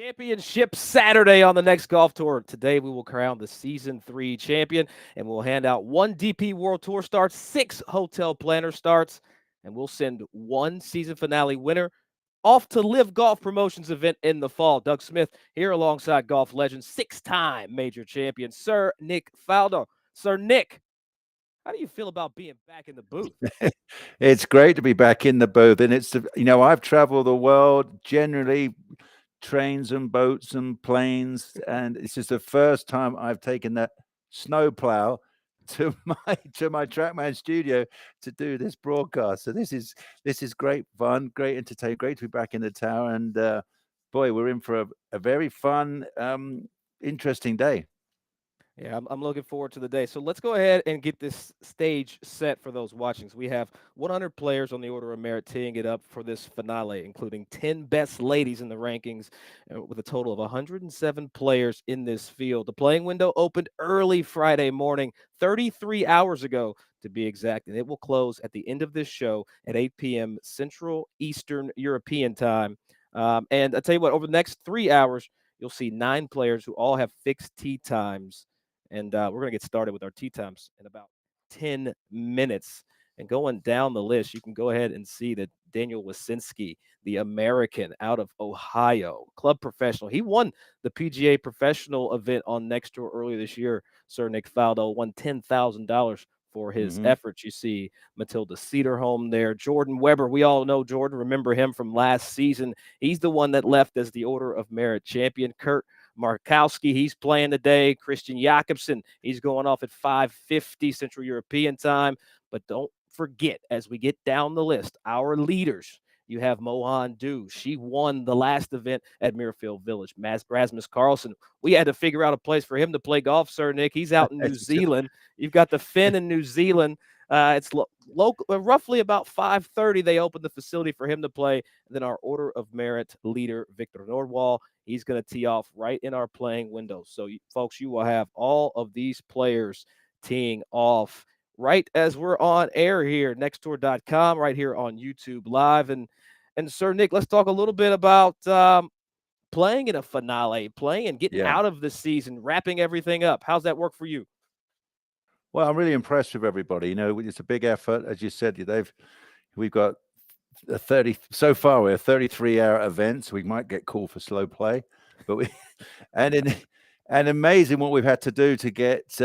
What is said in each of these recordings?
Championship Saturday on the Next Golf Tour. Today we will crown the Season 3 champion, and we'll hand out 1 DP World Tour starts, 6 Hotel Planner starts, and we'll send 1 season finale winner off to Live Golf Promotions event in the fall. Doug Smith here alongside golf legend, 6-time major champion, Sir Nick Faldo. Sir Nick, how do you feel about being back in the booth? It's great to be back in the booth, and I've traveled the world, generally trains and boats and planes, and this is the first time I've taken that snowplow to my TrackMan studio to do this broadcast. So this is great fun, great entertainment, great to be back in the tower, and boy, we're in for a very fun, interesting day. Yeah, I'm looking forward to the day. So let's go ahead and get this stage set for those watching. So we have 100 players on the order of merit teeing it up for this finale, including 10 best ladies in the rankings, with a total of 107 players in this field. The playing window opened early Friday morning, 33 hours ago to be exact, and it will close at the end of this show at 8 p.m. Central Eastern European time. And I tell you what, over the next 3 hours, you'll see 9 players who all have fixed tee times. And we're going to get started with our tee times in about 10 minutes. And going down the list, you can go ahead and see that Daniel Wasinski, the American out of Ohio, club professional. He won the PGA professional event on Next Tour earlier this year. Sir Nick Faldo won $10,000 for his Hmm. efforts. You see Matilda Cedarholm there. Jordan Weber, we all know Jordan. Remember him from last season. He's the one that left as the Order of Merit champion. Kurt Markowski, he's playing today. Christian Jakobsen, he's going off at 5:50 Central European time. But don't forget, as we get down the list, our leaders. You have Mohan Du. She won the last event at Muirfield Village. Rasmus Carlsen, we had to figure out a place for him to play golf, Sir Nick. He's out in New Zealand. You've got the Finn in New Zealand. It's local, roughly about 5:30. They opened the facility for him to play. And then our Order of Merit leader, Victor Nordwall, he's going to tee off right in our playing window. So, folks, you will have all of these players teeing off right as we're on air here, nexttour.com, right here on YouTube Live. And Sir Nick, let's talk a little bit about playing in a finale, playing and getting Yeah. out of the season, wrapping everything up. How's that work for you? Well, I'm really impressed with everybody. It's a big effort, as you said. We've got a 30 so far. We're a 33-hour event, so we might get called for slow play, but we and in and amazing what we've had to do to get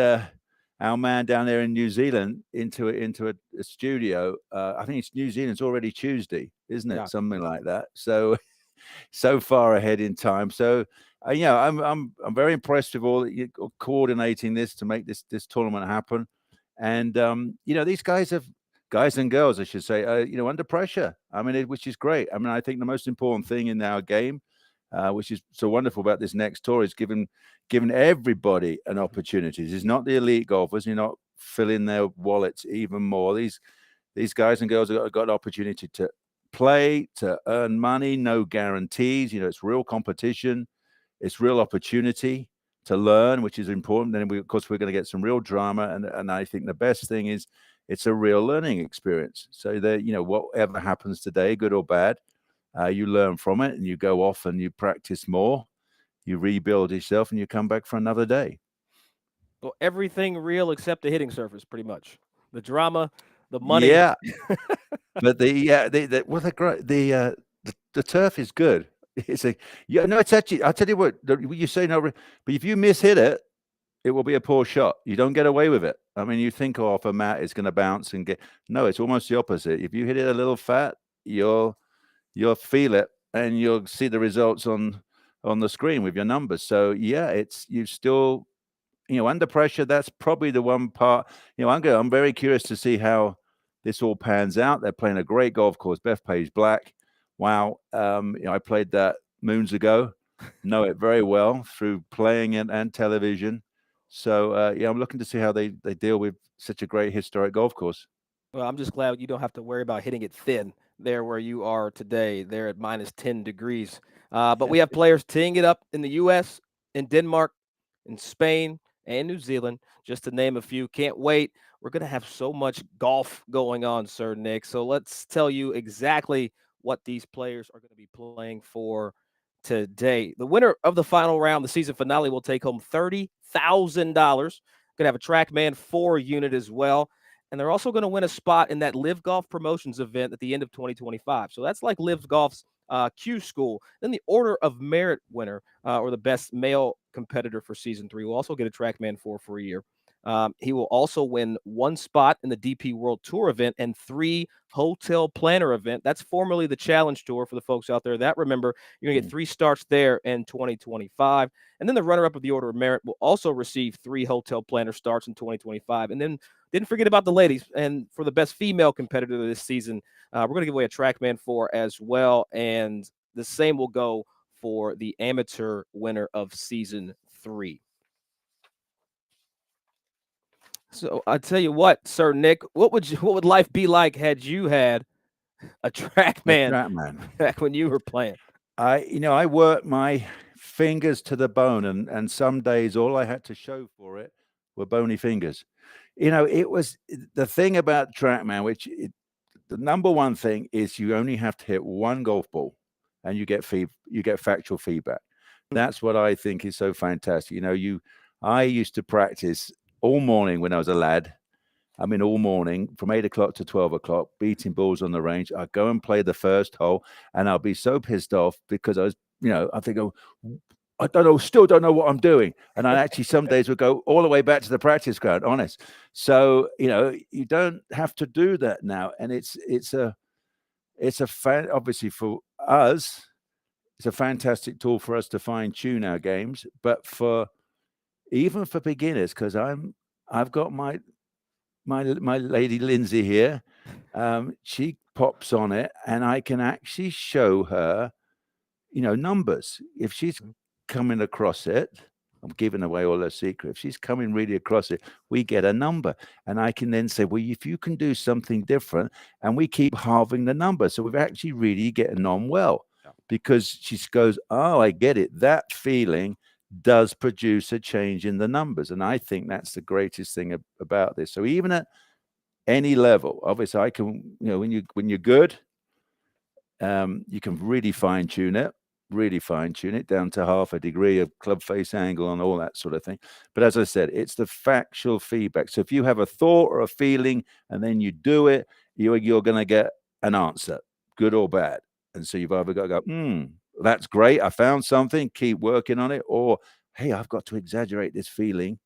our man down there in New Zealand into a studio. I think it's New Zealand's already Tuesday, isn't it? Yeah. Something like that. So far ahead in time. So I'm very impressed with all that you coordinating this to make this tournament happen. And these guys and girls, I should say, under pressure. I mean, which is great. I mean, I think the most important thing in our game, which is so wonderful about this next tour, is giving everybody an opportunity. It's not the elite golfers. You're not filling their wallets even more. These guys and girls have got an opportunity to play, to earn money, no guarantees. It's real competition. It's real opportunity to learn, which is important. Then, of course, we're going to get some real drama. And I think the best thing is it's a real learning experience. So that, whatever happens today, good or bad, you learn from it and you go off and you practice more, you rebuild yourself, and you come back for another day. Well, everything real except the hitting surface, pretty much. The drama, the money. Yeah. But the turf is good. It's a yeah. No, it's actually. I'll tell you what. You say no, but if you miss hit it, it will be a poor shot. You don't get away with it. I mean, you think, off a mat, it's going to bounce and get. No, it's almost the opposite. If you hit it a little fat, you'll feel it, and you'll see the results on the screen with your numbers. So yeah, it's you still, under pressure. That's probably the one part. I'm very curious to see how this all pans out. They're playing a great golf course, Bethpage Black. Wow. I played that moons ago, know it very well through playing it and television. So, I'm looking to see how they deal with such a great historic golf course. Well, I'm just glad you don't have to worry about hitting it thin there where you are today, there at minus 10 degrees. But we have players teeing it up in the U.S., in Denmark, in Spain, and New Zealand, just to name a few. Can't wait. We're going to have so much golf going on, Sir Nick. So let's tell you exactly what these players are going to be playing for today. The winner of the final round, the season finale, will take home $30,000. Going to have a TrackMan 4 unit as well. And they're also going to win a spot in that Live Golf Promotions event at the end of 2025. So that's like Live Golf's Q School. Then the Order of Merit winner, or the best male competitor for season 3, will also get a TrackMan 4 for a year. He will also win 1 spot in the DP World Tour event and 3 Hotel Planner event. That's formerly the Challenge Tour for the folks out there that remember. You're going to get 3 starts there in 2025. And then the runner-up of the Order of Merit will also receive 3 Hotel Planner starts in 2025. And then didn't forget about the ladies. And for the best female competitor this season, we're going to give away a TrackMan 4 as well. And the same will go for the amateur winner of season 3. So I tell you what, Sir Nick, what would life be like had you had a A TrackMan TrackMan. back when you were playing? I worked my fingers to the bone, and some days all I had to show for it were bony fingers. It was the thing about TrackMan, the number one thing is you only have to hit one golf ball, and you get factual feedback. That's what I think is so fantastic. I used to practice all morning when I was a lad. I mean, all morning from 8 o'clock to 12 o'clock, beating balls on the range. I'd go and play the first hole, and I'll be so pissed off because I think, oh, I don't know, still don't know what I'm doing. And I actually some days would go all the way back to the practice ground, honest. So, you don't have to do that now. And obviously for us, it's a fantastic tool for us to fine tune our games, but even for beginners, because I've got my lady Lindsay here. She pops on it, and I can actually show her, numbers. If she's coming across it, I'm giving away all her secret. If she's coming really across it, we get a number, and I can then say, well, if you can do something different, and we keep halving the number, so we're actually really getting on well. Yeah. Because she goes, oh, I get it. That feeling does produce a change in the numbers. And I think that's the greatest thing about this. So even at any level, obviously I can, when you're good, you can really fine tune it down to half a degree of club face angle and all that sort of thing. But as I said, it's the factual feedback. So if you have a thought or a feeling and then you do it, you're going to get an answer, good or bad. And so you've either got to go, that's great, I found something, keep working on it, or hey, I've got to exaggerate this feeling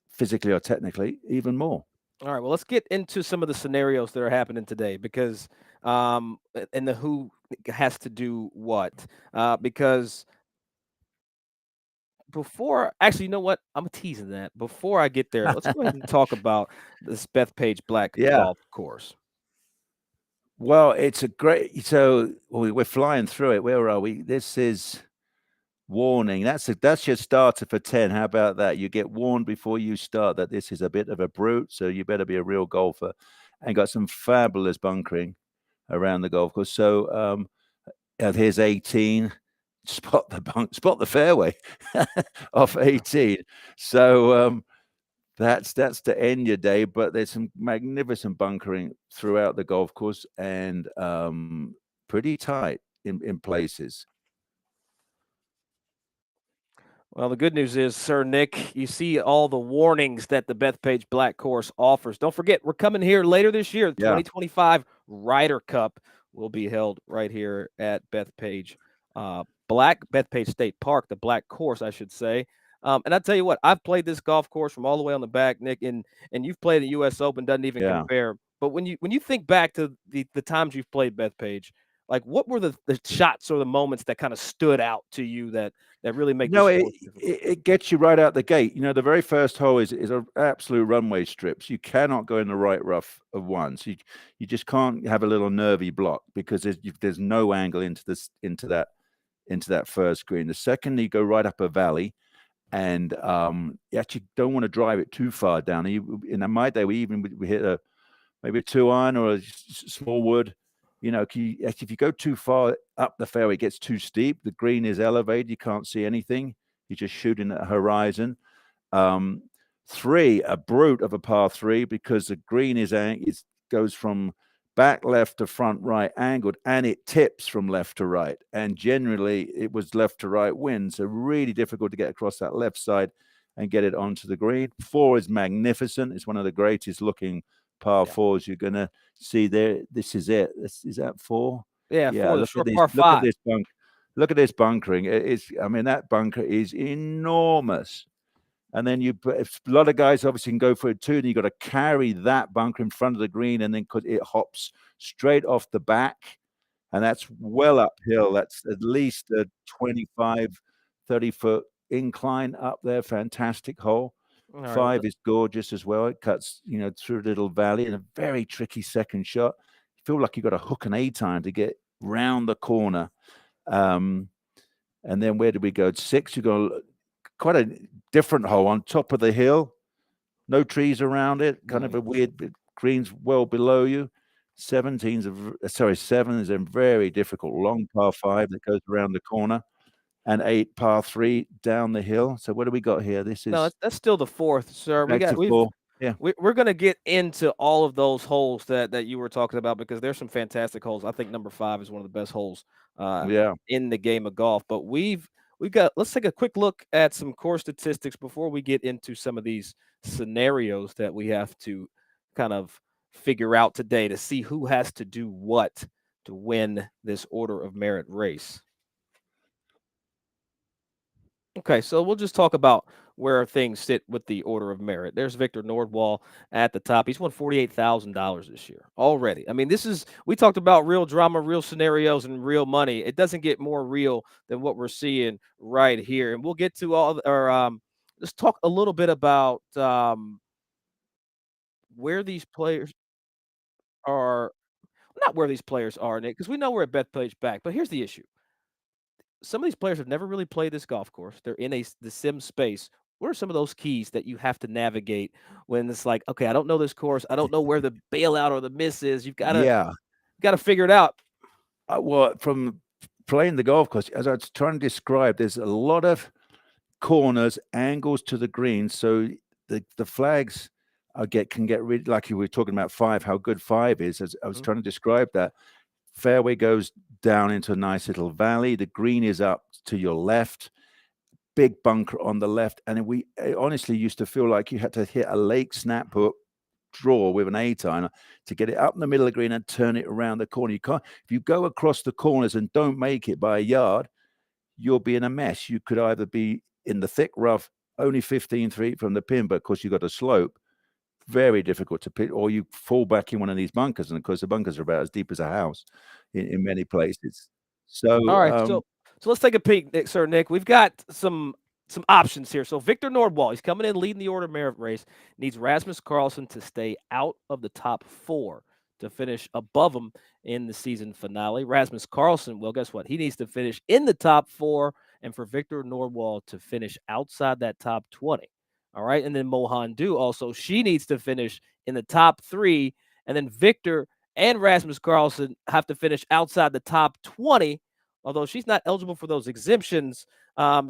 physically or technically even more. All right, well, let's get into some of the scenarios that are happening today because and the who has to do what. Because actually, you know what? I'm teasing that. Before I get there, let's go ahead and talk about this Bethpage Black Yeah. golf course. Well, it's a great. So we're flying through it. Where are we? This is warning. That's your starter for 10. How about that? You get warned before you start that this is a bit of a brute, so you better be a real golfer. And got some fabulous bunkering around the golf course. So here's 18. Spot the fairway off 18. So that's to end your day, but there's some magnificent bunkering throughout the golf course and pretty tight in places. Well, the good news is, Sir Nick, you see all the warnings that the Bethpage Black course offers. Don't forget, we're coming here later this year. The Yeah. 2025 Ryder Cup will be held right here at Bethpage Bethpage State Park, the Black course, I should say. And I tell you what, I've played this golf course from all the way on the back, Nick, and you've played the U.S. Open, doesn't even Yeah. compare. But when you think back to the times you've played Bethpage, like what were the shots or the moments that kind of stood out to you that really make No, this it, course difficult? it gets you right out the gate. The very first hole is an absolute runway strip. So you cannot go in the right rough of one. So you just can't have a little nervy block because there's no angle into that first green. The second, you go right up a valley, and you actually don't want to drive it too far down. In my day, we hit maybe a 2-iron or a small wood. Actually, if you go too far up the fairway, it gets too steep. The green is elevated. You can't see anything. You're just shooting at the horizon. 3, a brute of a par 3 because the green goes from back left to front right angled, and it tips from left to right. And generally, it was left to right wind. So really difficult to get across that left side and get it onto the green. 4 is magnificent. It's one of the greatest looking par Yeah. 4s you're going to see there. This is it. Is that 4? Yeah, Yeah. for the Look at short this. par Look at five. this bunk. Look at this bunkering. It's. I mean, that bunker is enormous. And then a lot of guys obviously can go for it too. And you got to carry that bunker in front of the green, and then because it hops straight off the back, and that's well uphill. That's at least a 25, 30-foot incline up there. Fantastic hole. All right. 5 is gorgeous as well. It cuts, through a little valley, and a very tricky second shot. You feel like you got to hook an A time to get round the corner. And then where did we go? 6, you go quite a different hole on top of the hill. No trees around it. Kind of a weird green's well below you. 7 is a very difficult long par 5 that goes around the corner, and 8 par 3 down the hill. So what do we got here? This No, is that's still the fourth, sir. back to 4. Yeah. We're going to get into all of those holes that you were talking about because there's some fantastic holes. I think number 5 is one of the best holes Yeah. in the game of golf. But we've got. Let's take a quick look at some core statistics before we get into some of these scenarios that we have to kind of figure out today to see who has to do what to win this Order of Merit race. Okay, so we'll just talk about where things sit with the Order of Merit. There's Victor Nordwall at the top. He's won $48,000 this year already. I mean, we talked about real drama, real scenarios, and real money. It doesn't get more real than what we're seeing right here. And we'll get to let's talk a little bit about where these players are, not where these players are, Nick, because we know we're at Bethpage back. But here's the issue. Some of these players have never really played this golf course. They're in the sim space. What are some of those keys that you have to navigate when it's like, okay, I don't know this course. I don't know where the bailout or the miss is. You've Yeah. got to figure it out. Well, from playing the golf course, as I was trying to describe, there's a lot of corners, angles to the green. So the flags can get rid, like you were talking about 5, how good 5 is. As I was trying to describe that. Fairway goes down into a nice little valley. The green is up to your left, big bunker on the left. And it honestly used to feel like you had to hit a lake snap hook draw with an A-timer to get it up in the middle of the green and turn it around the corner. You can't, if you go across the corners and don't make it by a yard, you'll be in a mess. You could either be in the thick rough, only 15 feet from the pin, but of course you've got a slope, very difficult to pit, or you fall back in one of these bunkers, and of course the bunkers are about as deep as a house in many places. So All right, so let's take a peek, Nick. We've got some options here. So Victor Nordwall, he's coming in leading the Order of Merit race. Needs Rasmus Carlsen to stay out of the top 4 to finish above him in the season finale. Rasmus Carlsen, well, guess what? He needs to finish in the top 4, and for Victor Nordwall to finish outside that top 20. All right. And then Mohan Du also, she needs to finish in the top 3. And then Victor and Rasmus Carlsen have to finish outside the top 20. Although she's not eligible for those exemptions,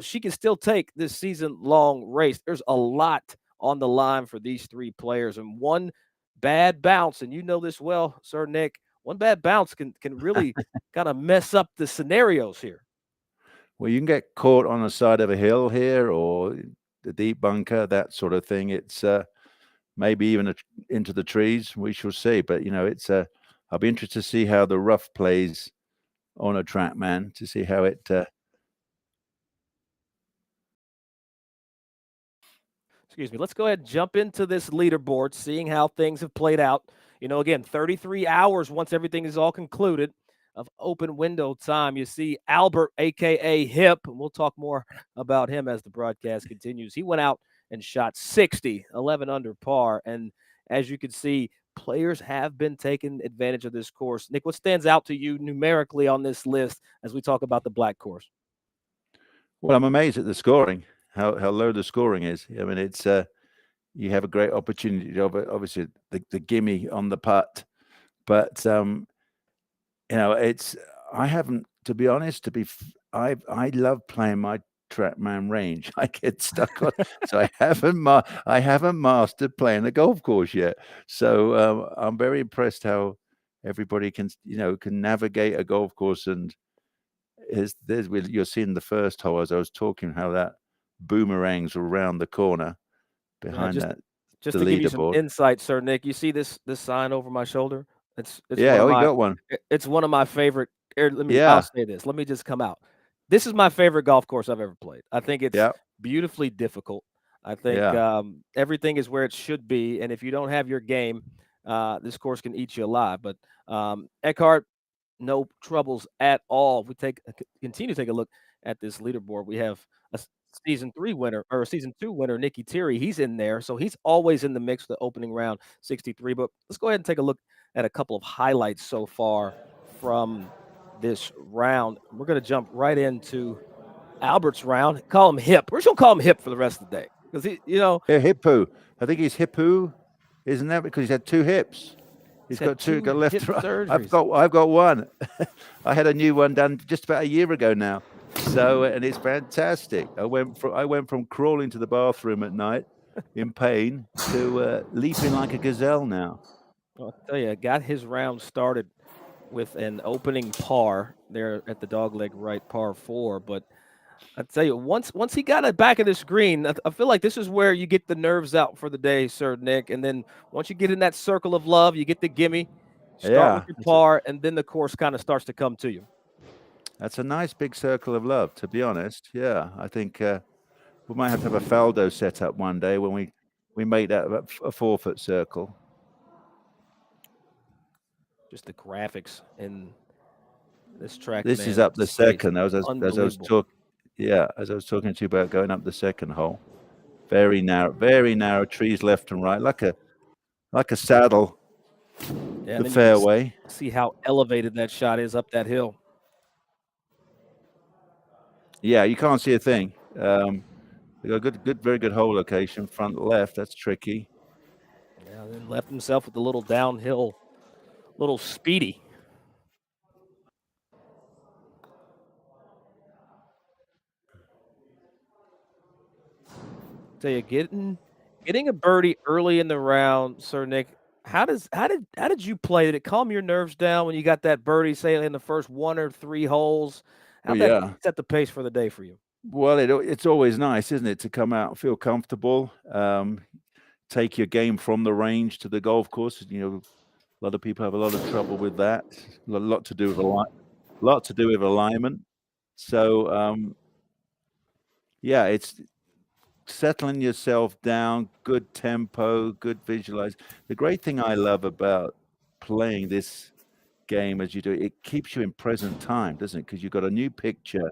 she can still take this season-long race. There's a lot on the line for these 3 players. And one bad bounce, and you know this well, Sir Nick, one bad bounce can really kind of mess up the scenarios here. Well, you can get caught on the side of a hill here or the deep bunker, that sort of thing. It's maybe even into the trees. We shall see. But, it's I'll be interested to see how the rough plays on a track, man, to see how it excuse me. Let's go ahead and jump into this leaderboard, seeing how things have played out. Again, 33 hours once everything is all concluded of open window time. You see Albert, a.k.a. Hip, and we'll talk more about him as the broadcast continues. He went out and shot 60, 11 under par. And as you can see, players have been taking advantage of this course. Nick, what stands out to you numerically on this list as we talk about the black course? Well, I'm amazed at the scoring, how low the scoring is. I mean, it's you have a great opportunity. Obviously, the gimme on the putt, but it's I haven't, to be honest. I love playing my TrackMan range. I get stuck on, so I haven't mastered playing the golf course yet. So I'm very impressed how everybody can, can navigate a golf course. And you're seeing the first hole, as I was talking, how that boomerangs around the corner Yeah, behind that just the to give you some leaderboard. insight, Sir Nick, you see this sign over my shoulder? It's one Yeah, of oh, you my got one. it's one of my favorite. I'll Yeah, say this. Let me just come out. This is my favorite golf course I've ever played. I think it's yeah, beautifully difficult. I think yeah, everything is where it should be, and if you don't have your game, this course can eat you alive. But Eckhart, no troubles at all. If we continue to take a look at this leaderboard, we have a season 3 winner or season 2 winner, Nikki Terry. He's in there, so he's always in the mix for the opening round 63. But let's go ahead and take a look at a couple of highlights so far from this round. We're going to jump right into Albert's round. Call him Hip. We're just going to call him Hip for the rest of the day because yeah. Hippo. I think he's Hippo, isn't that? Because he's had two hips. he's He's had got two. 2 Got left. hip Right. I've surgeries. got. I've got one. I had a new one done just about a year ago now. So and it's fantastic. I went from crawling to the bathroom at night in pain to leaping like a gazelle now. I'll tell you, got his round started with an opening par there at the dogleg right par 4. But I tell you, once he got it back of the screen, I feel like this is where you get the nerves out for the day, Sir Nick. And then once you get in that circle of love, you get the gimme, start with Yeah, your par, and then the course kind of starts to come to you. that's a nice big circle of love. To be honest, yeah, I think we might have a Faldo set up one day when we make that a 4-foot circle. Just the graphics in this track, This is man, up the space, second. As I was unbelievable. talking, yeah, as I was talking to you about going up the second hole. Very narrow trees left and right, like a saddle. Yeah, and The then you can fairway. see how elevated that shot is up that hill. Yeah, you can't see a thing. They got a very good hole location. Front left. That's tricky. Yeah, and then left himself with a little downhill, little speedy. Tell you, getting a birdie early in the round, Sir Nick. How did you play? Did it calm your nerves down when you got that birdie, say in the first 1 or 3 holes? Well, How'd that yeah. set the pace for the day for you? Well, it's always nice, isn't it, to come out, feel comfortable, take your game from the range to the golf course. A lot of people have a lot of trouble with that. A lot to do with alignment. So, yeah, it's settling yourself down, good tempo, good visualize. The great thing I love about playing this game as you do it keeps you in present time, doesn't it? Because you've got a new picture.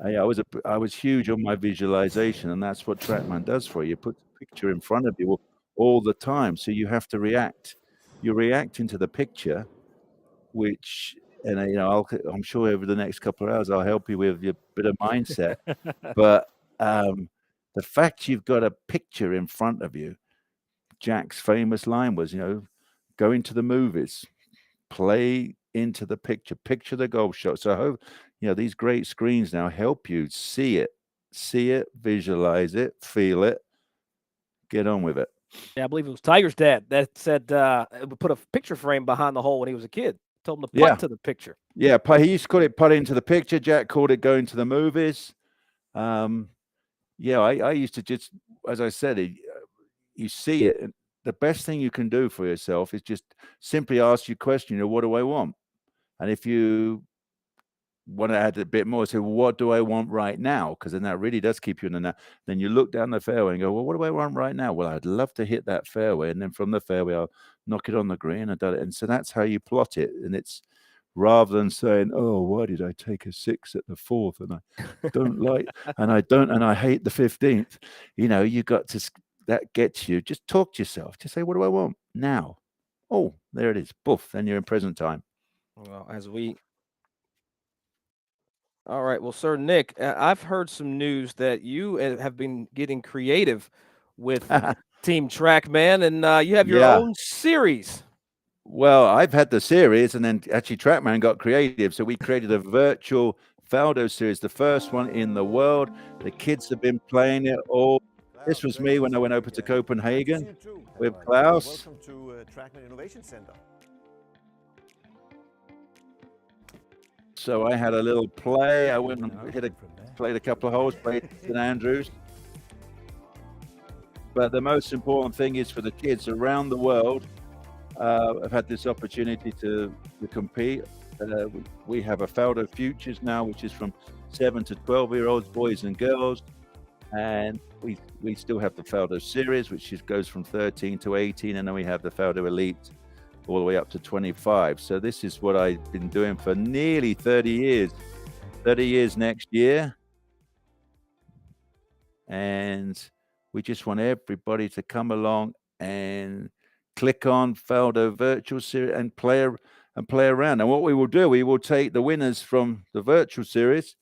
I was huge on my visualization, and that's what TrackMan does for you. It puts a picture in front of you all the time, so you have to react. You're reacting to the picture, which, and I'm sure over the next couple of hours I'll help you with your bit of mindset. But the fact you've got a picture in front of you, Jack's famous line was, go into the movies, play into the picture the golf shot. So I hope, these great screens now help you see it, visualize it, feel it, get on with it. Yeah, I believe it was Tiger's dad that said put a picture frame behind the hole when he was a kid. Told him to putt Yeah. to the picture. Yeah. He used to call it put into the picture. Jack called it going to the movies. Yeah, I used to just, as I said, you see it. And the best thing you can do for yourself is just simply ask your question, what do I want? And if you want to add a bit more, say, well, what do I want right now? Because then that really does keep you in the now. Then you look down the fairway and go, well, what do I want right now? Well, I'd love to hit that fairway. And then from the fairway, I'll knock it on the green. And so that's how you plot it. And it's rather than saying, oh, why did I take a 6 at the 4th? And I don't like, and I hate the 15th. You got to, that gets you. Just talk to yourself. Just say, what do I want now? Oh, there it is. Boof. Then you're in present time. Well, all right. Well, Sir Nick, I've heard some news that you have been getting creative with Team TrackMan, and you have your Yeah. own series. Well, I've had the series, and then actually TrackMan got creative. So we created a virtual Faldo series, the first one in the world. The kids have been playing it all. This was me when I went over to Copenhagen with Klaus. Welcome to TrackMan Innovation Center. So I had a little play. I went and played a couple of holes, played St Andrews. But the most important thing is for the kids around the world. I've had this opportunity to compete. We have a Faldo Futures now, which is from 7 to 12-year-olds, boys and girls. And we still have the Faldo Series, which goes from 13 to 18. And then we have the Faldo Elite all the way up to 25. So this is what I've been doing for nearly 30 years. 30 years next year. And we just want everybody to come along and click on Faldo Virtual Series and play around. And what we will do, we will take the winners from the Virtual Series.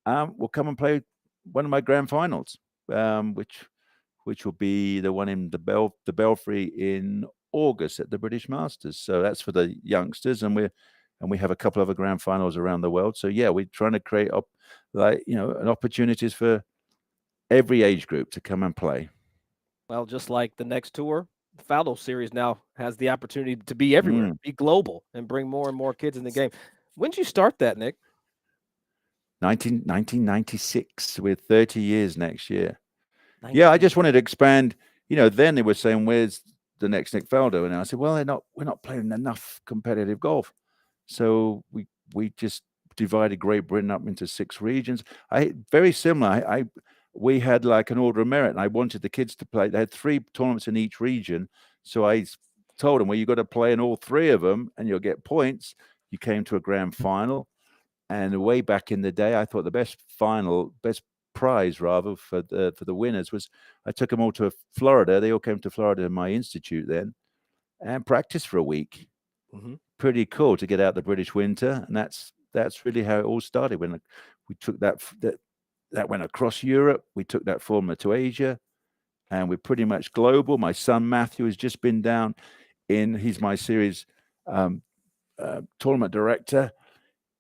We'll come and play one of my grand finals, which will be the one in the Belfry in August at the British Masters. So that's for the youngsters, and we have a couple of other grand finals around the world. So yeah, we're trying to create an opportunities for every age group to come and play. Well, just like the next tour, the Faldo series now has the opportunity to be everywhere, be global, and bring more and more kids in the game. When did you start that, Nick? 1996. We're 30 years next year. Yeah, I just wanted to expand. Then they were saying, "Where's the next Nick Faldo?" And I said, "Well, we're not playing enough competitive golf." So we just divided Great Britain up into 6 regions. Very similar. We had like an order of merit, and I wanted the kids to play. They had 3 tournaments in each region. So I told them, well, you got to play in all 3 of them and you'll get points. You came to a grand final. And way back in the day, I thought the best prize rather for the winners was I took them all to Florida. They all came to Florida in my institute then and practiced for a week. Mm-hmm. Pretty cool to get out the British winter. And that's really how it all started. When we took that went across Europe. We took that formula to Asia, and we're pretty much global. My son Matthew has just been down he's my series tournament director.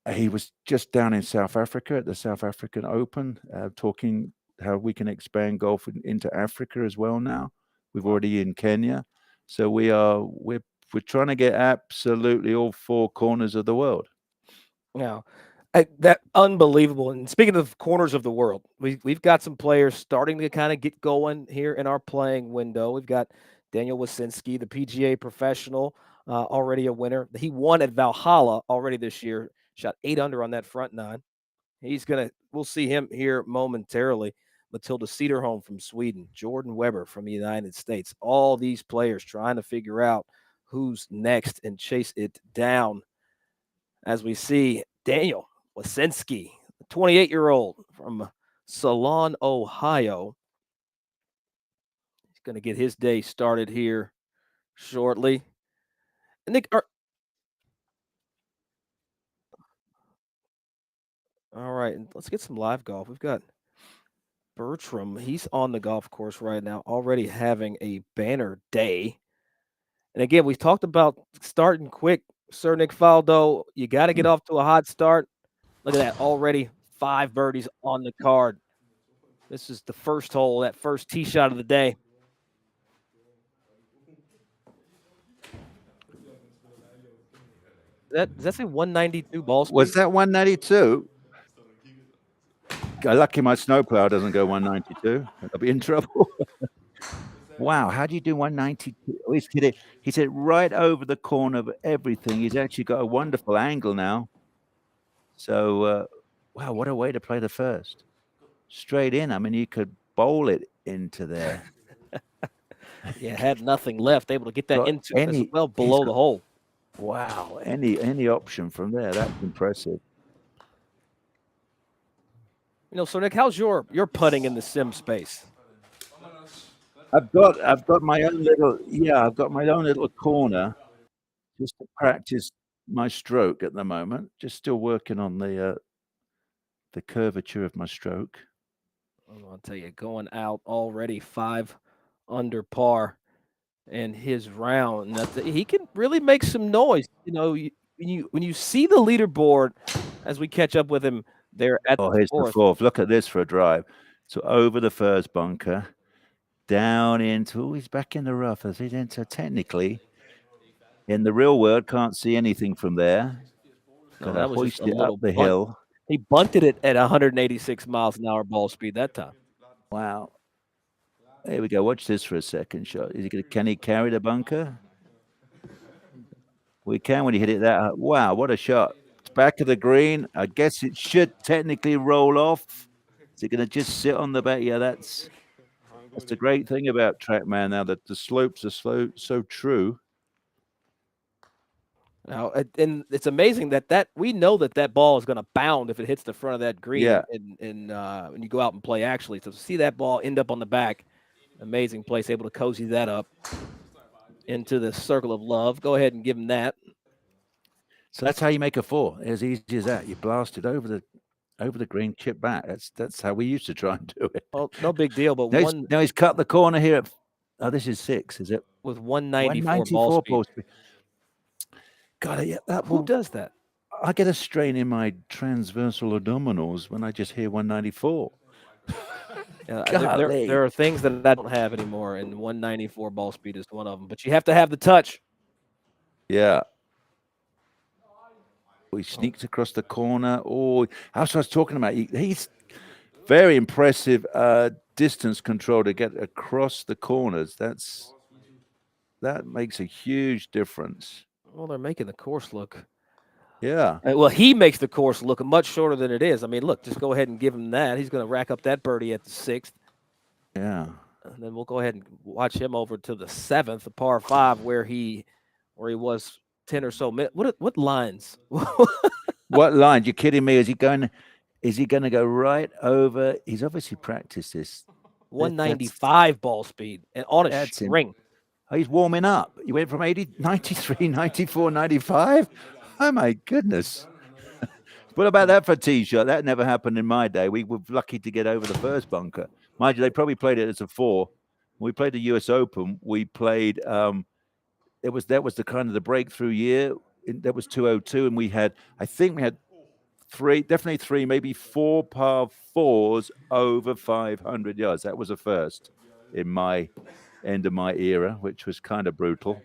He was just down in South Africa at the South African Open, talking how we can expand golf into Africa as well now. We've already in Kenya. So we're trying to get absolutely all 4 corners of the world. Now, that unbelievable. And speaking of corners of the world, we've got some players starting to kind of get going here in our playing window. We've got Daniel Wasinski, the PGA professional, already a winner. He won at Valhalla already this year, shot 8 under on that front 9. We'll see him here momentarily. Matilda Cederholm from Sweden, Jordan Weber from the United States. All these players trying to figure out who's next and chase it down. As we see Daniel Wasinski, a 28-year-old from Salon, Ohio. He's going to get his day started here shortly. Nick, all right, let's get some live golf. We've got Bertram. He's on the golf course right now, already having a banner day. And again, we talked about starting quick. Sir Nick Faldo, you got to get off to a hot start. Look at that, already 5 birdies on the card. This is the first hole, that first tee shot of the day. Does that say 192 ball speed? Was that 192? Lucky my snowplow doesn't go 192. I'll be in trouble. Wow, how do you do 192? Oh, he's hit it right over the corner of everything. He's actually got a wonderful angle now. So, wow, what a way to play the first. Straight in. I mean, you could bowl it into there. Yeah, had nothing left, able to get that into as well below the hole. Wow, any option from there. That's impressive. So Nick, how's your putting in the sim space? I've got my own little corner just to practice my stroke at the moment. Just still working on the curvature of my stroke. I'll tell you, going out already 5 under par in his round. He can really make some noise. When you see the leaderboard as we catch up with him there at here's the 4th. Look at this for a drive. So over the first bunker, down into, he's back in the rough as he's into technically. In the real world, can't see anything from there. No, Gotta that was just hoist a it up little the bunt. hill. He bunted it at 186 miles an hour ball speed that time. Wow. There we go. Watch this for a second shot. Can he carry the bunker? We can when he hit it that. Wow, what a shot! It's back of the green. I guess it should technically roll off. Is it going to just sit on the back? Yeah, that's the great thing about TrackMan now that the slopes are so true. Now, and it's amazing that we know that ball is going to bound if it hits the front of that green, Yeah. and when you go out and play actually. So to see that ball end up on the back, amazing place, able to cozy that up into the circle of love. Go ahead and give him that. So that's how you make a four. As easy as that. You blast it over the green, chip back. That's how we used to try and do it. Well, no big deal, but Now he's cut the corner here. This is 6, is it? with 194 ball 194 speed. ball speed. God, yeah, that Who ball. does that? I get a strain in my transversal abdominals when I just hear 194. There are things that I don't have anymore, and 194 ball speed is one of them. But you have to have the touch. Yeah. He sneaks across the corner. Oh, that's what I was talking about. He's very impressive distance control to get across the corners. That makes a huge difference. Well, they're making the course look. Yeah. Well, he makes the course look much shorter than it is. I mean, look, just go ahead and give him that. He's going to rack up that birdie at the 6th. Yeah. And then we'll go ahead and watch him over to the 7th, the par 5, where he was 10 or so minutes. What lines? What lines? You're kidding me? Is he going to go right over? He's obviously practiced this. 195 ball speed and on a string. Oh, he's warming up. He went from 80, 93, 94, 95. Oh, my goodness. What about that for tee shot? That never happened in my day. We were lucky to get over the first bunker. Mind you, they probably played it as a 4. When we played the U.S. Open, we played that was the kind of the breakthrough year. That was 202, and we had 3, definitely 3, maybe 4 par 4s over 500 yards. That was a first in my end of my era, which was kind of brutal.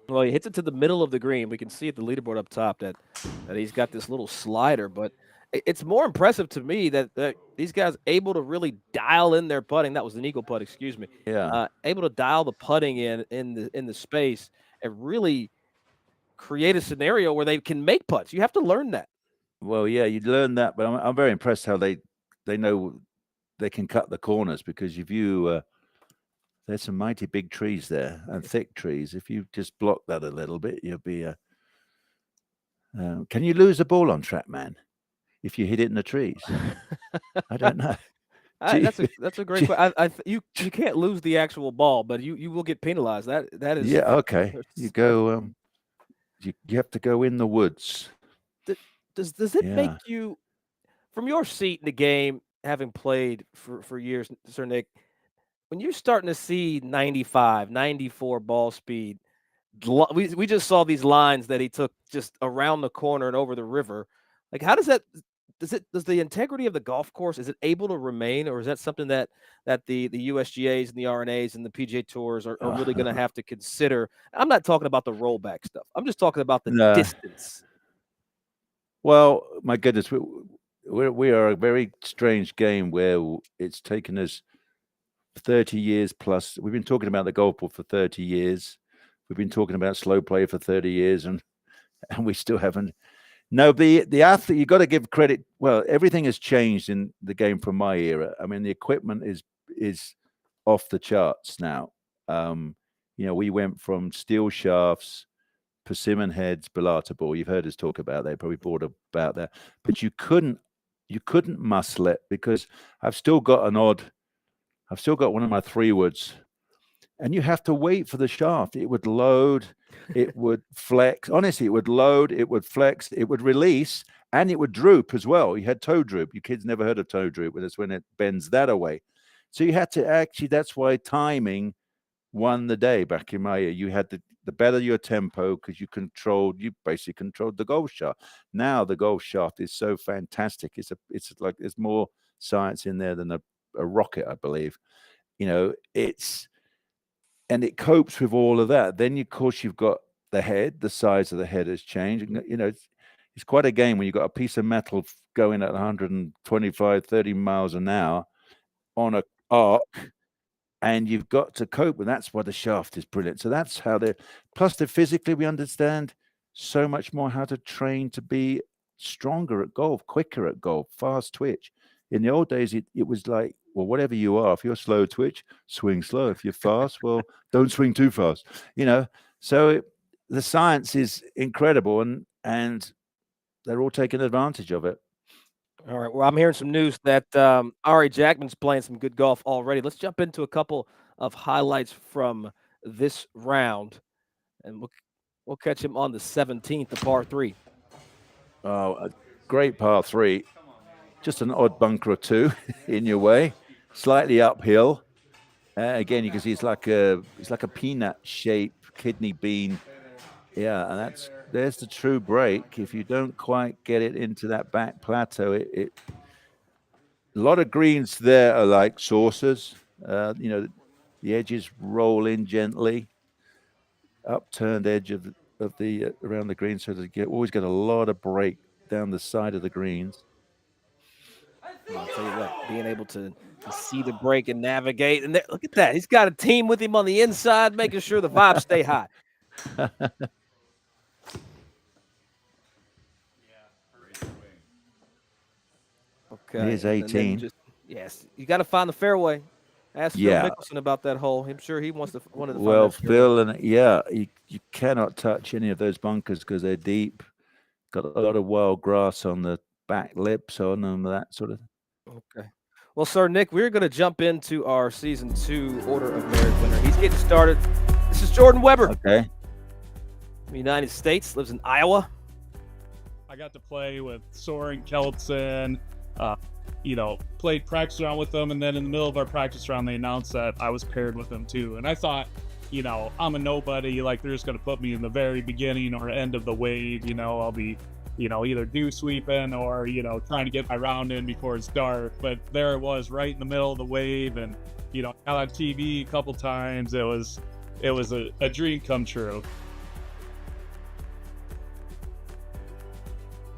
Well, he hits it to the middle of the green. We can see at the leaderboard up top that he's got this little slider, but it's more impressive to me that these guys able to really dial in their putting. That was an eagle putt, excuse me. Yeah. Able to dial the putting in the space and really create a scenario where they can make putts. You have to learn that. Well, yeah, you learn that, but I'm very impressed how they know they can cut the corners, because if you there's some mighty big trees there and thick trees. If you just block that a little bit, you'll be can you lose a ball on TrackMan if you hit it in the trees? I don't know. That's a great question. You can't lose the actual ball, but you will get penalized. That is okay. You go you have to go in the woods. Does it make you, from your seat in the game, having played for years, Sir Nick, when you're starting to see 95, 94 ball speed, we just saw these lines that he took just around the corner and over the river. Like, how does that? Does the integrity of the golf course, is it able to remain, or is that something that the USGAs and the RNAs and the PGA Tours are really going to have to consider? I'm not talking about the rollback stuff. I'm just talking about the distance. Well, my goodness, we are a very strange game where it's taken us 30 years plus. We've been talking about the golf ball for 30 years. We've been talking about slow play for 30 years, and we still haven't. No, the athlete, you got to give credit. Well, everything has changed in the game from my era. I mean, the equipment is off the charts now. We went from steel shafts, persimmon heads, Belata ball. You've heard us talk about that. Probably bored about that. But you couldn't muscle it, because I've still got one of my 3-woods, and you have to wait for the shaft. It would load, it would flex. Honestly, it would load, it would flex, it would release, and it would droop as well. You had toe droop. You kids never heard of toe droop, but that's when it bends that away. So you had to actually, that's why timing won the day back in my year. You had the better your tempo, because you basically controlled the golf shaft. Now the golf shaft is so fantastic. It's like there's more science in there than a rocket, I believe. And it copes with all of that. Then, of course, you've got the head, the size of the head has changed. You know, it's quite a game when you've got a piece of metal going at 125, 30 miles an hour on a arc, and you've got to cope, and that's why the shaft is brilliant. So that's how they're. Plus, they're physically, we understand so much more how to train to be stronger at golf, quicker at golf, fast twitch. In the old days, it was like, well, whatever you are, if you're slow twitch, swing slow. If you're fast, well, don't swing too fast. You know, so the science is incredible, and they're all taking advantage of it. All right. Well, I'm hearing some news that Ari Jackman's playing some good golf already. Let's jump into a couple of highlights from this round, and we'll catch him on the 17th, the par 3. Oh, a great par 3. Just an odd bunker or two in your way, slightly uphill. Again, you can see it's like a peanut shaped kidney bean. Yeah, and there's the true break. If you don't quite get it into that back plateau, a lot of greens there are like saucers. You know, the edges roll in gently, upturned edge of the around the green, so that you always get a lot of break down the side of the greens. I'll tell you what, being able to see the break and navigate, and look at that, he's got a team with him on the inside, making sure the vibes stay high. Okay, Here's 18. Yes, you got to find the fairway. Ask Phil Yeah. Mickelson about that hole. I'm sure he wanted to find Well, that fairway. Phil, and you cannot touch any of those bunkers because they're deep. Got a lot of wild grass on the back lips on them, that sort of. Okay. Well, Sir Nick, we're going to jump into our season 2 Order of Merit winner. He's getting started. This is Jordan Weber. Okay. From the United States, lives in Iowa. I got to play with Soren Keltson, played practice round with them, and then in the middle of our practice round, they announced that I was paired with them too. And I thought, I'm a nobody, like they're just going to put me in the very beginning or end of the wave, I'll be, either dew sweeping or, trying to get my round in before it's dark. But there it was, right in the middle of the wave, and, got on TV a couple times. It was a dream come true.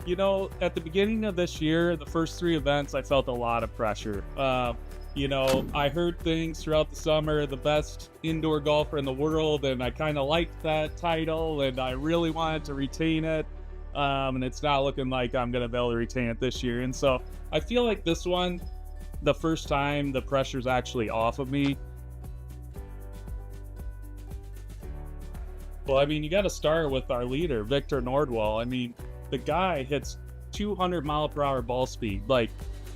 At the beginning of this year, the first 3 events, I felt a lot of pressure. I heard things throughout the summer, the best indoor golfer in the world, and I kind of liked that title, and I really wanted to retain it. And it's not looking like I'm going to be able to retain it this year. And so I feel like this one, the first time, the pressure's actually off of me. Well, I mean, you got to start with our leader, Victor Nordwall. I mean, the guy hits 200-mile-per-hour ball speed. Like,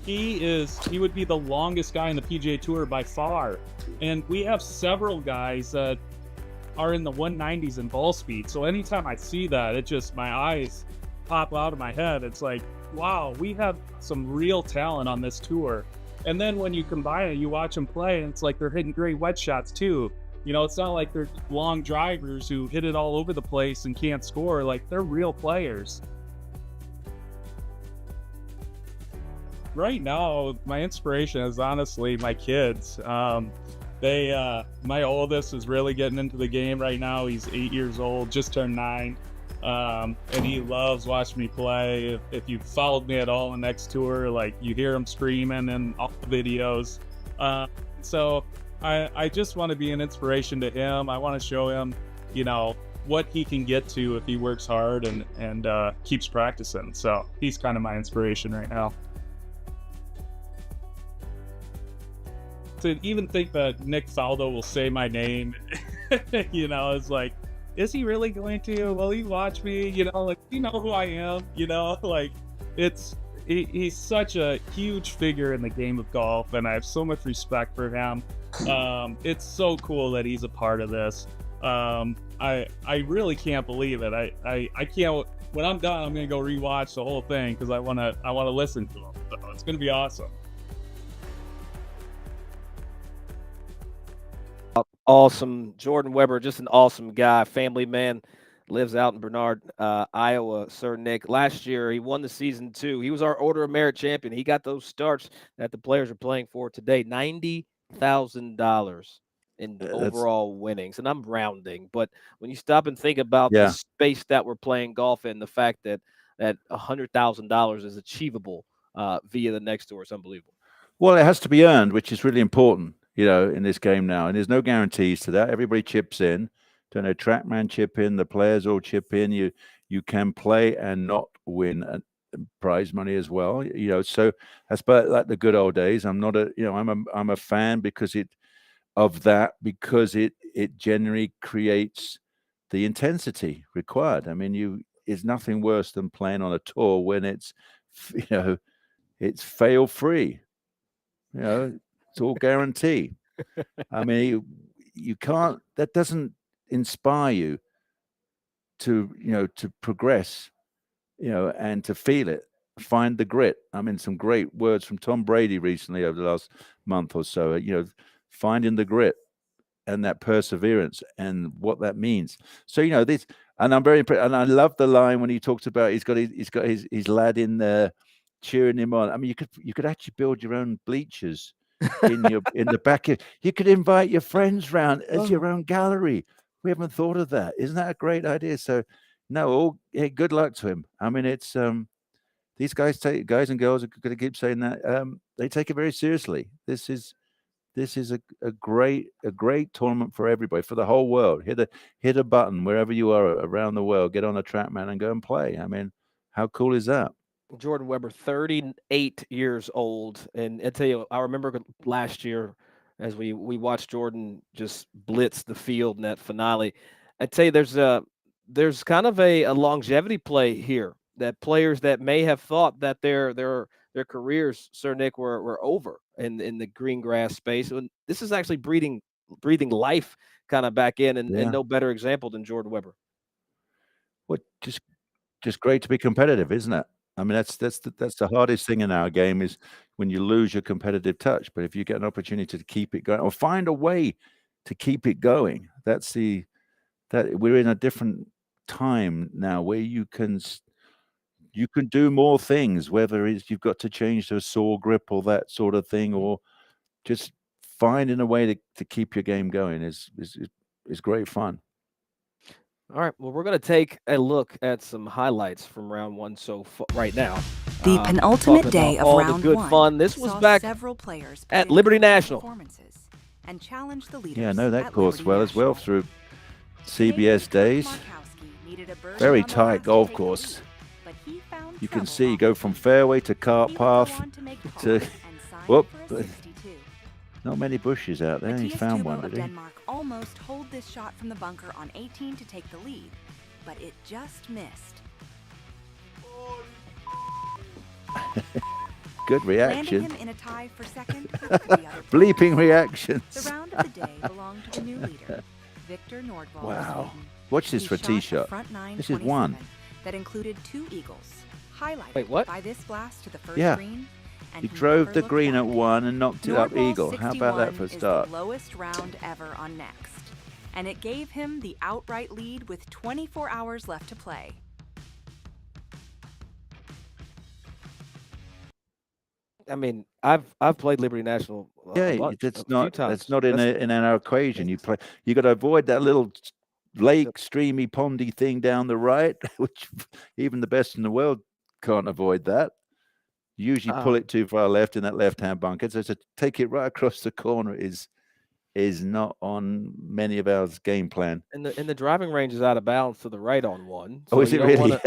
he would be the longest guy in the PGA Tour by far. And we have several guys that are in the 190s in ball speed. So anytime I see that, my eyes pop out of my head. It's like, wow, we have some real talent on this tour. And then when you combine it, you watch them play, and it's like they're hitting great wedge shots too. It's not like they're long drivers who hit it all over the place and can't score. Like, they're real players. Right now, my inspiration is honestly my kids. My oldest is really getting into the game right now. He's 8 years old, just turned 9. And he loves watching me play. If you followed me at all in next tour, like, you hear him screaming in all the videos. So I just want to be an inspiration to him. I want to show him, what he can get to if he works hard and keeps practicing. So he's kind of my inspiration right now. To even think that Nick Faldo will say my name, it's like, is he really going to? Will he watch me? Like, you know who I am? Like, he's such a huge figure in the game of golf, and I have so much respect for him. It's so cool that he's a part of this. I really can't believe it. I can't. When I'm done, I'm gonna go rewatch the whole thing because I wanna listen to him. So it's gonna be awesome. Awesome. Jordan Weber, just an awesome guy, family man, lives out in Bernard, Iowa, Sir Nick. Last year, he won the season 2. He was our Order of Merit champion. He got those starts that the players are playing for today, $90,000. in That's overall winnings, and I'm rounding, but when you stop and think about the yeah. space that we're playing golf in, the fact that $100,000 is achievable via the next tour is unbelievable. Well, it has to be earned, which is really important, in this game now. And there's no guarantees to that. Everybody chips in. Don't know, TrackMan chip in, the players all chip in. You can play and not win prize money as well. So that's like the good old days. I'm not I'm a fan because it generally creates the intensity required. I mean, it's nothing worse than playing on a tour when it's it's fail free. It's all guarantee. I mean, you can't. That doesn't inspire you to progress. And to feel it, find the grit. I mean, some great words from Tom Brady recently over the last month or so. Finding the grit and that perseverance and what that means. So this, and I'm very impressed. And I love the line when he talks about he's got his lad in there cheering him on. I mean, you could actually build your own bleachers in the back. You could invite your friends round as your own gallery. We haven't thought of that. Isn't that a great idea? So, no, good luck to him. I mean, it's these guys and girls are going to keep saying that they take it very seriously. This is a great tournament for everybody, for the whole world. Hit a button wherever you are around the world. Get on a TrackMan and go and play. I mean, how cool is that? Jordan Weber, 38 years old, and I tell you, I remember last year as we watched Jordan just blitz the field in that finale. I'd say there's kind of a longevity play here, that players that may have thought that their careers, Sir Nick, were over in the green grass space. And this is actually breathing life kind of back in, and Yeah. no better example than Jordan Weber. Well, just great to be competitive, isn't it? I mean, that's the hardest thing in our game is when you lose your competitive touch. But if you get an opportunity to keep it going or find a way to keep it going, that we're in a different time now where you can do more things, whether it's you've got to change to a saw grip or that sort of thing, or just finding a way to keep your game going is great fun. All right. Well, we're going to take a look at some highlights from round one right now. The penultimate day of all round the good one fun. This was saw back several players at Liberty National. And challenged the leaders. Yeah, I know that at course Liberty well as well National. through CBS days. Very tight golf course. You can see go from fairway to cart path to whoop. Not many bushes out there. He found one, did he? Denmark almost holed this shot from the bunker on 18 to take the lead, but it just missed. Good reaction. Landing him in a tie for second with 3 other Bleeping players. reactions. The round of the day belonged to the new leader, Victor Nordvall. Wow. Watch this for a tee shot. This is one. That included 2 eagles, highlighted Wait, what? by this blast to the first Yeah. green. And He drove never the looked green back. at 1 and knocked it up Nordvall eagle. How about that for a 61 start? is the lowest round ever on Next, and it gave him the outright lead with 24 hours left to play. I mean, I've played Liberty National. Yeah, a that's few not times. in our equation. You got to avoid that little lake, streamy, pondy thing down the right, which even the best in the world can't avoid that. You usually pull it too far left in that left-hand bunker. So to take it right across the corner is not on many of our game plan. And the driving range is out of bounds to the right on one. Oh, is it really?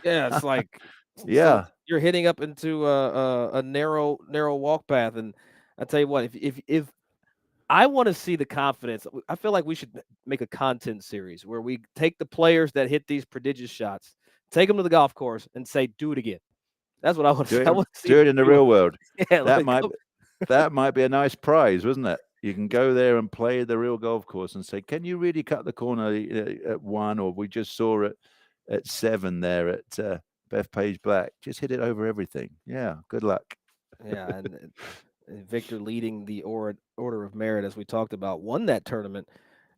Yeah, it's like Yeah. So you're hitting up into a narrow walk path, and I tell you what, if I want to see the confidence, I feel like we should make a content series where we take the players that hit these prodigious shots, take them to the golf course, and say, "Do it again." That's what I want to. Do it in the real world. Yeah, that might be a nice prize, wasn't it? You can go there and play the real golf course and say, "Can you really cut the corner at 1?" Or we just saw it at 7 there at Bethpage Black. Just hit it over everything. Yeah, good luck. Yeah, and Victor leading the order of merit, as we talked about, won that tournament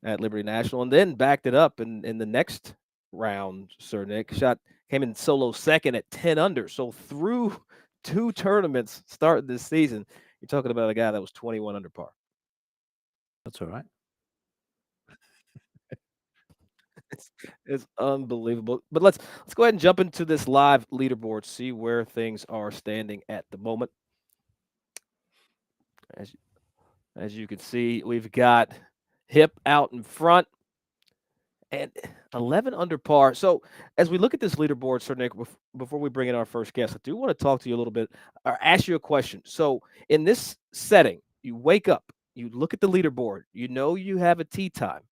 at Liberty National, and then backed it up in the next round. Sir Nick came in solo second at 10 under. So through 2 tournaments starting this season, you're talking about a guy that was 21 under par. That's all right. It's unbelievable. But let's go ahead and jump into this live leaderboard, see where things are standing at the moment. As as you can see, we've got Hip out in front and 11 under par. So as we look at this leaderboard, Sir Nick, before we bring in our first guest, I do want to talk to you a little bit or ask you a question. So in this setting, you wake up, you look at the leaderboard, you know you have a tee time.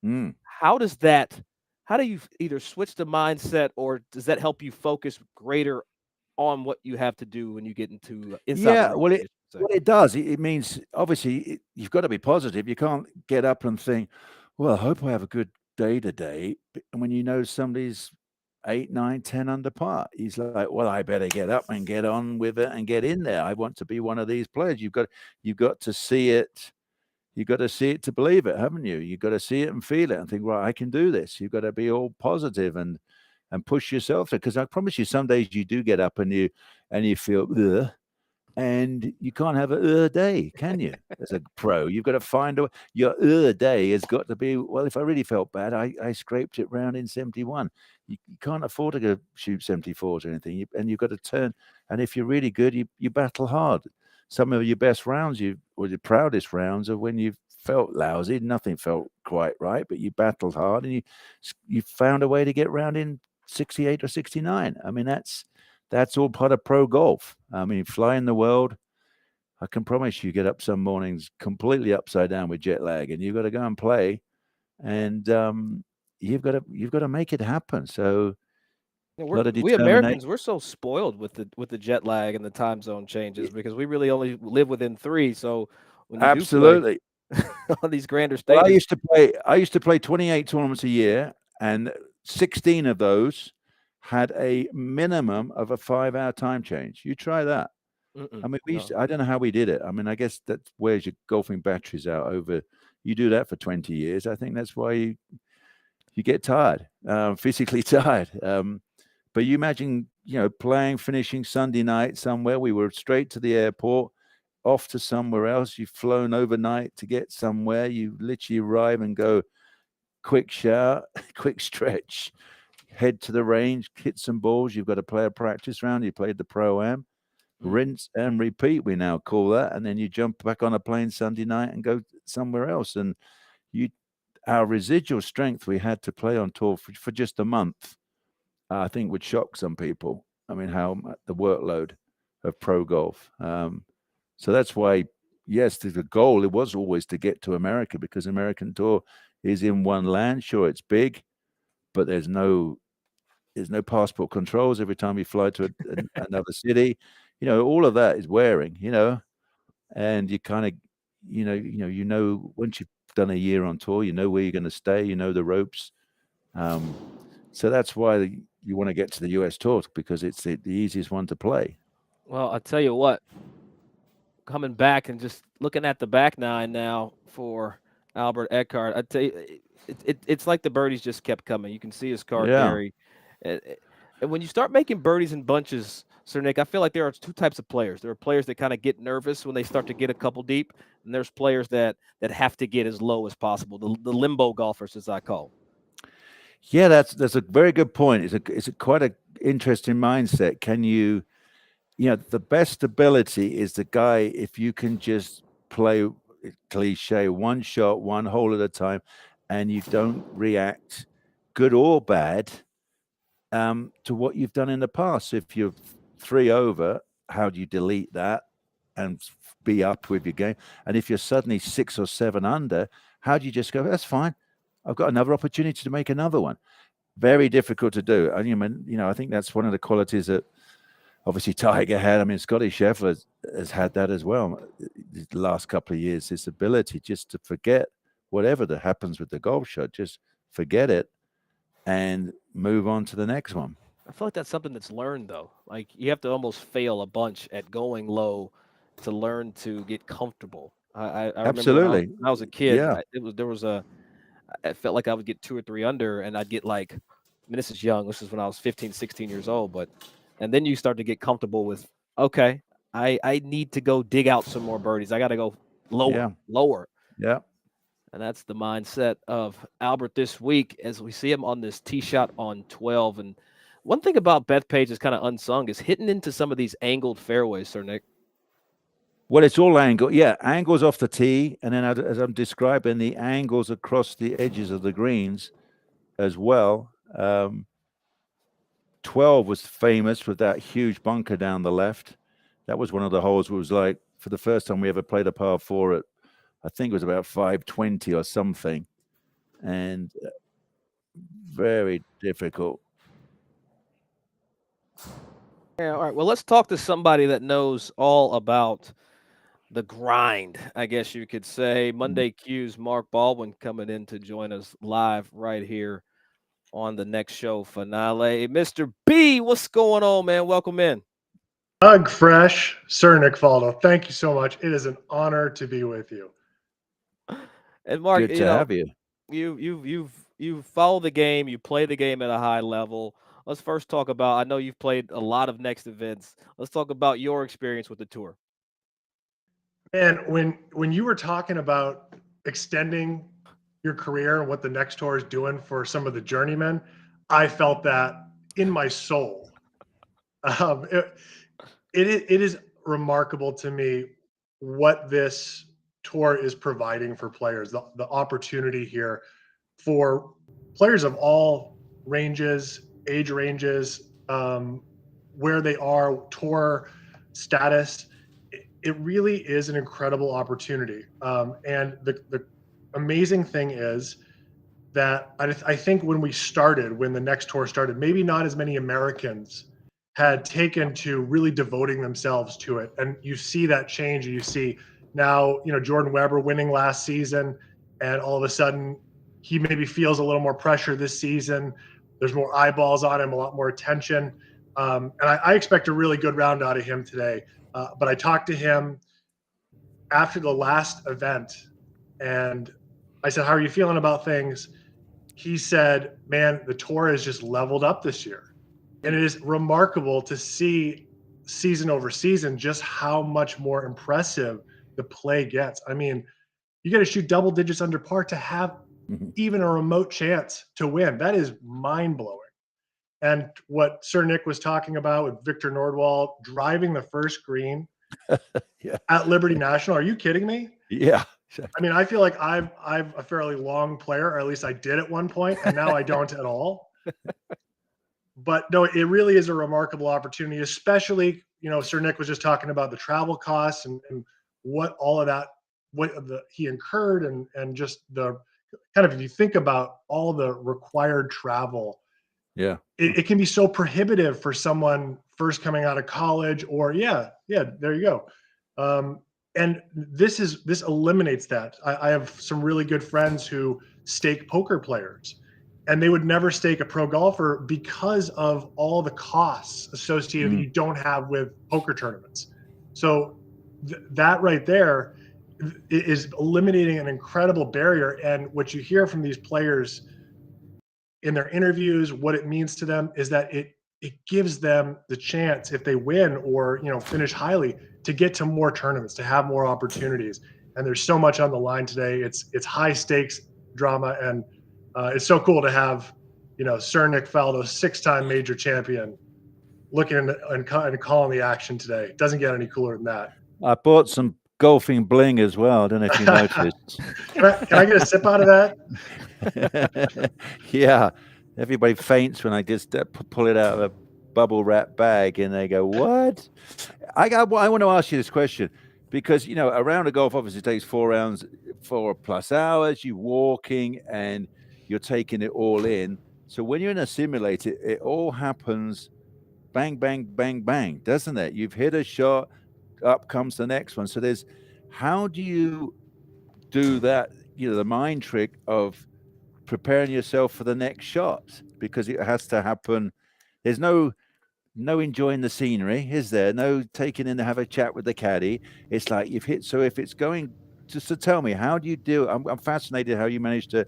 Mm. How does that? How do you either switch the mindset or does that help you focus greater on what you have to do when you get into inside the Yeah, rough? well, I should say? what it does, it means obviously you've got to be positive. You can't get up and think, "Well, I hope I have a good day today." And when you know somebody's 8, 9, 10 under par, he's like, "Well, I better get up and get on with it and get in there. I want to be one of these players." You've got to see it. You've got to see it to believe it, haven't you? You've got to see it and feel it and think, "Well, I can do this." You've got to be all positive and push yourself because I promise you, some days you do get up and you feel. Ugh, and you can't have a day, can you? As a pro, you've got to find your day has got to be. Well, if I really felt bad, I scraped it round in 71. You can't afford to go shoot 74s or anything, and you've got to turn. And if you're really good, you battle hard. Some of your best rounds, or your proudest rounds, are when you felt lousy, nothing felt quite right, but you battled hard and you found a way to get round in 68 or 69. I mean, that's all part of pro golf. I mean, flying the world, I can promise you get up some mornings completely upside down with jet lag, and you've got to go and play, and you've got to make it happen. So Yeah, a lot of we determination. Americans, we're so spoiled with the jet lag and the time zone changes because we really only live within 3. So when you do play Absolutely. on these grander Well, stages, I used to play 28 tournaments a year, and 16 of those had a minimum of a 5-hour time change. You try that. I mean, no. I don't know how we did it. I mean, I guess that wears your golfing batteries out over. You do that for 20 years. I think that's why you get tired, physically tired. But you imagine, playing, finishing Sunday night somewhere. We were straight to the airport, off to somewhere else. You've flown overnight to get somewhere. You literally arrive and go, quick shower, quick stretch, head to the range, hit some balls. You've got to play a practice round. You played the pro-am. Rinse and repeat, we now call that, and then you jump back on a plane Sunday night and go somewhere else. And our residual strength we had to play on tour for just a month, I think would shock some people. I mean, how the workload of pro golf. So that's why, yes, the goal it was always to get to America because American Tour is in one land. Sure, it's big, but there's no passport controls every time you fly to another city. All of that is wearing, and you kind of, once you've done a year on tour, you know where you're going to stay, you know the ropes. So that's why you want to get to the US Tour because it's the easiest one to play. Well, I tell you what, coming back and just looking at the back nine now for Albert Eckhart, I tell you, it's like the birdies just kept coming. You can see his card Yeah. carry, and, and when you start making birdies in bunches, Sir Nick, I feel like there are 2 types of players. There are players that kind of get nervous when they start to get a couple deep, and there's players that have to get as low as possible. The limbo golfers, as I call. Yeah, that's a very good point. It's a quite a interesting mindset. Can you, the best ability is the guy if you can just play cliche one shot, one hole at a time, and you don't react, good or bad, to what you've done in the past. So if you're 3 over, how do you delete that and be up with your game? And if you're suddenly 6 or 7 under, how do you just go, that's fine. I've got another opportunity to make another one. Very difficult to do. And I think that's one of the qualities that obviously Tiger had. I mean, Scotty Scheffler has had that as well. The last couple of years, this ability just to forget whatever that happens with the golf shot, just forget it and move on to the next one. I feel like that's something that's learned though. Like you have to almost fail a bunch at going low to learn to get comfortable. I remember when Absolutely. I was a kid, Yeah. I felt like I would get 2 or 3 under and I'd get like, I mean, this is young. This is when I was 15, 16 years old, and then you start to get comfortable with, okay, I need to go dig out some more birdies. I got to go lower, Yeah. lower. Yeah. And that's the mindset of Albert this week as we see him on this tee shot on 12. And one thing about Bethpage is kind of unsung is hitting into some of these angled fairways, Sir Nick. Well, it's all angle. Yeah, angles off the tee. And then as I'm describing, the angles across the edges of the greens as well. 12 was famous with that huge bunker down the left. That was one of the holes where it was like, for the first time we ever played a par four at, I think it was about 520 or something. And very difficult. Yeah, all right. Well, let's talk to somebody that knows all about the grind, I guess you could say. Monday Q's Mark Baldwin coming in to join us live right here on the next show finale. Mr. B, what's going on, man? Welcome in. Doug Fresh, Sir Nick Faldo, thank you so much. It is an honor to be with you. And Mark, Good to have you. You follow the game, you play the game at a high level. Let's first talk about, I know you've played a lot of next events. Let's talk about your experience with the tour. And when you were talking about extending your career and what the next tour is doing for some of the journeymen, I felt that in my soul. It is remarkable to me what this tour is providing for players, the opportunity here for players of all ranges, age ranges, where they are, tour status. It really is an incredible opportunity. And the amazing thing is that I think when the next tour started, maybe not as many Americans had taken to really devoting themselves to it. And you see that change. And you see now, Jordan Weber winning last season, and all of a sudden he maybe feels a little more pressure this season. There's more eyeballs on him, a lot more attention. And I expect a really good round out of him today. But I talked to him after the last event, and I said, "How are you feeling about things?" He said, "Man, the tour has just leveled up this year." And it is remarkable to see season over season just how much more impressive the play gets. I mean, you got to shoot double digits under par to have even a remote chance to win. That is mind-blowing. And what Sir Nick was talking about with Victor Nordwall driving the first green at Liberty National. Are you kidding me? Yeah. I mean, I feel like I'm a fairly long player, or at least I did at one point, and now I don't at all. But no, it really is a remarkable opportunity, especially, Sir Nick was just talking about the travel costs and what all of that, he incurred, and just the kind of, if you think about all the required travel, yeah, it can be so prohibitive for someone first coming out of college, or there you go. And this eliminates that. I have some really good friends who stake poker players, and they would never stake a pro golfer because of all the costs associated that you don't have with poker tournaments. So that right there is eliminating an incredible barrier. And what you hear from these players in their interviews, what it means to them is that it gives them the chance, if they win or finish highly, to get to more tournaments, to have more opportunities. And there's so much on the line today. It's high stakes drama, and it's so cool to have Sir Nick Faldo, 6-time major champion, looking and calling the action today. Doesn't get any cooler than that. I bought some golfing bling as well. I don't know if you noticed. Can I get a sip out of that? Yeah. Everybody faints when I just pull it out of a bubble wrap bag, and they go, "What?" I want to ask you this question because a round of golf obviously takes 4+ hours. You're walking and you're taking it all in. So when you're in a simulator, it all happens bang, bang, bang, bang, doesn't it? You've hit a shot, up comes the next one. So how do you do that? The mind trick of preparing yourself for the next shot, because it has to happen. There's no enjoying the scenery, is there? No taking in to have a chat with the caddy. It's like you've hit. So if it's going, just to tell me, how do you do? I'm fascinated how you manage to,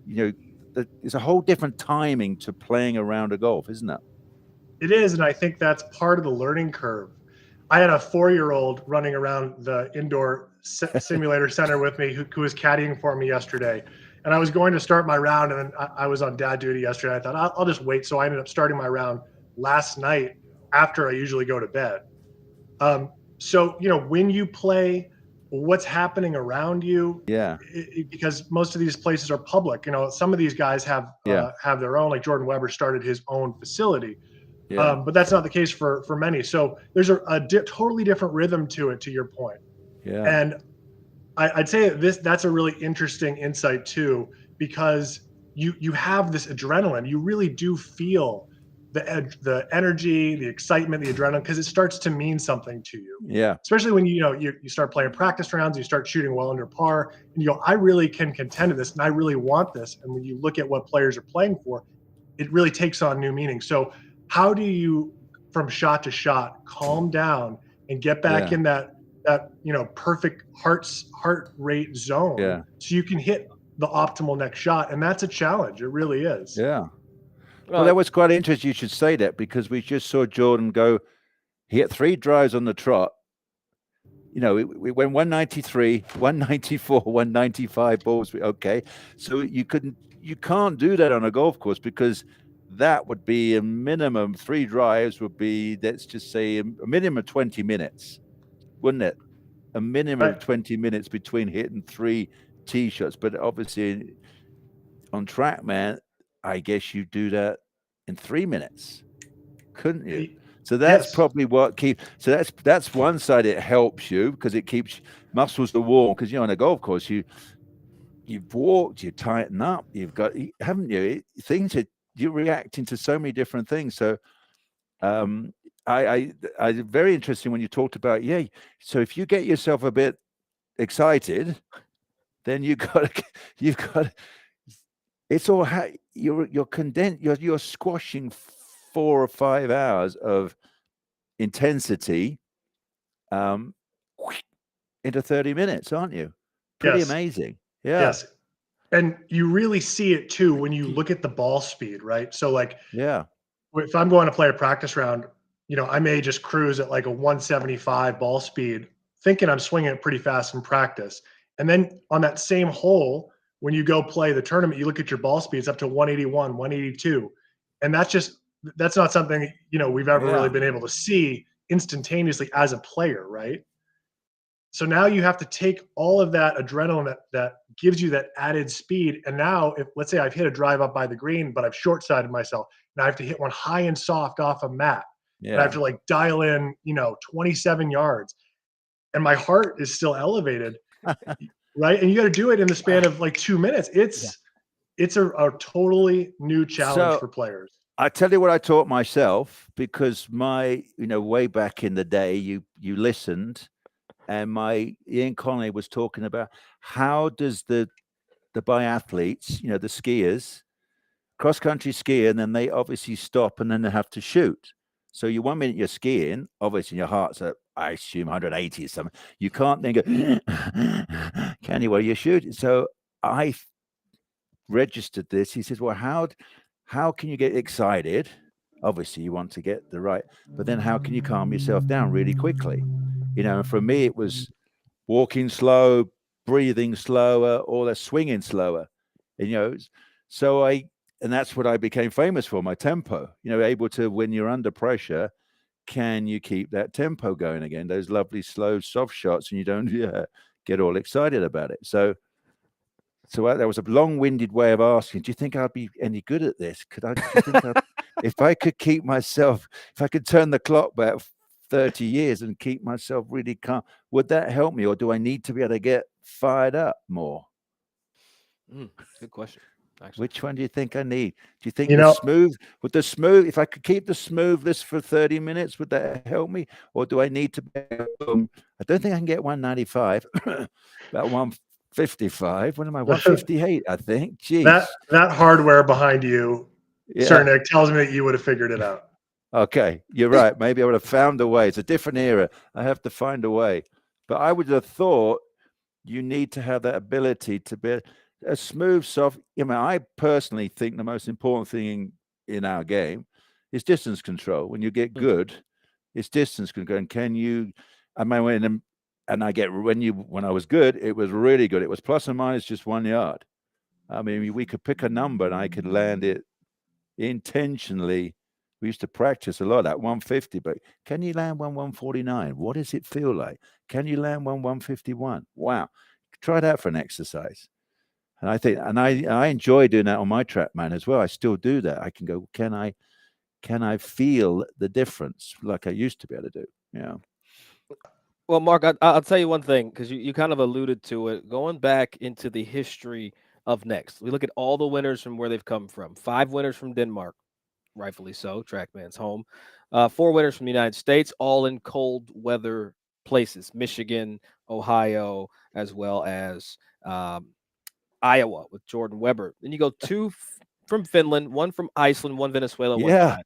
it's a whole different timing to playing a round of golf, isn't it? It is, and I think that's part of the learning curve. I had a 4-year-old running around the indoor simulator center with me who was caddying for me yesterday. And I was going to start my round, and then I was on dad duty yesterday. I thought I'll just wait. So I ended up starting my round last night after I usually go to bed. So, when you play, what's happening around you, Yeah. because most of these places are public. Some of these guys have their own, like Jordan Weber started his own facility. Yeah. But that's not the case for many. So there's a totally different rhythm to it, to your point. Yeah. And I'd say that's a really interesting insight too, because you have this adrenaline. You really do feel the energy, the excitement, the adrenaline, because it starts to mean something to you. Yeah. Especially when you start playing practice rounds, you start shooting well under par, and you go, I really can contend to this, and I really want this. And when you look at what players are playing for, it really takes on new meaning. So how do you, from shot to shot, calm down and get back in that perfect heart rate zone, so you can hit the optimal next shot? And that's a challenge. It really is. Yeah. Well, that was quite interesting. You should say that, because we just saw Jordan go. He hit 3 drives on the trot. We went 193, 194, 195 balls. Okay, so you can't do that on a golf course, because that would be a minimum. 3 drives would be, let's just say, a minimum of 20 minutes, wouldn't it? A minimum of 20 minutes between hitting 3 tee shots. But obviously, on track, man, I guess you do that in 3 minutes, couldn't you? So that's probably what keeps. So that's one side. It helps you because it keeps muscles to warm. Because on a golf course, you've walked, you tighten up, you've got, haven't you? You're reacting to so many different things. So, I very interesting when you talked about So if you get yourself a bit excited, then you've got. It's all how you're squashing 4 or 5 hours of intensity into 30 minutes, aren't you? Pretty amazing. Yeah. Yes. And you really see it too when you look at the ball speed, right? So like, if I'm going to play a practice round, I may just cruise at like a 175 ball speed, thinking I'm swinging it pretty fast in practice. And then on that same hole, when you go play the tournament, you look at your ball speeds up to 181, 182. And that's not something, we've ever really been able to see instantaneously as a player, right? So now you have to take all of that adrenaline that gives you that added speed. And now, if let's say I've hit a drive up by the green, but I've short-sided myself, now I have to hit one high and soft off a mat. And I have to like dial in, 27 yards. And my heart is still elevated, right? And you got to do it in the span of like 2 minutes. It's a totally new challenge for players. I tell you what I taught myself, because way back in the day, you listened. And Ian Connolly was talking about how does the biathletes, the skiers, cross-country skier, and then they obviously stop and then they have to shoot. So 1 minute you're skiing, obviously your heart's at, I assume, 180 or something. You can't then go, can you, while you're shooting? So I registered this. He says, well, how can you get excited? Obviously you want to get the right, but then how can you calm yourself down really quickly? And for me, it was walking slow, breathing slower, or swinging slower. And, and that's what I became famous for, my tempo, able to, when you're under pressure, can you keep that tempo going again? Those lovely, slow, soft shots, and you don't get all excited about it. So that was a long-winded way of asking, do you think I'd be any good at this? If I could if I could turn the clock back 30 years and keep myself really calm, would that help me, or do I need to be able to get fired up more? Good question. Actually. Which one do you think I need? Do you think the smooth, if I could keep the smoothness for 30 minutes, would that help me? Or do I need to I don't think I can get 195, about 155. What am I, 158, I think. Jeez. That hardware behind you, Sir Nick, tells me that you would have figured it out. Okay, you're right. Maybe I would have found a way. It's a different era. I have to find a way. But I would have thought you need to have that ability to be a smooth, soft. I personally think the most important thing in our game is distance control. When you get good, It's distance can go. And can you? I mean, and I get when I was good, it was really good. It was plus or minus just 1 yard. I mean, we could pick a number and I could land it intentionally. We used to practice a lot at 150, but can you land 149? What does it feel like? Can you land 151? Wow. Try that for an exercise. And I think, and I enjoy doing that on my TrackMan as well. I still do that. I can go, can I feel the difference like I used to be able to do? Yeah. Well, Mark, I'll tell you one thing, because you kind of alluded to it. Going back into the history of Next, we look at all the winners from where they've come from. 5 winners from Denmark, rightfully so, TrackMan's home. 4 winners from the United States, all in cold weather places, Michigan, Ohio, as well as Iowa with Jordan Weber. Then you go 2 from Finland, 1 from Iceland, 1 Venezuela, 1 Yeah. China.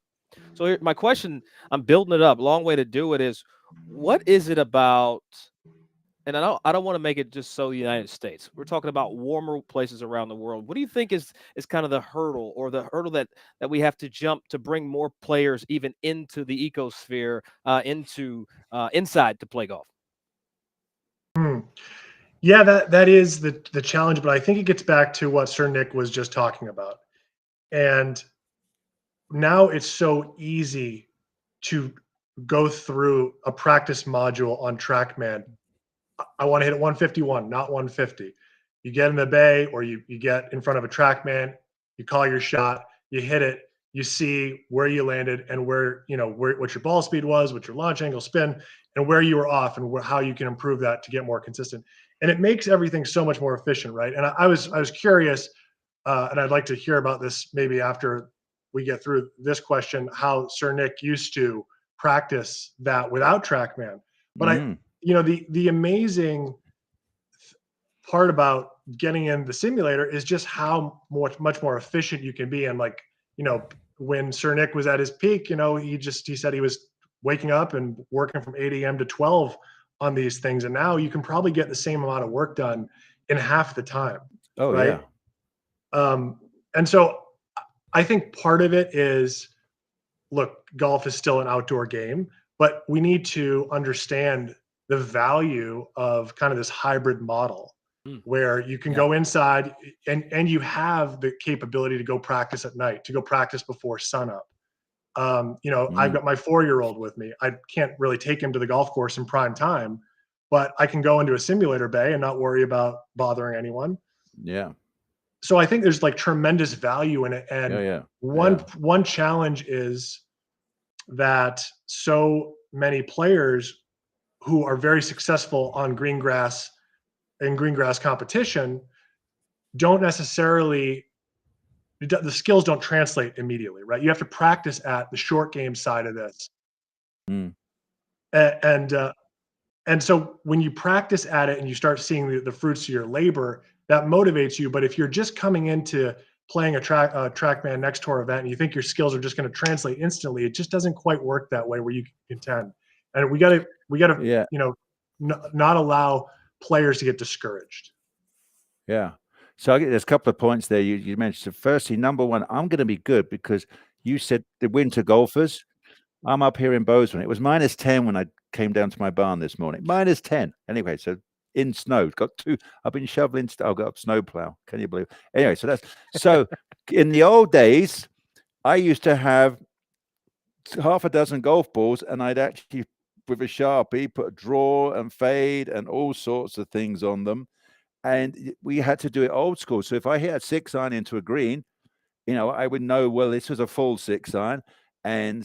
So here, my question, I'm building it up. Long way to do it is, what is it about? And I don't want to make it just so the United States. We're talking about warmer places around the world. What do you think is kind of the hurdle, or the hurdle that we have to jump to bring more players even into the ecosphere, inside to play golf? Yeah, that is the challenge, but I think it gets back to what Sir Nick was just talking about. And now it's so easy to go through a practice module on TrackMan. I want to hit 151, not 150. You get in the bay, or you get in front of a TrackMan, you call your shot, you hit it, you see where you landed and what your ball speed was, what your launch angle, spin, and where you were off, and how you can improve that to get more consistent. And it makes everything so much more efficient, right? And I was curious, and I'd like to hear about this maybe after we get through this question, how Sir Nick used to practice that without TrackMan. But the amazing part about getting in the simulator is just how much more efficient you can be. And when Sir Nick was at his peak, he said he was waking up and working from 8 a.m. to 12 on these things. And now you can probably get the same amount of work done in half the time. Oh, right? yeah. And so I think part of it is, look, golf is still an outdoor game, but we need to understand the value of kind of this hybrid model where you can go inside and you have the capability to go practice at night, to go practice before sunup. I've got my 4-year-old with me. I can't really take him to the golf course in prime time, but I can go into a simulator bay and not worry about bothering anyone. Yeah. So I think there's tremendous value in it. And one challenge is that so many players who are very successful on green grass competition don't necessarily, the skills don't translate immediately, right? You have to practice at the short game side of this. And so when you practice at it and you start seeing the fruits of your labor, that motivates you. But if you're just coming into playing a TrackMan Next Tour event and you think your skills are just going to translate instantly, it just doesn't quite work that way where you contend. And we got to not allow players to get discouraged. Yeah. So there's a couple of points there you mentioned. So firstly, number one, I'm going to be good because you said the winter golfers. I'm up here in Bozeman. It was -10 when I came down to my barn this morning. -10. Anyway, so in snow. I've been shoveling. I've got a snowplow. Can you believe it? Anyway, so in the old days, I used to have half a dozen golf balls, and I'd actually, with a Sharpie, put a draw and fade and all sorts of things on them. And we had to do it old school. So if I hit a 6-iron into a green, I would know, well, this was a full 6-iron. And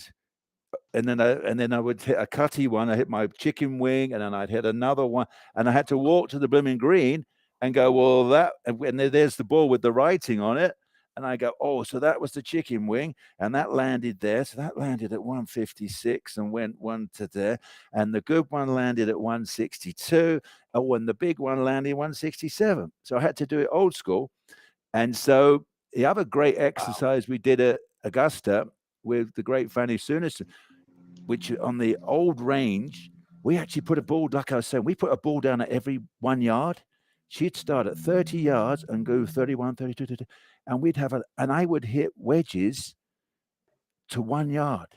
then I would hit a cutty one. I hit my chicken wing, and then I'd hit another one. And I had to walk to the blooming green and go, well, and there's the ball with the writing on it. And I go, oh, so that was the chicken wing, and that landed there. So that landed at 156 and went one to there. And the good one landed at 162. And when the big one landed 167. So I had to do it old school. And so the other great exercise we did at Augusta with the great Fanny Sunison, which on the old range, we actually put a ball, like I was saying, we put a ball down at every 1 yard. She'd start at 30 yards and go 31, 32, 32, and and I would hit wedges to 1 yard.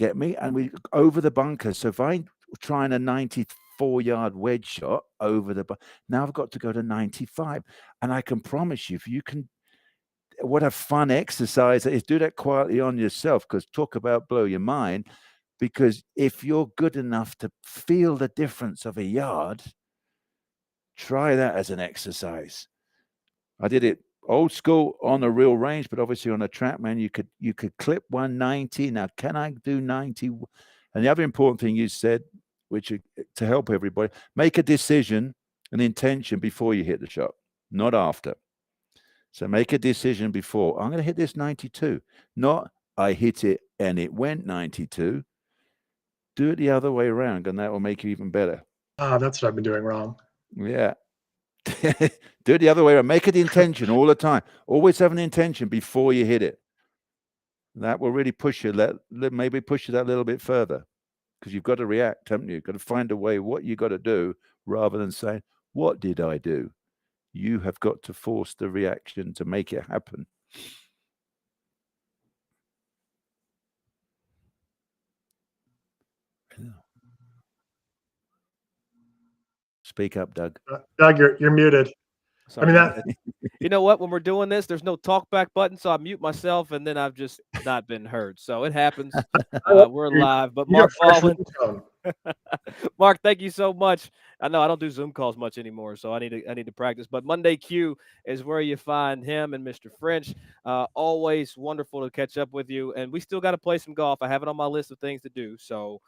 Get me? And we over the bunker. So if I'm trying a 94-yard wedge shot over the now I've got to go to 95. And I can promise you, if you can, what a fun exercise is. Do that quietly on yourself, because talk about blow your mind. Because if you're good enough to feel the difference of a yard, try that as an exercise. I did it old school on a real range, but obviously on a track, man, you could clip 190. Now, can I do 90? And the other important thing you said, which to help everybody, make a decision, an intention before you hit the shot, not after. So make a decision before. I'm going to hit this 92, not I hit it and it went 92. Do it the other way around, and that will make you even better. That's what I've been doing wrong. Yeah. Do it the other way around. Make it intention all the time. Always have an intention before you hit it. That will really push you. Maybe push you that little bit further, because you've got to react, haven't you? You've got to find a way what you got to do, rather than saying, what did I do? You have got to force the reaction to make it happen. Speak up, Doug. Doug, you're muted. Sorry, I mean, you know what? When we're doing this, there's no talkback button, so I mute myself, and then I've just not been heard. So it happens. We're live, but Mark Baldwin. Mark, thank you so much. I know I don't do Zoom calls much anymore, so I need to practice. But Monday Q is where you find him and Mr. French. Always wonderful to catch up with you, and we still got to play some golf. I have it on my list of things to do. So.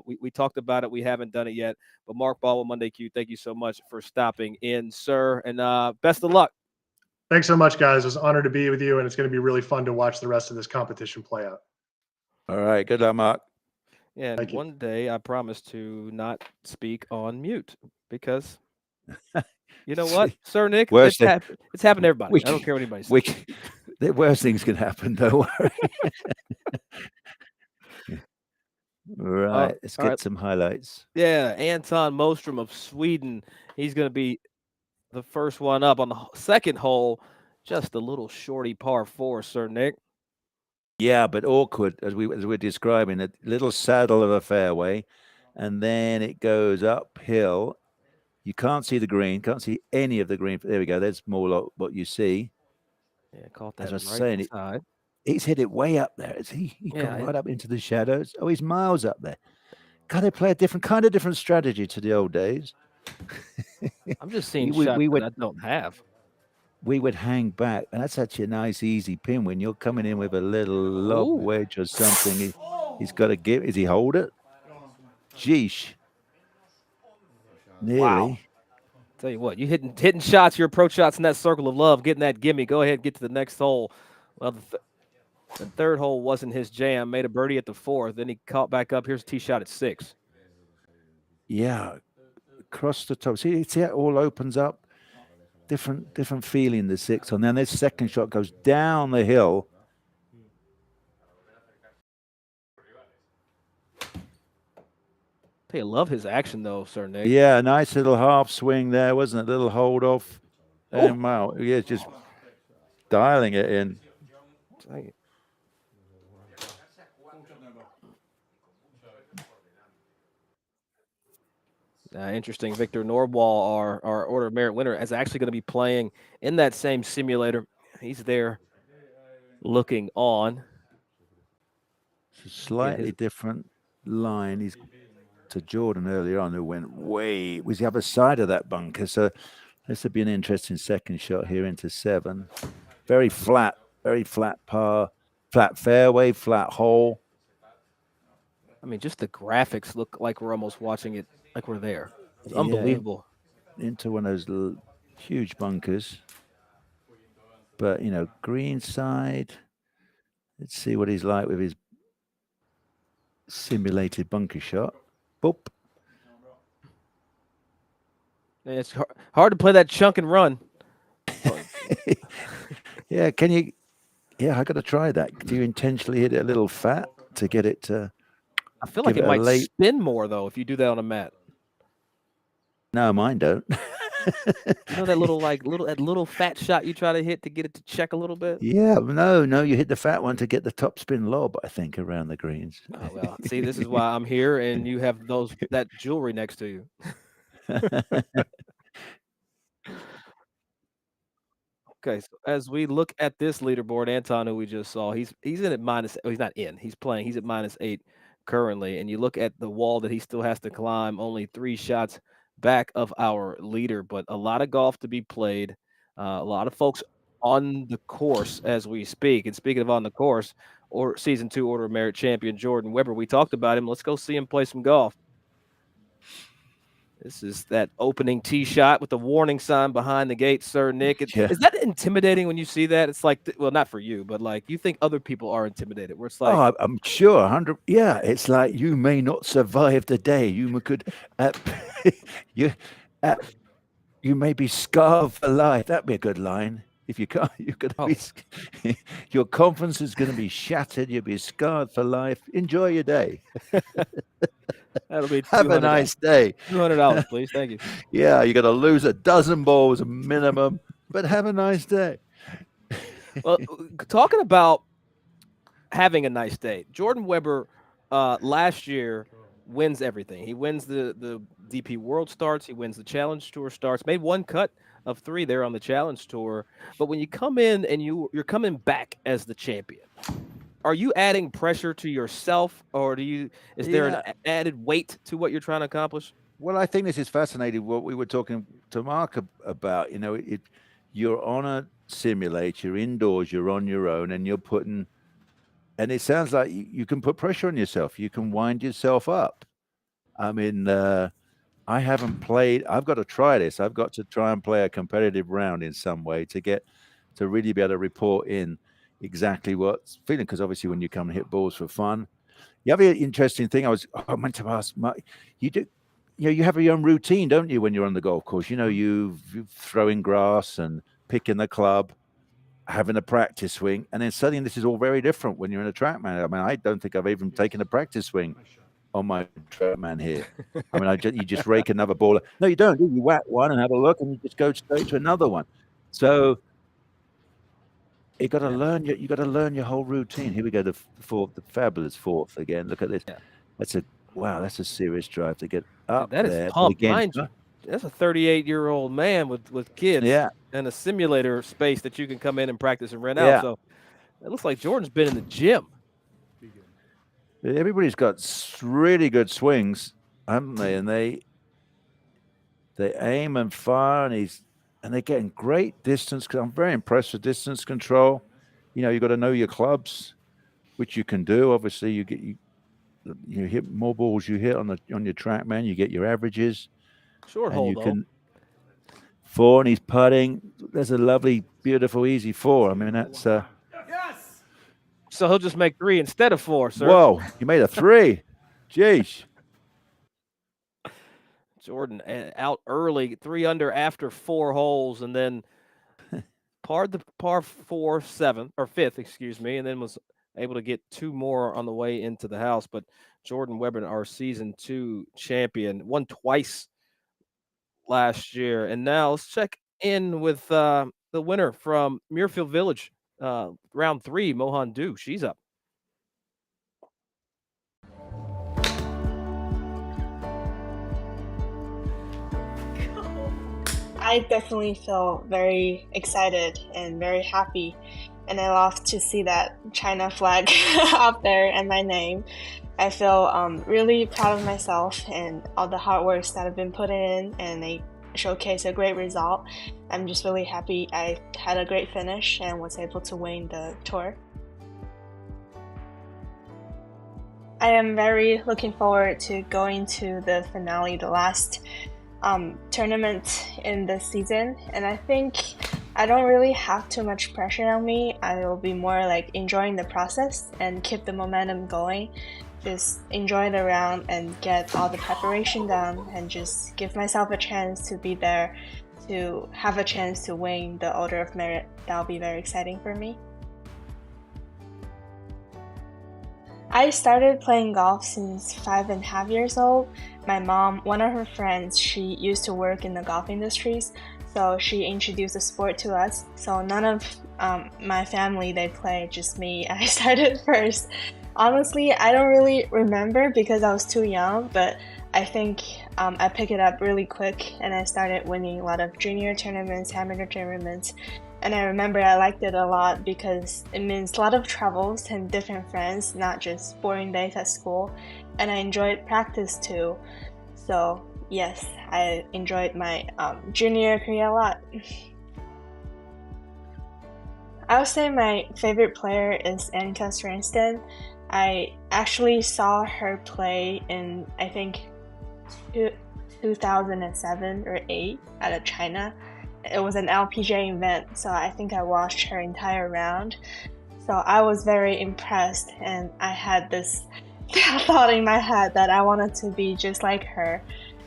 We talked about it. We haven't done it yet. But Mark Baldwin, Monday Q, thank you so much for stopping in, sir. And best of luck. Thanks so much, guys. It was an honor to be with you, and it's going to be really fun to watch the rest of this competition play out. All right. Good luck, Mark. Yeah, and one day I promise to not speak on mute, because you know what, Sir Nick, it's happened to everybody. I don't care what anybody says. The worst things can happen, don't worry. Right, let's get some highlights. Yeah, Anton Mostrom of Sweden. He's going to be the first one up on the second hole. Just a little shorty par 4, Sir Nick. Yeah, but awkward, as we're describing, a little saddle of a fairway, and then it goes uphill. You can't see the green, can't see any of the green. There we go. There's more like what you see. Yeah, caught that as I was right saying, side. He's hit it way up there. Is he? He got right up into the shadows. Oh, he's miles up there. God, they play a different strategy to the old days. I'm just seeing shots that I don't have. We would hang back, and that's actually a nice, easy pin when you're coming in with a little lob wedge or something. He's got to give. Is he hold it? Jeesh. Nearly. Wow. Tell you what, you hitting shots, your approach shots in that circle of love, getting that gimme. Go ahead, get to the next hole. Well, the third hole wasn't his jam. Made a birdie at the 4th. Then he caught back up. Here's a tee shot at 6. Yeah, across the top. See how it all opens up. Different feeling, the 6th. And then this second shot goes down the hill. I love his action, though, Sir Nick. Yeah, nice little half swing there, wasn't it? Little hold off. And wow, yeah, just dialing it in. Interesting. Victor Nordwall, our Order of Merit winner, is actually going to be playing in that same simulator. He's there looking on. It's a slightly different line. He's to Jordan earlier on, who went way, was the other side of that bunker. So this would be an interesting second shot here into 7. Very flat par, flat fairway, flat hole. I mean, just the graphics look like we're almost watching it like we're there. It's unbelievable. Into one of those huge bunkers. But, you know, green side. Let's see what he's like with his simulated bunker shot. Boop. It's hard to play that chunk and run. Yeah, can you? Yeah, I got to try that. Do you intentionally hit it a little fat to get it to? I feel like it might spin more, though, if you do that on a mat. No, mine don't. You know that little fat shot you try to hit to get it to check a little bit? Yeah, no, you hit the fat one to get the topspin lob, I think, around the greens. Oh, well, see, this is why I'm here and you have that jewelry next to you. Okay, so as we look at this leaderboard, Anton, who we just saw, he's in at minus. Oh, he's not in. He's playing. He's at -8 currently, and you look at the wall that he still has to climb. Only 3 shots back of our leader, but a lot of golf to be played. A lot of folks on the course as we speak. And speaking of on the course, or season 2 Order of Merit champion Jordan Weber. We talked about him. Let's go see him play some golf. This is that opening tee shot with the warning sign behind the gate, Sir Nick. Yeah. Is that intimidating when you see that? It's like, well, not for you, but like you think other people are intimidated. Where it's like, Oh, I'm sure, 100. Yeah, it's like you may not survive the day. You could, you, you may be scarred for life. That'd be a good line. If you can't, you're going to be. Your confidence is going to be shattered. You'll be scarred for life. Enjoy your day. that'll be Have a nice day. $200, please. Thank you. Yeah, you're going to lose a dozen balls minimum, but have a nice day. Well, talking about having a nice day, Jordan Weber last year wins everything. He wins the DP World starts. He wins the Challenge Tour starts. Made one cut of 3 there on the Challenge Tour. But when you come in and you're coming back as the champion, are you adding pressure to yourself, or is there an added weight to what you're trying to accomplish? Well, I think this is fascinating. What we were talking to Mark about, you're on a simulator, you're indoors, you're on your own, and you're putting, and it sounds like you can put pressure on yourself. You can wind yourself up. I mean, I haven't played. I've got to try this. I've got to try and play a competitive round in some way to really be able to report in exactly what's feeling. Because obviously, when you come and hit balls for fun, the other interesting thing I meant to ask Mark, you have your own routine, don't you, when you're on the golf course? You throwing grass and picking the club, having a practice swing, and then suddenly this is all very different when you're in a TrackMan. I mean, I don't think I've even taken a practice swing on my TrackMan here. I mean, you just rake another ball. No, you don't. You whack one and have a look, and you just go straight to another one. So you got to learn. You got to learn your whole routine. Here we go. The fabulous fourth again. Look at this. Yeah. That's a serious drive to get up. That there. is pumped, mind you. That's a 38-year-old man with kids, and a simulator space that you can come in and practice and rent out. So it looks like Jordan's been in the gym. Everybody's got really good swings, haven't they? And they aim and fire, and they're getting great distance. Because I'm very impressed with distance control. You've got to know your clubs, which you can do. Obviously, you hit more balls you hit on your TrackMan, you get your averages. Short hole, though. 4, and he's putting. There's a lovely, beautiful, easy 4. I mean, that's yes. So he'll just make 3 instead of 4, sir. Whoa, you made a 3. Jeez. Jordan out early, 3 under after 4 holes, and then par 4 7 or 5th, excuse me, and then was able to get 2 more on the way into the house. But Jordan Weber, our season 2 champion, won twice last year. And now let's check in with the winner from Muirfield Village, round 3, Mohan Du. She's up. I definitely feel very excited and very happy, and I love to see that China flag up there and my name. I feel really proud of myself and all the hard work that I've been putting in, and they showcase a great result. I'm just really happy I had a great finish and was able to win the tour. I am very looking forward to going to the finale, the last tournament in this season, and I think I don't really have too much pressure on me. I will be more like enjoying the process and keep the momentum going. Just enjoy the round and get all the preparation done, and just give myself a chance to be there, to have a chance to win the Order of Merit. That'll be very exciting for me. I started playing golf since 5.5 years old. my mom, one of her friends, she used to work in the golf industries, so she introduced the sport to us. So none of my family they play, just me. I started first. Honestly, I don't really remember because I was too young, but I think I picked it up really quick and I started winning a lot of junior tournaments, amateur tournaments. And I remember I liked it a lot because it means a lot of travels and different friends, not just boring days at school. And I enjoyed practice too. So yes, I enjoyed my junior career a lot. I would say my favorite player is Annika Svensson. I actually saw her play in, I think, 2007 or 8 out of China. It was an LPGA event, so I think I watched her entire round. So I was very impressed, and I had this thought in my head that I wanted to be just like her.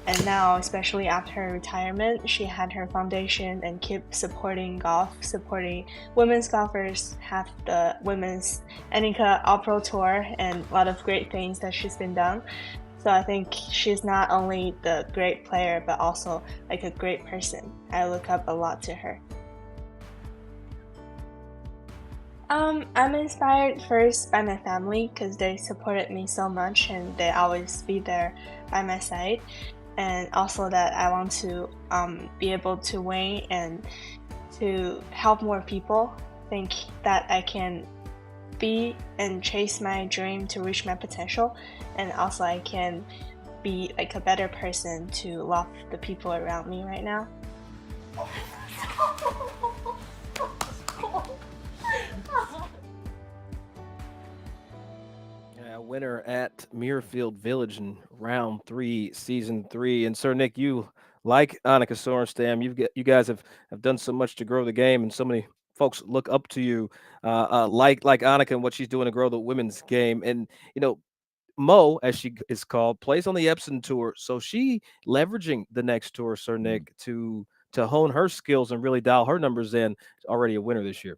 And now, especially after her retirement, she had her foundation and keep supporting golf, supporting women's golfers, have the women's Annika All Pro Tour, and a lot of great things that she's been done. So I think she's not only the great player, but also like a great person. I look up a lot to her. I'm inspired first by my family because they supported me so much and they always be there by my side. And also that I want to be able to win and to help more people. Think that I can be and chase my dream to reach my potential, and also I can be like a better person to love the people around me right now. Yeah, winner at Muirfield Village in round 3, season 3. And Sir Nick, you like Annika Sorenstam, you guys have done so much to grow the game, and so many folks look up to you, like Annika and what she's doing to grow the women's game. And you know, Mo, as she is called, plays on the Epson tour, so she leveraging the next tour, Sir Mm. Nick, to hone her skills and really dial her numbers in. Already a winner this year.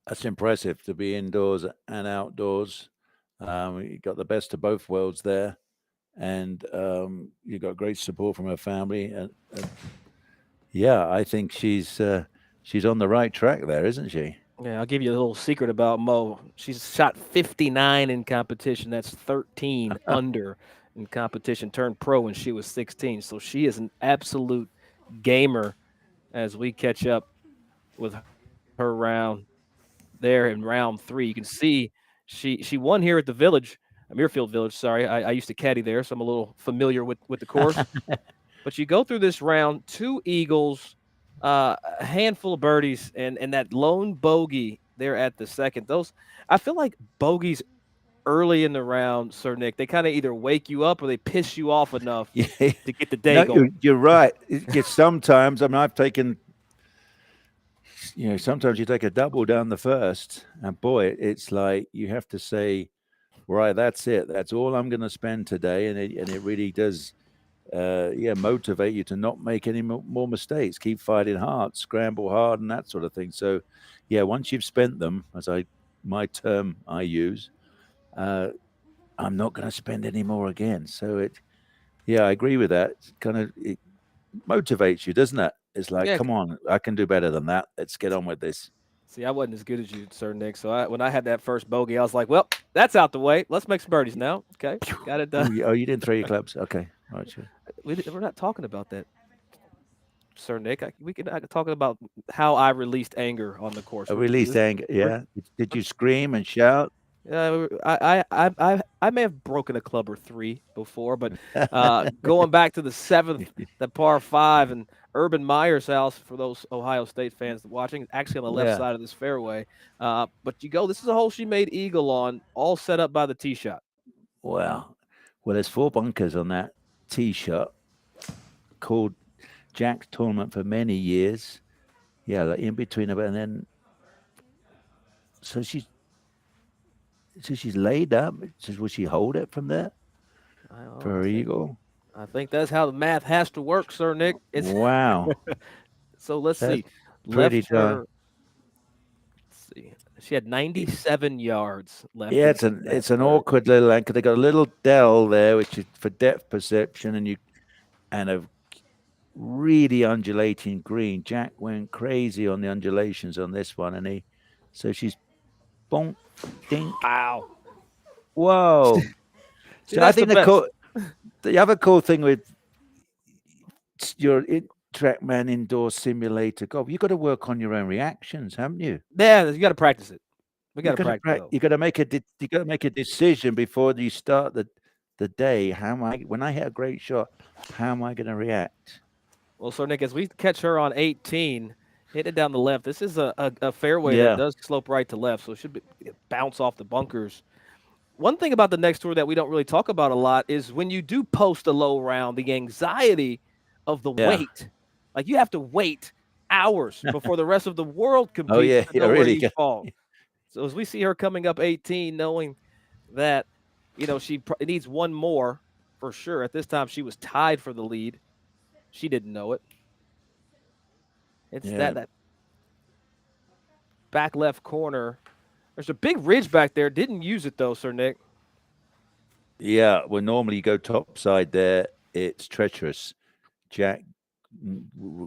That's impressive to be indoors and outdoors. You got the best of both worlds there, and you got great support from her family. And yeah, I think she's on the right track there, isn't she? Yeah, I'll give you a little secret about Mo. She's shot 59 in competition. That's 13 under in competition. Turned pro when she was 16. So she is an absolute gamer as we catch up with her round there in round 3. You can see she won here at the Village, Muirfield Village. Sorry, I used to caddy there, so I'm a little familiar with the course. But you go through this round, 2 eagles, a handful of birdies, and that lone bogey there at the second. Those I feel like bogeys early in the round, Sir Nick, they kind of either wake you up or they piss you off enough Yeah, to get the day no, going. you're right. Sometimes, I mean, I've taken, sometimes you take a double down the first, and boy, it's like you have to say, right, that's it. That's all I'm going to spend today, and it really does, motivate you to not make any more mistakes. Keep fighting hard, scramble hard, and that sort of thing. So, yeah, once you've spent them, my term I use, uh, I'm not going to spend any more again. So yeah, I agree with that. It motivates you, doesn't it? It's like, Yeah. come on, I can do better than that. Let's get on with this. See, I wasn't as good as you, Sir Nick. So when I had that first bogey, I was like, well, that's out the way. Let's make some birdies now. Okay, got it Oh, done. you didn't throw your clubs? Okay, all right, sure. We're not talking about that, Sir Nick. We can talking about how I released anger on the course. A released anger. We're, Yeah. Did you scream and shout? I may have broken a club or 3 before, but going back to the 7th, the par 5, and Urban Meyer's house for those Ohio State fans watching, actually on the left Yeah. side of this fairway. But you go, this is a hole she made eagle on, all set up by the tee shot. Well, there's 4 bunkers on that tee shot called Jack's tournament for many years. Yeah, like in between them, and then so she's laid up. Will she hold it from there for her eagle? I think that's how the math has to work, Sir Nick. Wow, So let's that's see. pretty Left her. darn. Let's see. She had 97 yards left Yeah, in that it's an third. awkward little anchor. They got a little dell there, which is for depth perception, and a really undulating green. Jack went crazy on the undulations on this one, so she's bonk, dink. Wow. Whoa! See, So I that's the think best. the other cool thing with your TrackMan indoor simulator golf, you got to work on your own reactions, haven't you? Yeah, you got to practice it. We got to practice those. You got to make you got to make a decision before you start the day. When I hit a great shot, how am I going to react? Well, Sir Nick, as we catch her on 18, hit it down the left. This is a fairway that does slope right to left, so it should bounce off the bunkers. One thing about the next tour that we don't really talk about a lot is when you do post a low round, the anxiety of the wait. Like you have to wait hours before the rest of the world competes to know where you fall. So as we see her coming up 18, knowing that, she needs one more for sure. At this time, she was tied for the lead. She didn't know it. It's that back left corner. There's a big ridge back there. Didn't use it though, Sir Nick. Yeah, well, normally you go topside there. It's treacherous. Jack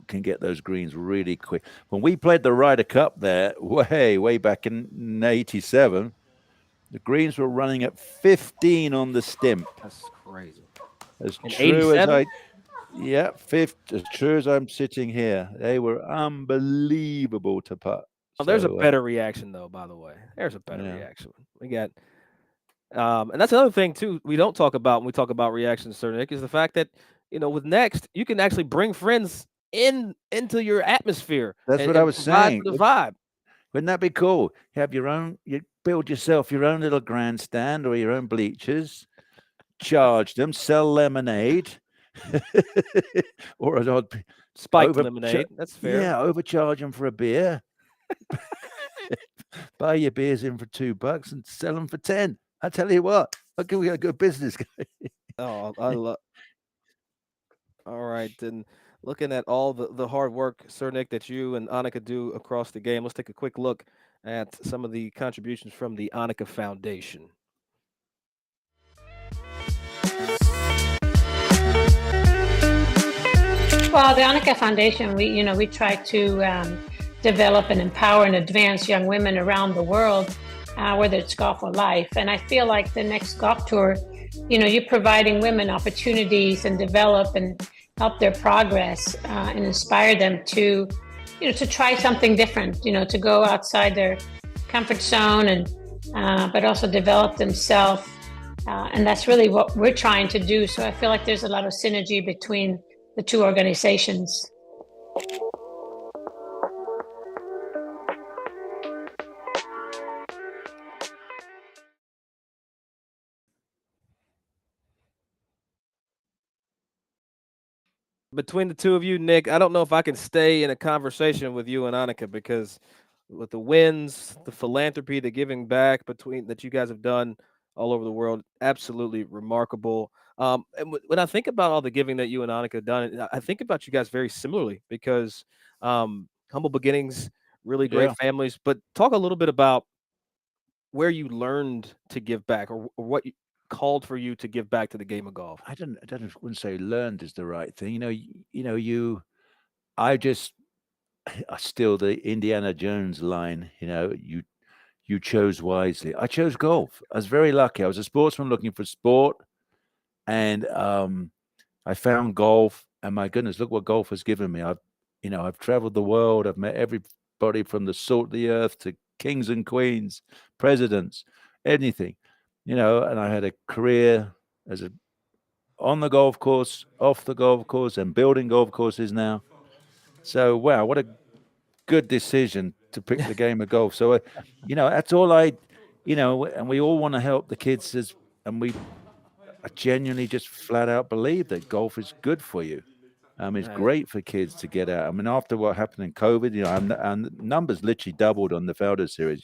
can get those greens really quick. When we played the Ryder Cup there, way back in '87, the greens were running at 15 on the stimp. That's crazy. As true as as true as I'm sitting here, they were unbelievable to putt. Oh, there's a better reaction though. By the way, there's a better reaction. We got. And that's another thing too we don't talk about when we talk about reactions, Sir Nick, is the fact that with Next you can actually bring friends into your atmosphere. That's what I was saying. The vibe. Wouldn't that be cool? You have you build yourself your own little grandstand or your own bleachers, charge them, sell lemonade, or an odd spiked lemonade. That's fair. Yeah, overcharge them for a beer. Buy your beers in for $2 and sell them for 10. I tell you what, okay, we got a good business guy. Oh, I love. All right, then looking at all the hard work, Sir Nick, that you and Annika do across the game, let's take a quick look at some of the contributions from the Annika Foundation. Well, the Annika Foundation, we try to develop and empower and advance young women around the world, whether it's golf or life. And I feel like the next golf tour, you're providing women opportunities and develop and help their progress and inspire them to, to try something different, to go outside their comfort zone and but also develop themselves. And that's really what we're trying to do. So I feel like there's a lot of synergy between the two organizations. Between the two of you, Nick, I don't know if I can stay in a conversation with you and Annika because with the wins, the philanthropy, the giving back that you guys have done all over the world, absolutely remarkable. And when I think about all the giving that you and Annika have done, I think about you guys very similarly because humble beginnings, really great families. But talk a little bit about where you learned to give back or what called for you to give back to the game of golf. I wouldn't say learned is the right thing. I still the Indiana Jones line, you chose wisely. I chose golf. I was very lucky. I was a sportsman looking for sport, and I found golf. And my goodness, look what golf has given me. I've traveled the world. I've met everybody from the salt of the earth to kings and queens, presidents, anything, and I had a career on the golf course, off the golf course, and building golf courses now. So, wow, what a good decision to pick the game of golf. So, that's all and we all want to help the kids I genuinely just flat out believe that golf is good for you. It's great for kids to get out. I mean, after what happened in COVID, our numbers literally doubled on the Faldo series.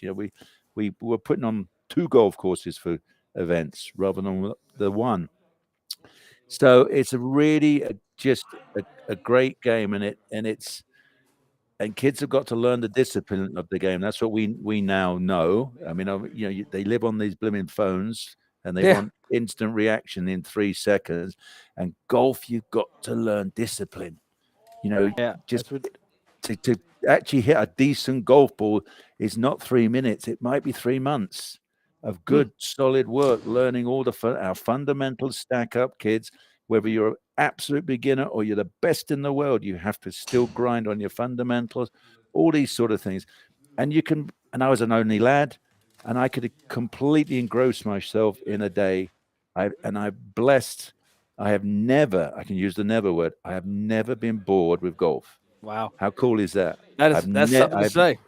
We were putting on 2 golf courses for events rather than the one. So it's a really just a great game, and it's and kids have got to learn the discipline of the game. That's what we now know. I mean, they live on these blooming phones, and they want instant reaction in 3 seconds. And golf, you've got to learn discipline. Just to actually hit a decent golf ball is not 3 minutes. It might be 3 months of good, solid work, learning all our fundamentals stack up, kids. Whether you're an absolute beginner or you're the best in the world, you have to still grind on your fundamentals, all these sort of things. And I was an only lad, and I could completely engross myself in a day. I'm blessed. I can use the never word. I have never been bored with golf. Wow. How cool is that? That's something to say.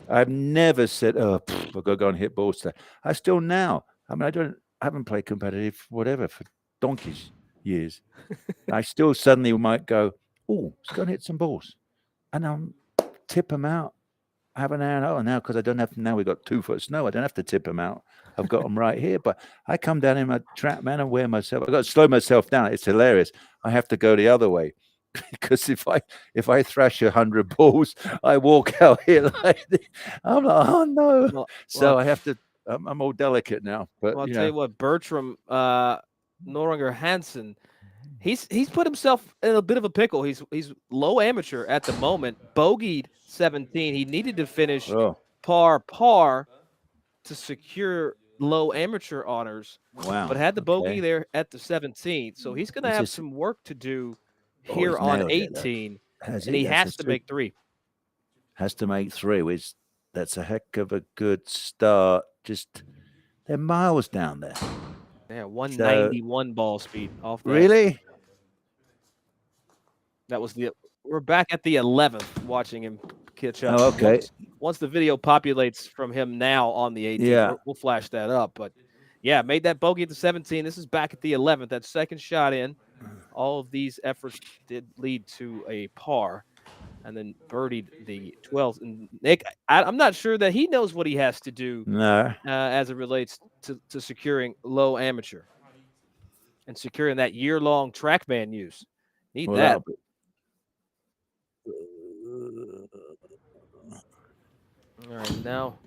I've never said, I've got to go and hit balls today. I still now. I mean, I haven't played competitive, whatever, for donkeys years. I still suddenly might go, let's go and hit some balls. And I'll tip them out. Have an hour now because I don't have to. Now we've got 2 foot snow. I don't have to tip them out. I've got them right here. But I come down in my trap, man, and wear myself. I've got to slow myself down. It's hilarious. I have to go the other way. Because if I thrash 100 balls, I walk out here I'm like, oh no. So I have to. I'm all delicate now. But I'll tell you what, Bertram Noringer Hansen, he's put himself in a bit of a pickle. He's low amateur at the moment. Bogeyed 17. He needed to finish par to secure low amateur honors. Wow! But had the bogey there at the 17th, so he's going to have some work to do here on 18, and he has to make 3. Has to make 3, which that's a heck of a good start. Just they're miles down there. Yeah, 191 ball speed off that. Really? That was we're back at the 11th watching him catch up. Oh, okay. Once the video populates from him now on the 18th, we'll flash that up. But yeah, made that bogey at the 17. This is back at the 11th. That second shot in. All of these efforts did lead to a par, and then birdied the 12th. And Nick, I'm not sure that he knows what he has to do as it relates to securing low amateur and securing that year-long TrackMan use. Need that. All right, now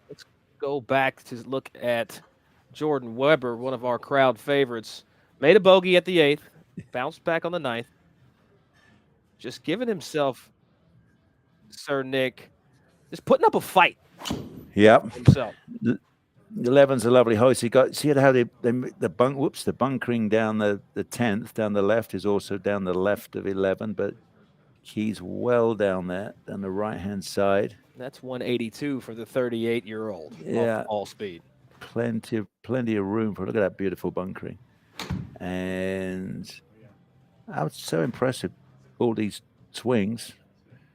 let's go back to look at Jordan Weber, one of our crowd favorites. Made a bogey at the 8th, bounced back on the 9th. Just giving himself, Sir Nick, just putting up a fight. Yep. Himself. The 11's a lovely host. See how the bunkering down the 10th, down the left is also down the left of 11, but he's well down there, down the right-hand side. That's 182 for the 38-year-old. Yeah. All speed. Plenty of room for. Look at that beautiful bunkering. And I was so impressed with all these swings.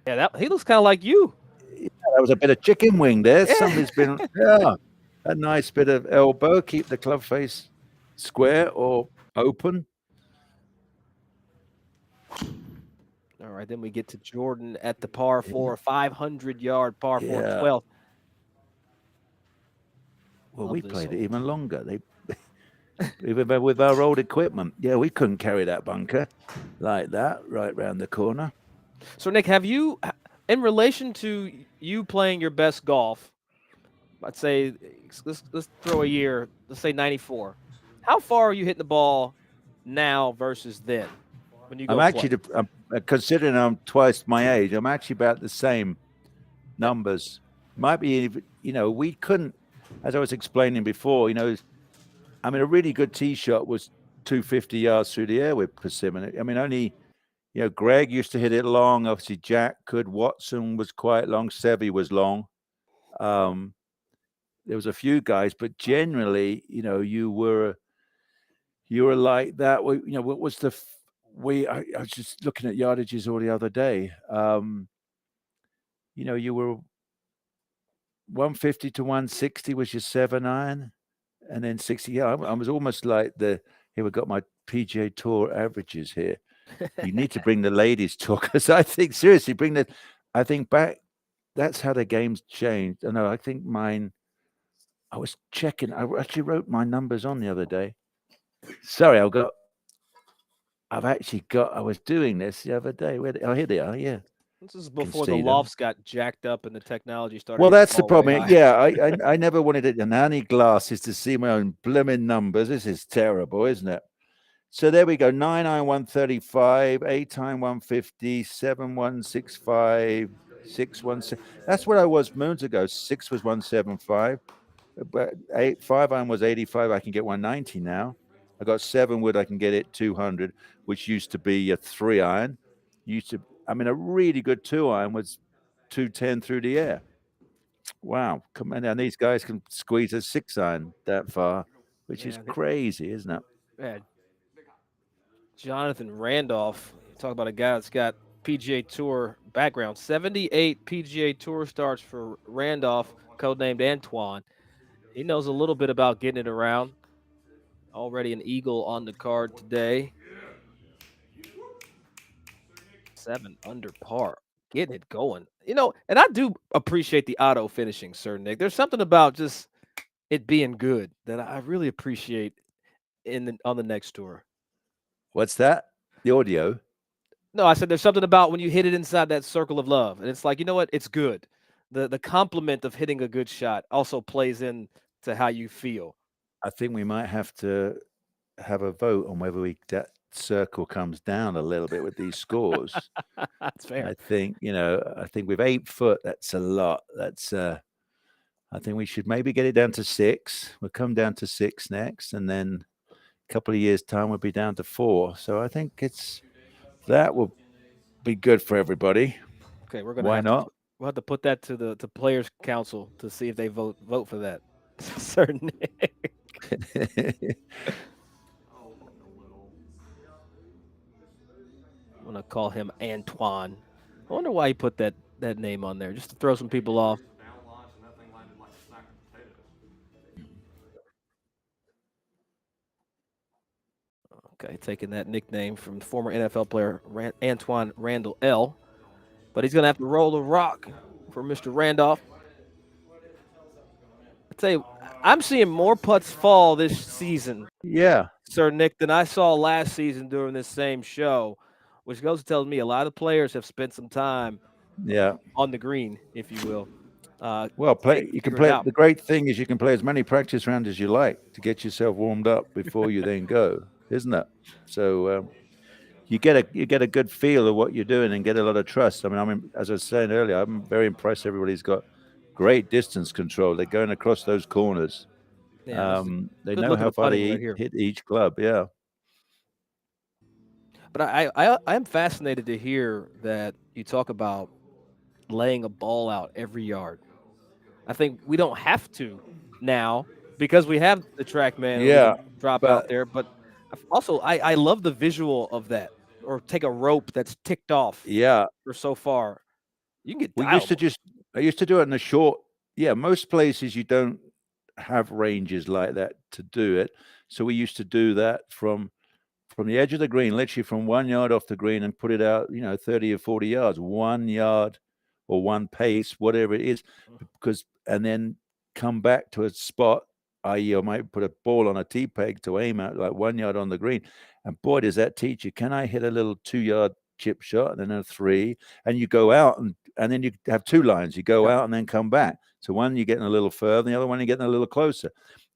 Yeah, he looks kind of like you. Yeah, that was a bit of chicken wing there. Yeah. Somebody's been a nice bit of elbow. Keep the club face square or open. All right, then we get to Jordan at the par 4, 500-yard par 4, 12th. Well, we played it even longer. Even with our old equipment, we couldn't carry that bunker like that right round the corner. So, Nick, have you, in relation to you playing your best golf, I'd say let's throw a year, let's say 94. How far are you hitting the ball now versus then? When you go I'm considering I'm twice my age, I'm actually about the same numbers. Might be, we couldn't, as I was explaining before, I mean, a really good tee shot was 250 yards through the air with persimmon. I mean, only, Greg used to hit it long. Obviously, Jack could. Watson was quite long. Seve was long. There was a few guys, but generally, you were like that. What was the I was just looking at yardages all the other day. You were 150 to 160 was your 7-iron. And then 60, I was almost like here we got my PGA Tour averages here. You need to bring the ladies tour, because I think, seriously, I think back, that's how the game's changed. I think mine, I was checking, I actually wrote my numbers on the other day. Sorry, I was doing this the other day. Here they are, yeah. This is before the see them. lofts got jacked up and the technology started. Well, hitting that's the all the way problem. high. Yeah, I never wanted it in any glasses to see my own blooming numbers. This is terrible, isn't it? So there we go. 99135, 8 time 150, 7165, 616. That's what I was moons ago. 6 was 175. But 5 iron was 85. I can get 190 now. I got 7 wood. I can get it 200, which used to be a 3 iron. I mean, a really good 2 iron was 210 through the air. Wow, come on! And these guys can squeeze a 6 iron that far, which is crazy, isn't it? Yeah. Jonathan Randolph, talk about a guy that's got PGA Tour background. 78 PGA Tour starts for Randolph, codenamed Antoine. He knows a little bit about getting it around. Already an eagle on the card today. 7 under par. Getting it going. And I do appreciate the auto finishing, Sir Nick. There's something about just it being good that I really appreciate on the next tour. What's that? The audio? No, I said there's something about when you hit it inside that circle of love. And it's like, you know what? It's good. The compliment of hitting a good shot also plays in to how you feel. I think we might have to have a vote on whether that circle comes down a little bit with these scores. That's fair. I think with 8 foot, that's a lot. I think we should maybe get it down to 6. We'll come down to 6 next, and then a couple of years' time we'll be down to 4. So I think that will be good for everybody. Okay, we're gonna Why not? We'll have to put that to the Players Council to see if they vote for that. Sir Nick. I'm gonna call him Antoine. I wonder why he put that name on there, just to throw some people off. Okay, taking that nickname from former NFL player Antoine Randall L. But he's gonna have to roll a rock for Mr. Randolph. I tell you, I'm seeing more putts fall this season, Sir Nick, than I saw last season during this same show, which goes to tell me a lot of players have spent some time on the green, if you will. You can play. The great thing is you can play as many practice rounds as you like to get yourself warmed up before you then go, isn't it? So you get a good feel of what you're doing and get a lot of trust. I mean, as I was saying earlier, I'm very impressed. Everybody's got great distance control. They're going across those corners. Yeah, they know how far they hit each club. Yeah. But I am fascinated to hear that you talk about laying a ball out every yard. I think we don't have to now because we have the TrackMan we can drop out there. But also, I love the visual of that. Or take a rope that's ticked off. For so far, you can get. I used to do it in a short. Yeah, most places you don't have ranges like that to do it. So we used to do that from the edge of the green, literally from 1 yard off the green, and put it out, 30 or 40 yards, 1 yard or one pace, whatever it is, and then come back to a spot. I might put a ball on a tee peg to aim at, like 1 yard on the green. And boy, does that teach you, can I hit a little 2 yard chip shot and then a 3? And you go out and then you have 2 lines. You go out and then come back. So one, you're getting a little further, and the other one, you're getting a little closer.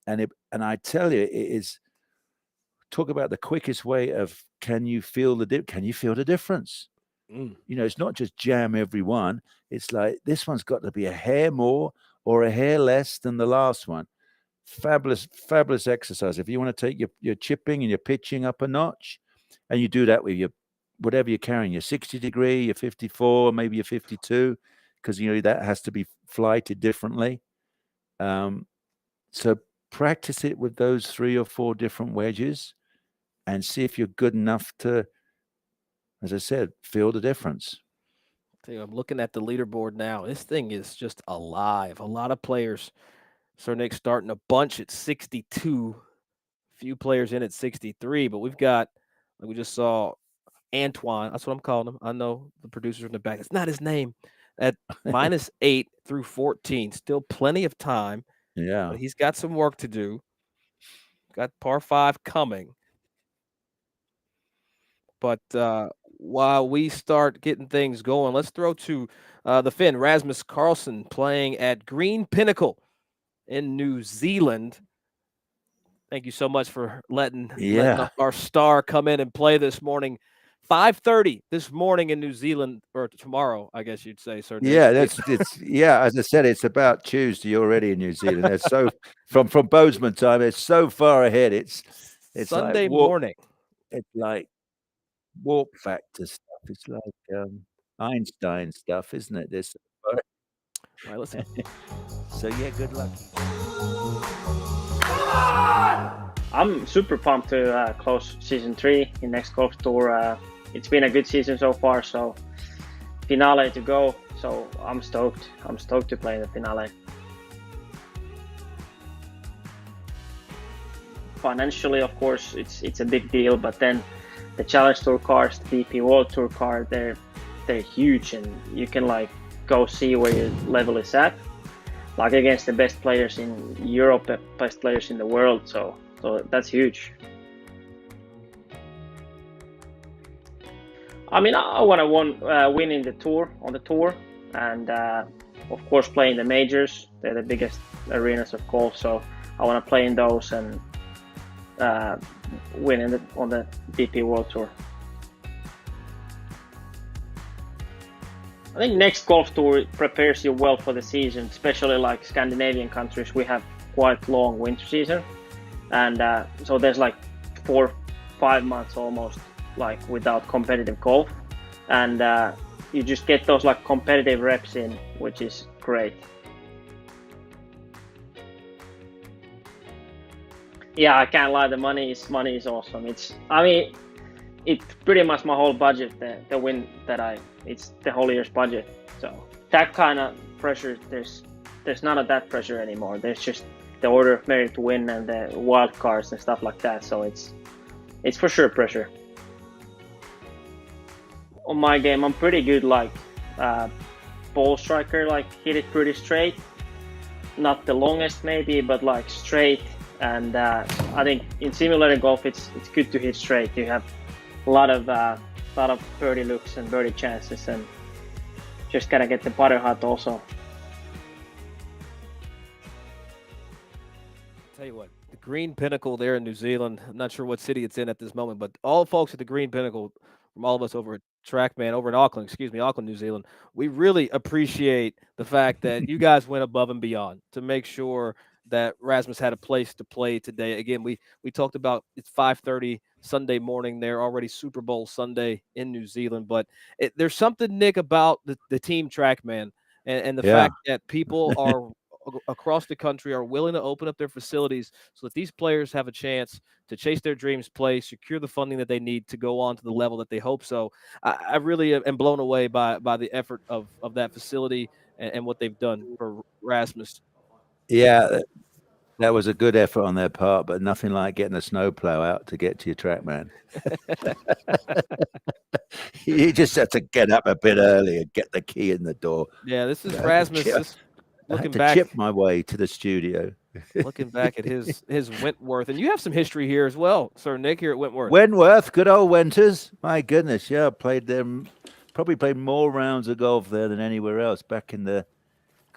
And I tell you, it is, talk about the quickest way of, can you feel the difference? It's not just jam every one. It's like, this one's got to be a hair more or a hair less than the last one. Fabulous exercise. If you want to take your chipping and your pitching up a notch, and you do that with your whatever you're carrying, your 60 degree, your 54, maybe your 52, because that has to be flighted differently. So practice it with those 3 or 4 different wedges and see if you're good enough to, as I said, feel the difference. I'm looking at the leaderboard now. This thing is just alive. A lot of players. Sir Nick starting a bunch at 62. Few players in at 63, but we've got, like we just saw, Antoine. That's what I'm calling him. I know the producers in the back. It's not his name. At -8 through 14. Still plenty of time. Yeah. But he's got some work to do. Got par 5 coming. But while we start getting things going, let's throw to the Finn, Rasmus Carlsen, playing at Green Pinnacle in New Zealand. Thank you so much for letting Yeah. our star come in and play this morning. 5:30 this morning in New Zealand, or tomorrow, I guess you'd say, Sir Nick. Yeah, as I said, it's about Tuesday already in New Zealand. It's so from Bozeman time, it's so far ahead. It's like Sunday morning. It's like warp factor stuff. It's like Einstein stuff, isn't it? This. All right, listen. So yeah, good luck. I'm super pumped to close season 3 in Next Golf Tour. It's been a good season so far, so finale to go. So I'm stoked. I'm stoked to play the finale. Financially, of course, it's a big deal, but then the Challenge Tour cars, the DP World Tour car, they're huge, and you can like go see where your level is at, like against the best players in Europe, best players in the world. So that's huge. I mean, I want to win in the tour, on the tour, and of course play in the majors. They're the biggest arenas of golf, so I want to play in those and win on the DP World Tour. I think Next Golf Tour prepares you well for the season, especially like Scandinavian countries. We have quite long winter season, and so there's like 4-5 months almost like without competitive golf, and you just get those like competitive reps in, which is great. Yeah, I can't lie, the money is awesome. It's pretty much my whole budget, the win that it's the whole year's budget. So that kind of pressure, there's none of that pressure anymore. There's just the order of merit to win and the wild cards and stuff like that. So it's for sure pressure. On my game, I'm pretty good, like ball striker, like hit it pretty straight. Not the longest maybe, but like straight. And I think in simulator golf, it's good to hit straight. You have a lot of birdie looks and birdie chances, and just gotta get the putter hot also. Tell you what, the Green Pinnacle there in New Zealand. I'm not sure what city it's in at this moment, but all folks at the Green Pinnacle, from all of us over at TrackMan, over in Auckland, Auckland, New Zealand, we really appreciate the fact that you guys went above and beyond to make sure that Rasmus had a place to play today. Again, we talked about it's 5:30 Sunday morning there, already Super Bowl Sunday in New Zealand. But there's something, Nick, about the team TrackMan and the fact that people are across the country are willing to open up their facilities so that these players have a chance to chase their dreams, play, secure the funding that they need to go on to the level that they hope. So I really am blown away by the effort of that facility and what they've done for Rasmus. Yeah, that was a good effort on their part, but nothing like getting a snowplow out to get to your TrackMan. You just have to get up a bit early and get the key in the door. Yeah, this is Rasmus. I had to chip my way to the studio. Looking back at his Wentworth, and you have some history here as well, Sir Nick, here at Wentworth. Wentworth, good old Winters. My goodness, yeah, played them. Probably played more rounds of golf there than anywhere else. Back in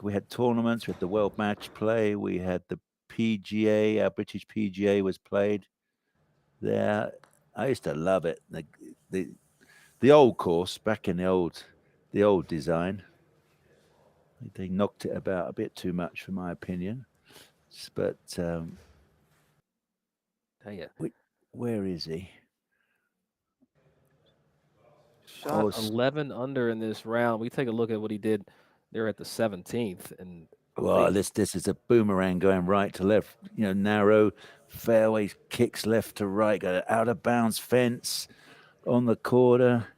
we had tournaments, we had the World Match Play, we had the PGA. Our British PGA was played there. I used to love it. The old course back in the old design. They knocked it about a bit too much, for my opinion. But tell you, where is he? Shot 11 under in this round. We take a look at what he did there at the 17th, and well, this is a boomerang going right to left. Narrow fairway, kicks left to right, got an out of bounds fence on the quarter.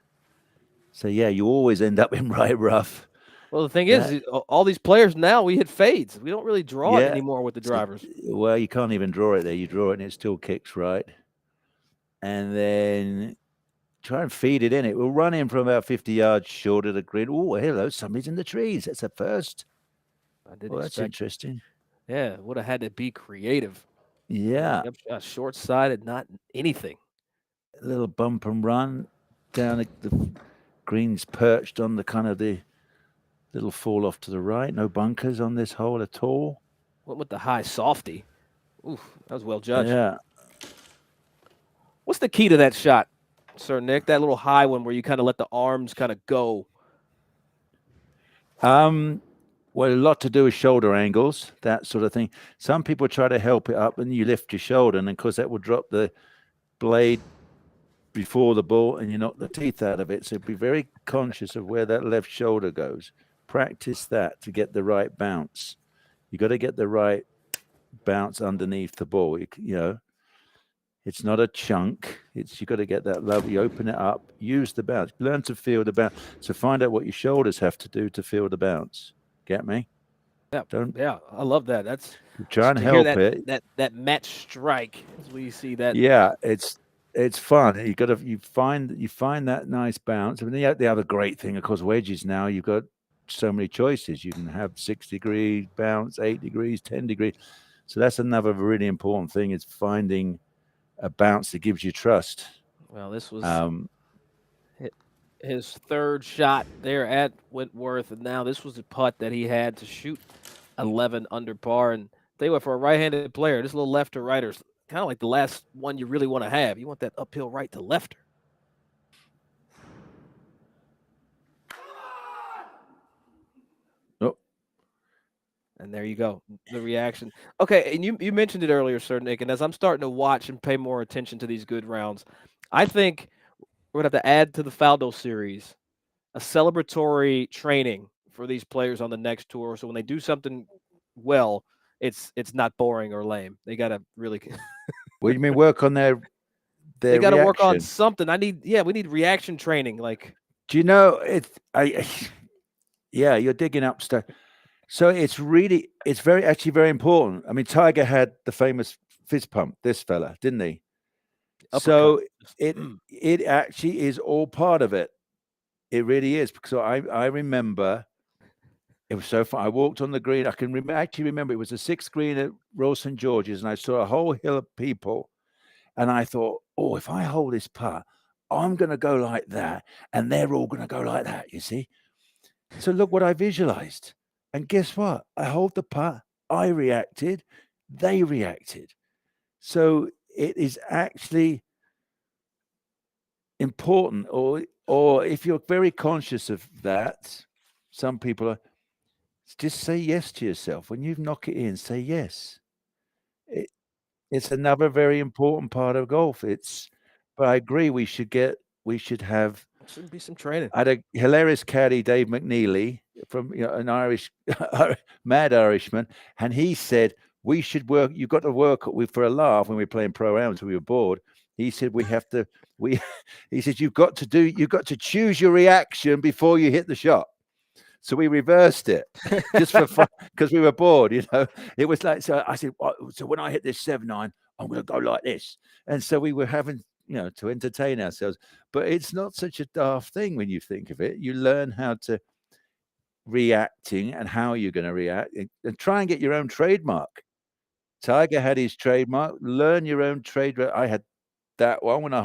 So yeah, you always end up in right rough. Well, the thing is, all these players now, we hit fades. We don't really draw it anymore with the drivers. Well, you can't even draw it there. You draw it and it still kicks right. And then try and feed it in. It will run in from about 50 yards short of the green. Oh, hello, somebody's in the trees. That's a first. That's interesting. Yeah, would have had to be creative. Yeah. Short-sided, not anything. A little bump and run. down. The green's perched on the kind of the little fall off to the right. No bunkers on this hole at all. Went with the high softy. Oof, that was well judged. Yeah. What's the key to that shot, Sir Nick? That little high one where you kind of let the arms kind of go. Well, a lot to do with shoulder angles, that sort of thing. Some people try to help it up, and you lift your shoulder, and of course that will drop the blade before the ball, and you knock the teeth out of it. So be very conscious of where that left shoulder goes. Practice that to get the right bounce. You got to get the right bounce underneath the ball. You know, it's not a chunk. It's you got to get that level. You open it up, use the bounce, learn to feel the bounce. So find out what your shoulders have to do to feel the bounce. Get me? Yeah, Don't I love that. That's try and to hear help it. that match strike as we see that. Yeah, it's fun. You find that nice bounce. I mean, the other great thing, of course, wedges now. You've got so many choices. You can have 6-degree bounce, 8 degrees, 10 degrees. So that's another really important thing is finding a bounce that gives you trust. Well, this was his third shot there at Wentworth, and now this was a putt that he had to shoot 11 under par. And tell you what, for a right-handed player, this little left to righter is kind of like the last one you really want to have. You want that uphill right to lefter. Oh. And there you go, the reaction. Okay, and you mentioned it earlier, Sir Nick, and as I'm starting to watch and pay more attention to these good rounds, I think we're going to have to add to the Faldo series a celebratory training for these players on the next tour. So when they do something well, it's not boring or lame. They got to really. What do you mean work on their they got to work on reaction? something. We need reaction training. Like, do you know yeah, you're digging up stuff. So it's actually very important. I mean, Tiger had the famous fist pump, this fella, didn't he? uppercut. So it actually is all part of it. It really is. Because I remember it was so fun. I walked on the green. I can actually remember it was the 6th green at Royal St. George's, and I saw a whole hill of people. And I thought, oh, if I hold this putt, I'm going to go like that, and they're all going to go like that, you see? So look what I visualized. And guess what? I hold the putt, I reacted, they reacted. So it is actually important, or if you're very conscious of that, some people are, just say yes to yourself. When you knock it in, say yes. It's another very important part of golf. But I agree, we should have. Shouldn't be some training. I had a hilarious caddy, Dave McNeely, from an Irish, mad Irishman, and he said we should work. You've got to work for a laugh when we were playing pro rounds. We were bored. He said we have to. He said you've got to choose your reaction before you hit the shot. So we reversed it just for fun because we were bored. It was like, so I said, so when I hit this 7-9, I'm going to go like this. And so we were having, to entertain ourselves. But it's not such a daft thing when you think of it. You learn how to reacting and how you're going to react, and try and get your own trademark. Tiger had his trademark. Learn your own trademark. I had that one when I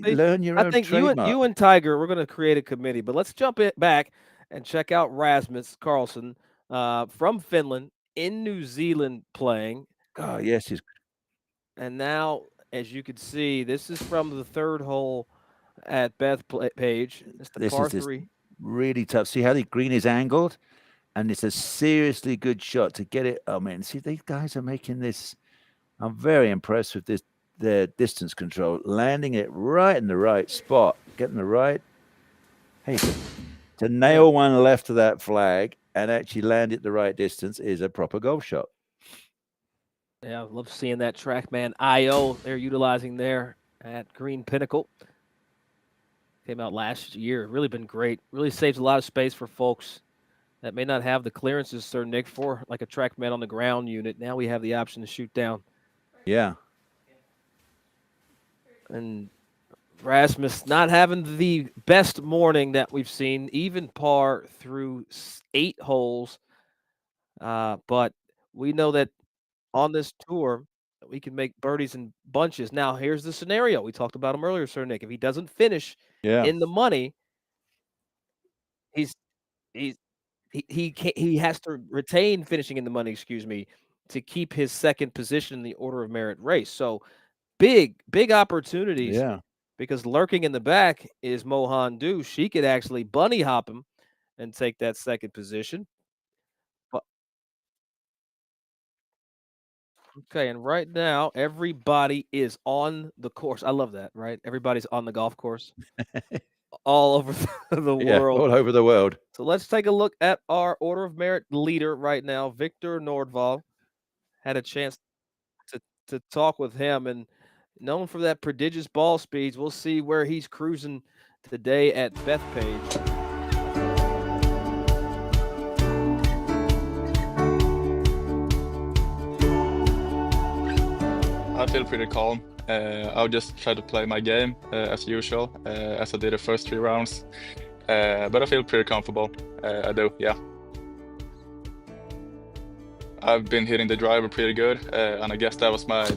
learn your own trademark. you and Tiger, we're going to create a committee. But let's jump back and check out Rasmus Carlsen from Finland in New Zealand playing. Oh, yes. And now, as you can see, this is from the 3rd hole at Bethpage. It's the par 3. Really tough. See how the green is angled? And it's a seriously good shot to get it. Oh, man. See, these guys are making this. I'm very impressed with their distance control, landing it right in the right spot, getting the right. Hey, to nail one left of that flag and actually land it the right distance is a proper golf shot. Yeah, I love seeing that TrackMan IO they're utilizing there at Green Pinnacle. Came out last year. Really been great. Really saves a lot of space for folks that may not have the clearances, Sir Nick, for like a TrackMan on the ground unit. Now we have the option to shoot down. Yeah. And Rasmus not having the best morning that we've seen, even par through 8 holes. But we know that on this tour, we can make birdies in bunches. Now, here's the scenario. We talked about him earlier, Sir Nick. If he doesn't finish in the money, he's he has to retain finishing in the money, excuse me, to keep his second position in the order of merit race. So big opportunities. Yeah. Because lurking in the back is Mohan Du. She could actually bunny hop him and take that second position. Okay, and right now everybody is on the course. I love that, right? Everybody's on the golf course all over the Yeah, world. all over the world. So let's take a look at our order of merit leader right now. Victor Nordval had a chance to talk with him, and known for that prodigious ball speeds. We'll see where he's cruising today at Bethpage. I feel pretty calm. I'll just try to play my game as usual, as I did the first 3 rounds. But I feel pretty comfortable. I do, yeah. I've been hitting the driver pretty good, and I guess that was my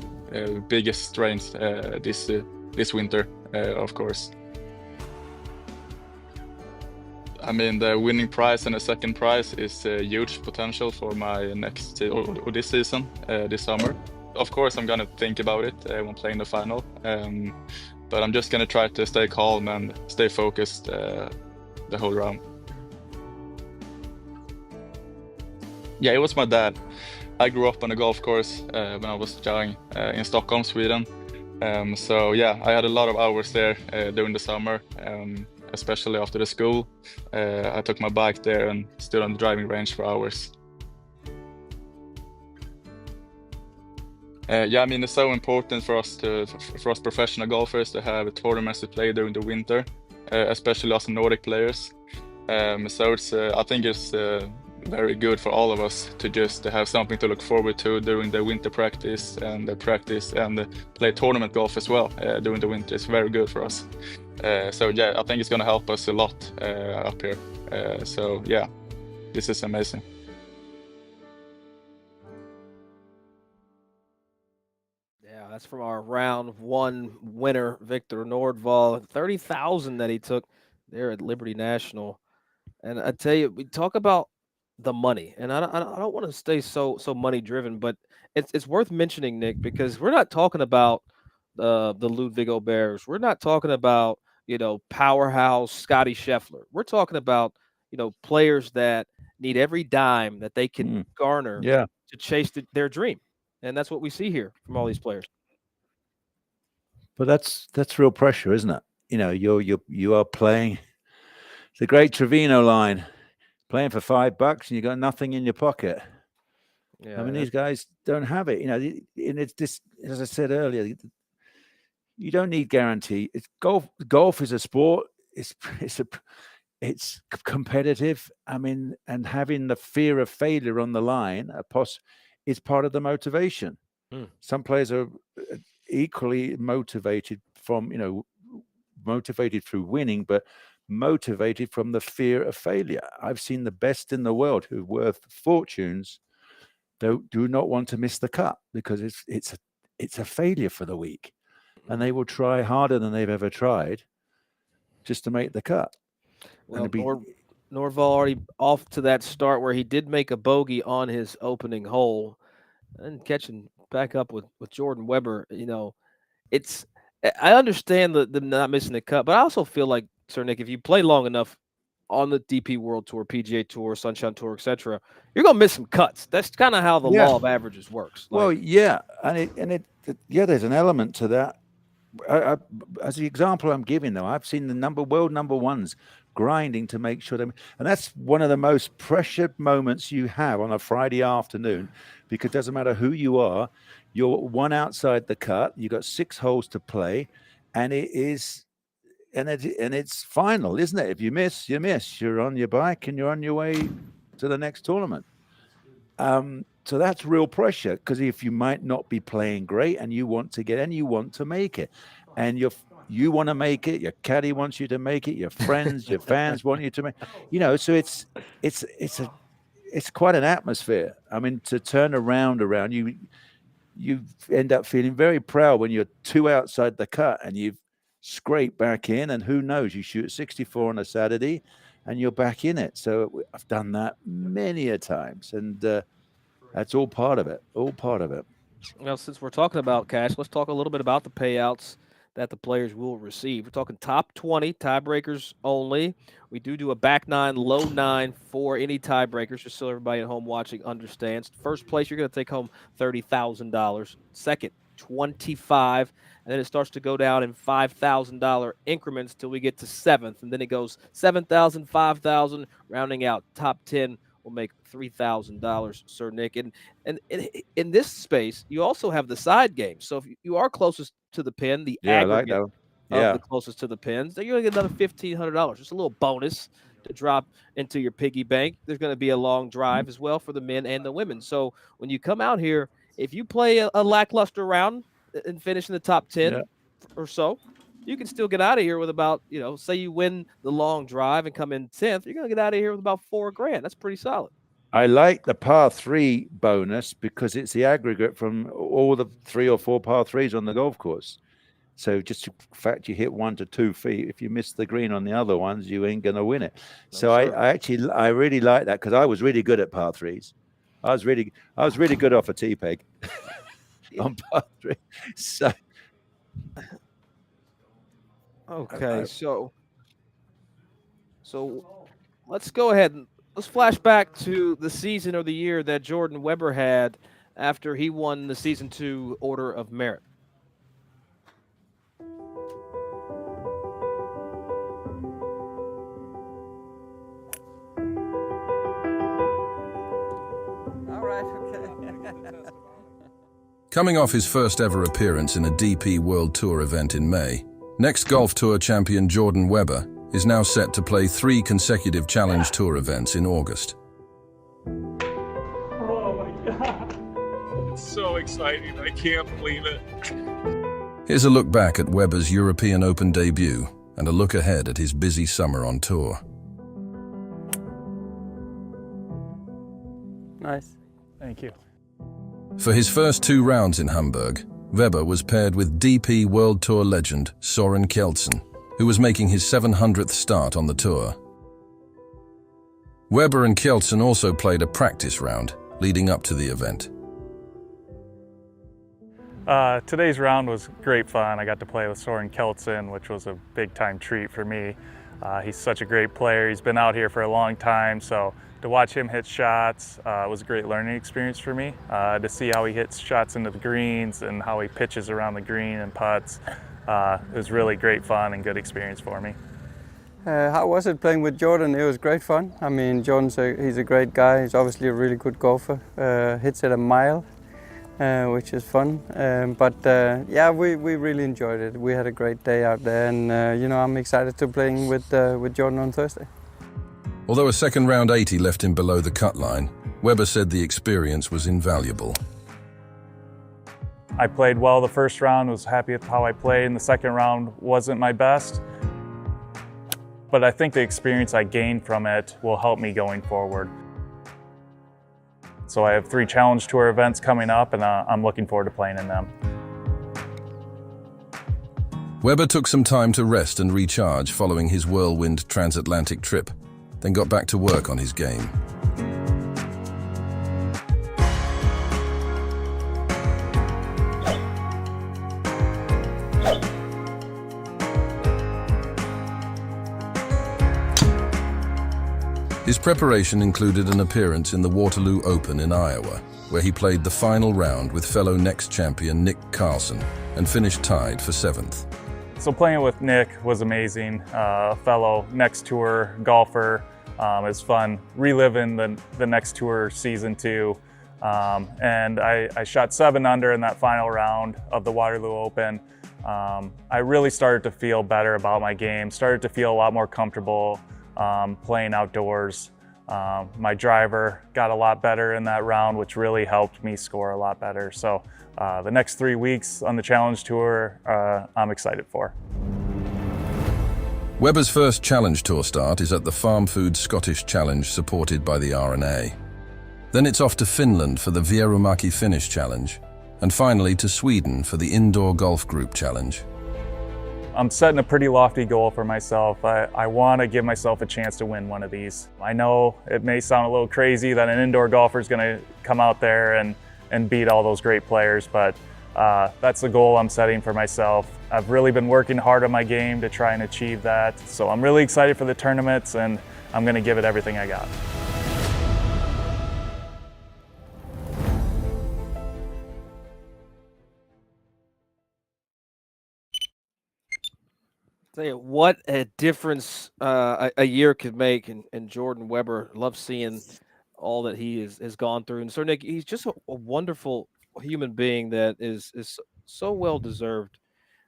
biggest strength this winter, of course. I mean, the winning prize and the second prize is a huge potential for my next or this season, this summer. Of course, I'm gonna think about it when playing the final, but I'm just gonna try to stay calm and stay focused the whole round. Yeah, it was my dad. I grew up on a golf course when I was young in Stockholm, Sweden. So yeah, I had a lot of hours there during the summer, especially after the school. I took my bike there and stood on the driving range for hours. Yeah, I mean, it's so important for us professional golfers to have tournaments to play during the winter, especially us Nordic players. So it's, I think it's very good for all of us to just have something to look forward to during the winter practice and play tournament golf as well during the winter. It's very good for us. So yeah, I think it's going to help us a lot up here. So yeah, this is amazing. That's from our round 1 winner, Victor Nordval. 30,000 that he took there at Liberty National. And I tell you, we talk about the money, and I don't want to stay so money driven, but it's worth mentioning, Nick, because we're not talking about the Ludwig Bears. We're not talking about powerhouse Scotty Scheffler. We're talking about players that need every dime that they can garner to chase their dream, and that's what we see here from all these players. But that's real pressure, isn't it? You are playing the great Trevino line, playing for $5 and you got nothing in your pocket. Yeah, I mean, these guys don't have it. And it's this, as I said earlier, you don't need guarantee. It's golf. Golf is a sport. It's competitive. I mean, and having the fear of failure on the line, is part of the motivation. Some players are equally motivated motivated through winning, but motivated from the fear of failure. I've seen the best in the world who are worth fortunes do not want to miss the cut because it's a failure for the week, and they will try harder than they've ever tried just to make the cut. Well, Nordval already off to that start where he did make a bogey on his opening hole and catching back up with Jordan Weber. I understand the not missing the cut, but I also feel like, Sir Nick, if you play long enough on the DP World Tour, PGA Tour, Sunshine Tour, etc., you're gonna miss some cuts. That's kind of how the law of averages works. Well, yeah, and there's an element to that. As the example I'm giving, though, I've seen the world number ones grinding to make sure and that's one of the most pressured moments you have on a Friday afternoon, because it doesn't matter who you are, you're one outside the cut, you got 6 holes to play, and it's final, isn't it? If you miss, you miss. You're on your bike and you're on your way to the next tournament. So that's real pressure, because if you might not be playing great and you want to make it, and you want to make it, your caddy wants you to make it, your friends, your fans want you to make, so it's quite an atmosphere. I mean, to turn around you end up feeling very proud when you're 2 outside the cut and you've scraped back in, and who knows, you shoot 64 on a Saturday and you're back in it. So I've done that many a times, and that's all part of it. All part of it. Well, since we're talking about cash, let's talk a little bit about the payouts that the players will receive. We're talking top 20, tiebreakers only. We do a back nine, low nine for any tiebreakers, just so everybody at home watching understands. First place, you're going to take home $30,000. Second, 25, and then it starts to go down in $5,000 increments till we get to seventh, and then it goes 7,000, 5,000, rounding out. Top 10 will make $3,000, Sir Nick. And in this space, you also have the side game. So if you are closest to the pin, the aggregate I like that. of the closest to the pins, then you're going to get another $1,500. Just a little bonus to drop into your piggy bank. There's going to be a long drive as well for the men and the women. So when you come out here, if you play a lackluster round and finish in the top 10 or so, you can still get out of here with about, say you win the long drive and come in 10th, you're going to get out of here with about $4,000. That's pretty solid. I like the par 3 bonus because it's the aggregate from all the 3 or 4 par 3s on the golf course. So just the fact you hit 1 to 2 feet, if you miss the green on the other ones, you ain't going to win it. So I really like that because I was really good at par 3s. I was really good off a tee peg on par 3. So okay, so let's go ahead and let's flash back to the season or the year that Jordan Webber had after he won the season 2 Order of Merit. Coming off his first ever appearance in a DP World Tour event in May, next Golf Tour champion Jordan Webber is now set to play 3 consecutive Challenge Tour events in August. Oh my God. It's so exciting. I can't believe it. Here's a look back at Webber's European Open debut and a look ahead at his busy summer on tour. Nice. Thank you. For his first 2 rounds in Hamburg, Webber was paired with DP World Tour legend Søren Kjeldsen, who was making his 700th start on the tour. Webber and Kjeldsen also played a practice round leading up to the event. Today's round was great fun. I got to play with Søren Kjeldsen, which was a big-time treat for me. He's such a great player. He's been out here for a long time, so to watch him hit shots was a great learning experience for me. To see how he hits shots into the greens and how he pitches around the green and putts, it was really great fun and good experience for me. How was it playing with Jordan? It was great fun. I mean, he's a great guy. He's obviously a really good golfer. Hits at a mile, which is fun. Yeah, we really enjoyed it. We had a great day out there, and I'm excited to playing with Jordan on Thursday. Although a second round 80 left him below the cut line, Webber said the experience was invaluable. I played well the first round, was happy with how I played, and the second round wasn't my best. But I think the experience I gained from it will help me going forward. So I have 3 Challenge Tour events coming up, and I'm looking forward to playing in them. Webber took some time to rest and recharge following his whirlwind transatlantic trip, then got back to work on his game. His preparation included an appearance in the Waterloo Open in Iowa, where he played the final round with fellow next champion Nick Carlson and finished tied for 7th. So playing with Nick was amazing, fellow next tour golfer. It was fun reliving the next tour season 2. And I shot 7 under in that final round of the Waterloo Open. I really started to feel better about my game, started to feel a lot more comfortable playing outdoors. My driver got a lot better in that round, which really helped me score a lot better. So the next 3 weeks on the Challenge Tour, I'm excited for. Webber's first Challenge Tour start is at the Farm Food Scottish Challenge supported by the R&A. Then it's off to Finland for the Vierumäki Finnish Challenge, And finally to Sweden for the Indoor Golf Group Challenge. I'm setting a pretty lofty goal for myself. I want to give myself a chance to win one of these. I know it may sound a little crazy that an indoor golfer is going to come out there and beat all those great players, but that's the goal I'm setting for myself. I've really been working hard on my game to try and achieve that. So I'm really excited for the tournaments, and I'm going to give it everything I got. Tell you what a difference a year could make, and Jordan Weber, love seeing all that he has gone through. And Sir Nick, he's just a wonderful human being that is so well deserved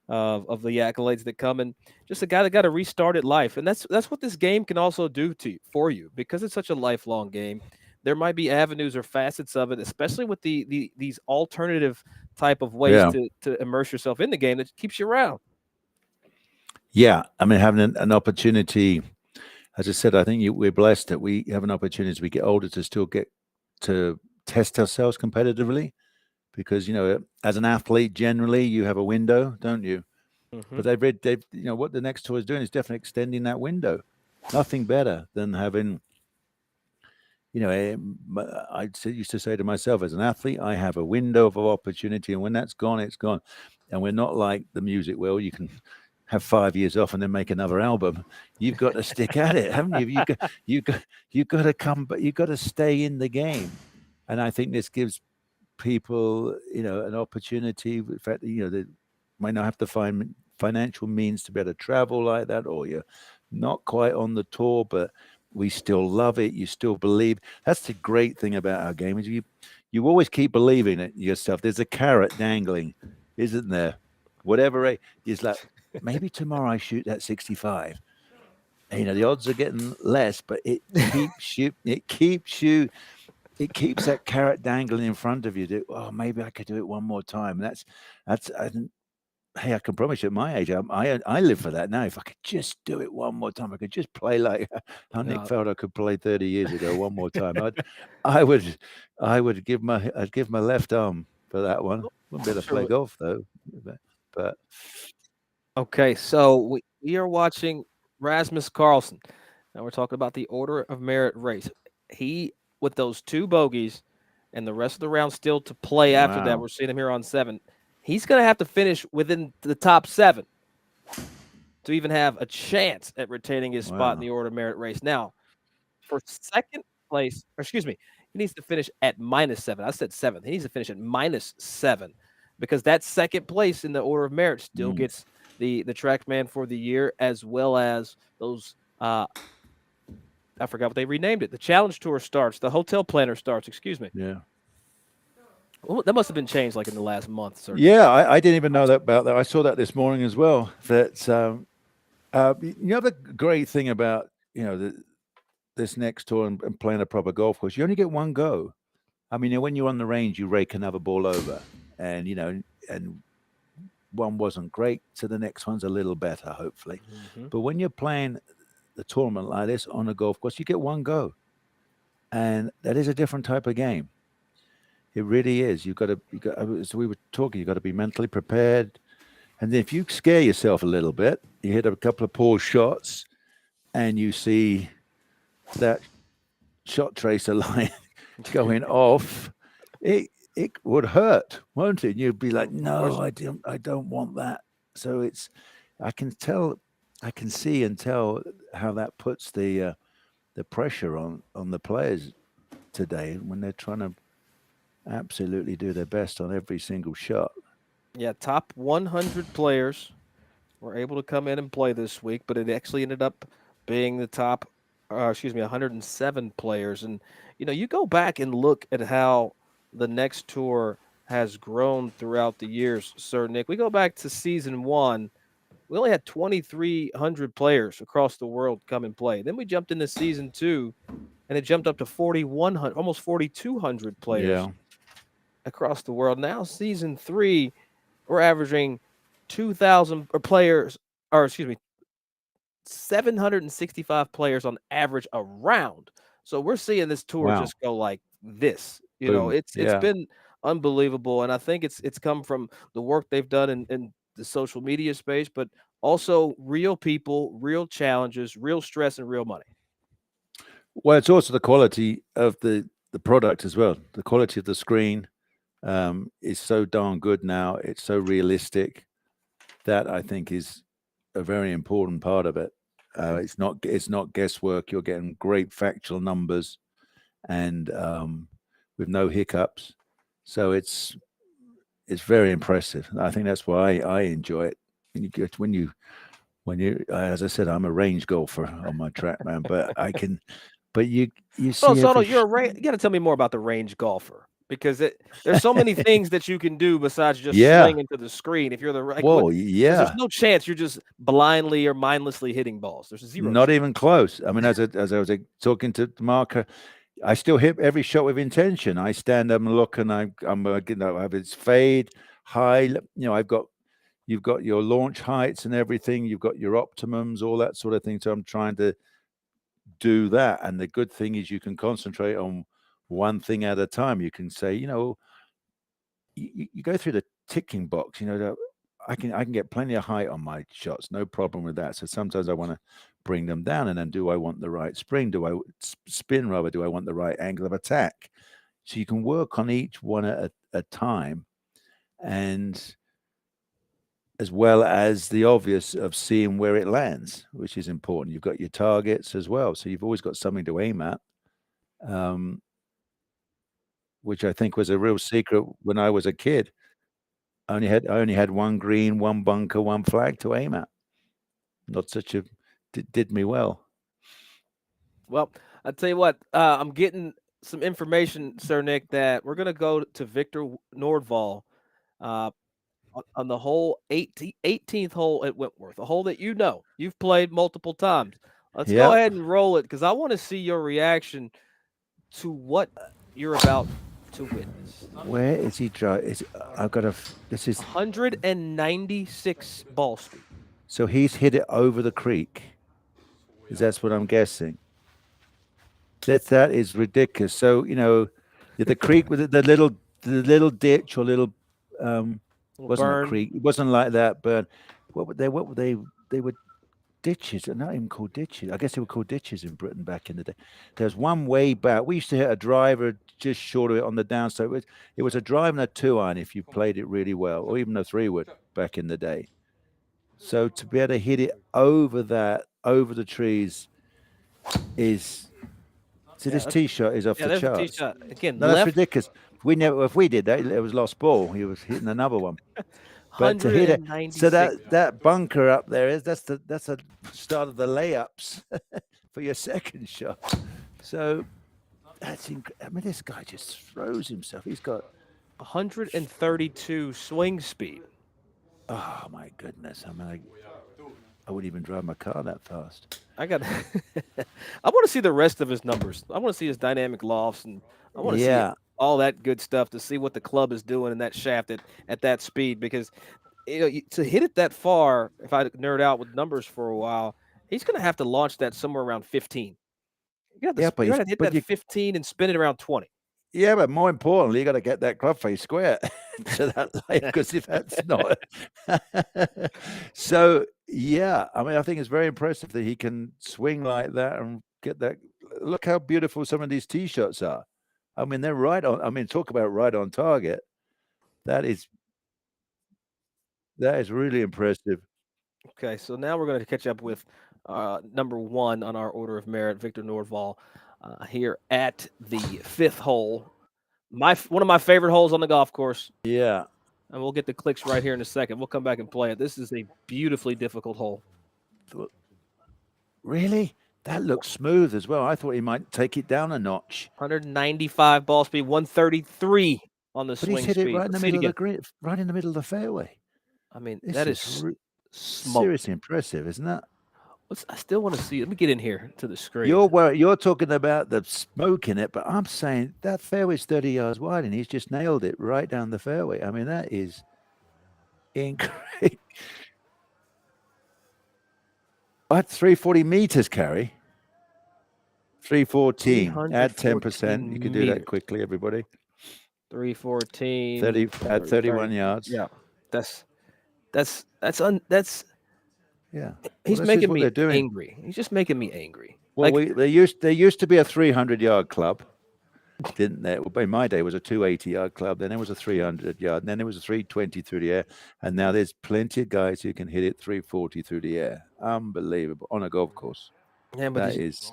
of the accolades that come, and just a guy that got a restarted life. And that's what this game can also do for you, because it's such a lifelong game. There might be avenues or facets of it, especially with these alternative type of ways to immerse yourself in the game that keeps you around. Yeah, I mean, having an opportunity, as I said, I think we're blessed that we have an opportunity as we get older to still get to test ourselves competitively, because, you know, as an athlete, generally you have a window, don't you? But they've you know, what the next tour is doing is definitely extending that window. Nothing better than having, you know, I used to say to myself, as an athlete, I have a window of opportunity, and when that's gone, it's gone. And we're not like the music world. You can have 5 years off and then make another album. You've got to stick at it, haven't you? You've got to come, but you've got to stay in the game. And I think this gives people, you know, an opportunity. In fact, you know, they might not have to find financial means to be able to travel like that, or you're not quite on the tour, but we still love it. You still believe. That's the great thing about our game, is you always keep believing it yourself. There's a carrot dangling, isn't there? Whatever is like, maybe tomorrow I shoot that 65. And, you know, the odds are getting less, but it keeps that carrot dangling in front of you. Oh, maybe I could do it one more time. And hey, I can promise you at my age, I live for that now. If I could just do it one more time, I could just play like how Nick Faldo could play 30 years ago one more time. I'd give my left arm for that one. Wouldn't be able to play golf though. But okay, so we are watching Rasmus Carlsen. Now we're talking about the Order of Merit race. He, with those 2 bogeys and the rest of the round still to play after that, we're seeing him here on 7. He's going to have to finish within the top 7 to even have a chance at retaining his spot in the Order of Merit race. Now, for second place, he needs to finish at -7. I said 7th. He needs to finish at -7, because that second place in the Order of Merit still gets the TrackMan for the year, as well as those I forgot what they renamed it. The Challenge Tour starts. The Hotel Planner starts. Excuse me. Yeah. Well, that must have been changed like in the last month. Certainly. Yeah, I didn't even know that about that. I saw that this morning as well. That you know, the great thing about, you know, this next tour and playing a proper golf course, you only get one go. I mean, when you're on the range, you rake another ball over, and you know, and one wasn't great, so the next one's a little better, hopefully. But when you're playing the tournament like this on a golf course, you get one go, and that is a different type of game. It really is. You got as we were talking, you got to be mentally prepared, and if you scare yourself a little bit, you hit a couple of poor shots, and you see that shot tracer line going off, it would hurt, won't it? You'd be like, no, I don't want that. So I can see and tell how that puts the pressure on the players today when they're trying to absolutely do their best on every single shot. Yeah, top 100 players were able to come in and play this week, but it actually ended up being the top 107 players. And, you know, you go back and look at how the next tour has grown throughout the years, Sir Nick. We go back to season 1. We only had 2,300 players across the world come and play. Then we jumped into season 2, and it jumped up to 4,100, almost 4,200 players across the world. Now season 3, we're averaging 765 players on average around. So we're seeing this tour just go like this. You know, it's been unbelievable. And I think it's come from the work they've done in the social media space, but also real people, real challenges, real stress, and real money. Well, it's also the quality of the product as well. The quality of the screen is so darn good now. It's so realistic. That I think is a very important part of it. It's not guesswork. You're getting great factual numbers, and with no hiccups. So it's very impressive. I think that's why I enjoy it. When you as I said, I'm a range golfer on my TrackMan, but I can. But you Oh, see Soto, every you're a you got to tell me more about the range golfer because there's so many things that you can do besides just Yeah. swing into the screen. If you're the right, Whoa, because yeah. there's no chance you're just blindly or mindlessly hitting balls. There's zero. Not chance. even close. I mean, as I was talking to Mark, I still hit every shot with intention. I stand up and look, and I have its fade, high. You know, you've got your launch heights and everything. You've got your optimums, all that sort of thing. So I'm trying to do that. And the good thing is you can concentrate on one thing at a time. You can say, you know, you go through the ticking box. You know, I can get plenty of height on my shots, no problem with that. So sometimes I want to bring them down, and then do I want the right spring? Do I spin rather? Do I want the right angle of attack? So you can work on each one at a time, and as well as the obvious of seeing where it lands, which is important. You've got your targets as well, so you've always got something to aim at, which I think was a real secret when I was a kid. I only had one green, one bunker, one flag to aim at. Not such a did me well. Well, I'll tell you what, I'm getting some information, Sir Nick, that we're going to go to Victor Nordval on the whole 18th hole at Wentworth, a hole that you've played multiple times. Let's go ahead and roll it because I want to see your reaction to what you're about to witness. Where is he driving? I've got this is 196 ball speed. So he's hit it over the creek. That's what I'm guessing. That is ridiculous. So, you know, the creek with the little ditch or little wasn't burn. a creek. It wasn't like that, but what were they? They were ditches. They're not even called ditches. I guess they were called ditches in Britain back in the day. There's one way back. We used to hit a driver just short of it on the downside. It was a drive and a 2-iron if you played it really well, or even a 3-wood back in the day. So to be able to hit it over the trees is. So this tee shot is off the charts. Tee shot. Again, no, that's ridiculous. If we did that, it was lost ball. He was hitting another one. But to hit it, so that bunker up there that's the start of the layups for your second shot. So that's incredible. I mean, this guy just throws himself. He's got 132 swing speed. Oh my goodness! I mean, I wouldn't even drive my car that fast. I want to see the rest of his numbers. I want to see his dynamic lofts, and I want to see all that good stuff to see what the club is doing in that shaft at that speed. Because to hit it that far, if I nerd out with numbers for a while, he's going to have to launch that somewhere around 15. You got to hit that 15 and spin it around 20. Yeah, but more importantly, you got to get that club face square to that line, because if that's not, so yeah, I mean, I think it's very impressive that he can swing like that and get that. Look how beautiful some of these tee shots are. I mean, they're right on. I mean, talk about right on target. That is really impressive. Okay, so now we're going to catch up with number 1 on our order of merit, Victor Nordval. Here at the 5th hole, one of my favorite holes on the golf course. Yeah, and we'll get the clicks right here in a second. We'll come back and play it. This is a beautifully difficult hole. Really? That looks smooth as well. I thought he might take it down a notch. 195 ball speed, 133 on the swing speed. But he's hit it right in the middle of the green, right in the middle of the fairway. I mean, that is seriously impressive, isn't that? I still want to see. Let me get in here to the screen. You're talking about the smoke in it, but I'm saying that fairway's 30 yards wide, and he's just nailed it right down the fairway. I mean, that is incredible. What, 340 meters, Carrie? 314. Add 10%. You can do that quickly, everybody. 314. 30 at 31 yards. Yeah, that's Yeah. He's this is making what me they're doing. angry. He's just making me angry. Well, Like, there used to be a 300-yard club, didn't there? Well, in my day, it was a 280-yard club. Then there was a 300-yard. And then there was a 320 through the air. And now there's plenty of guys who can hit it 340 through the air. Unbelievable on a golf course. yeah, but That is.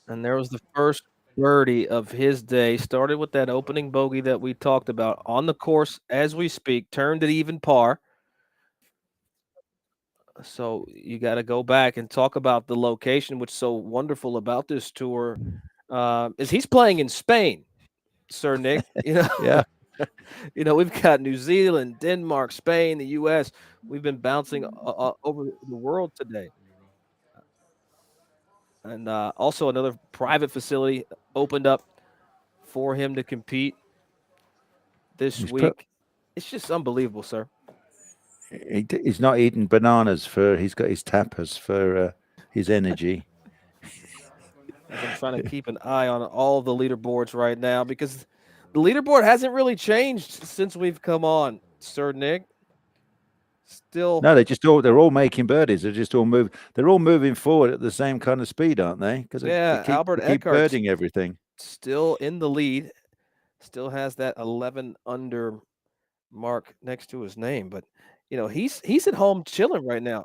And there was the first birdie of his day. Started with that opening bogey that we talked about on the course as we speak. Turned it even par. So you got to go back and talk about the location. What's so wonderful about this tour is he's playing in Spain, Sir Nick. Yeah. We've got New Zealand, Denmark, Spain, the U.S. We've been bouncing over the world today. And also another private facility opened up for him to compete this week. It's just unbelievable, sir. He's not eating bananas he's got his tapas for his energy. I'm trying to keep an eye on all the leaderboards right now because the leaderboard hasn't really changed since we've come on, Sir Nick. Still, no, they're all making birdies. They're all moving forward at the same kind of speed, aren't they? Because yeah, they keep birding everything. Still in the lead. Still has that 11 under mark next to his name, but he's at home chilling right now.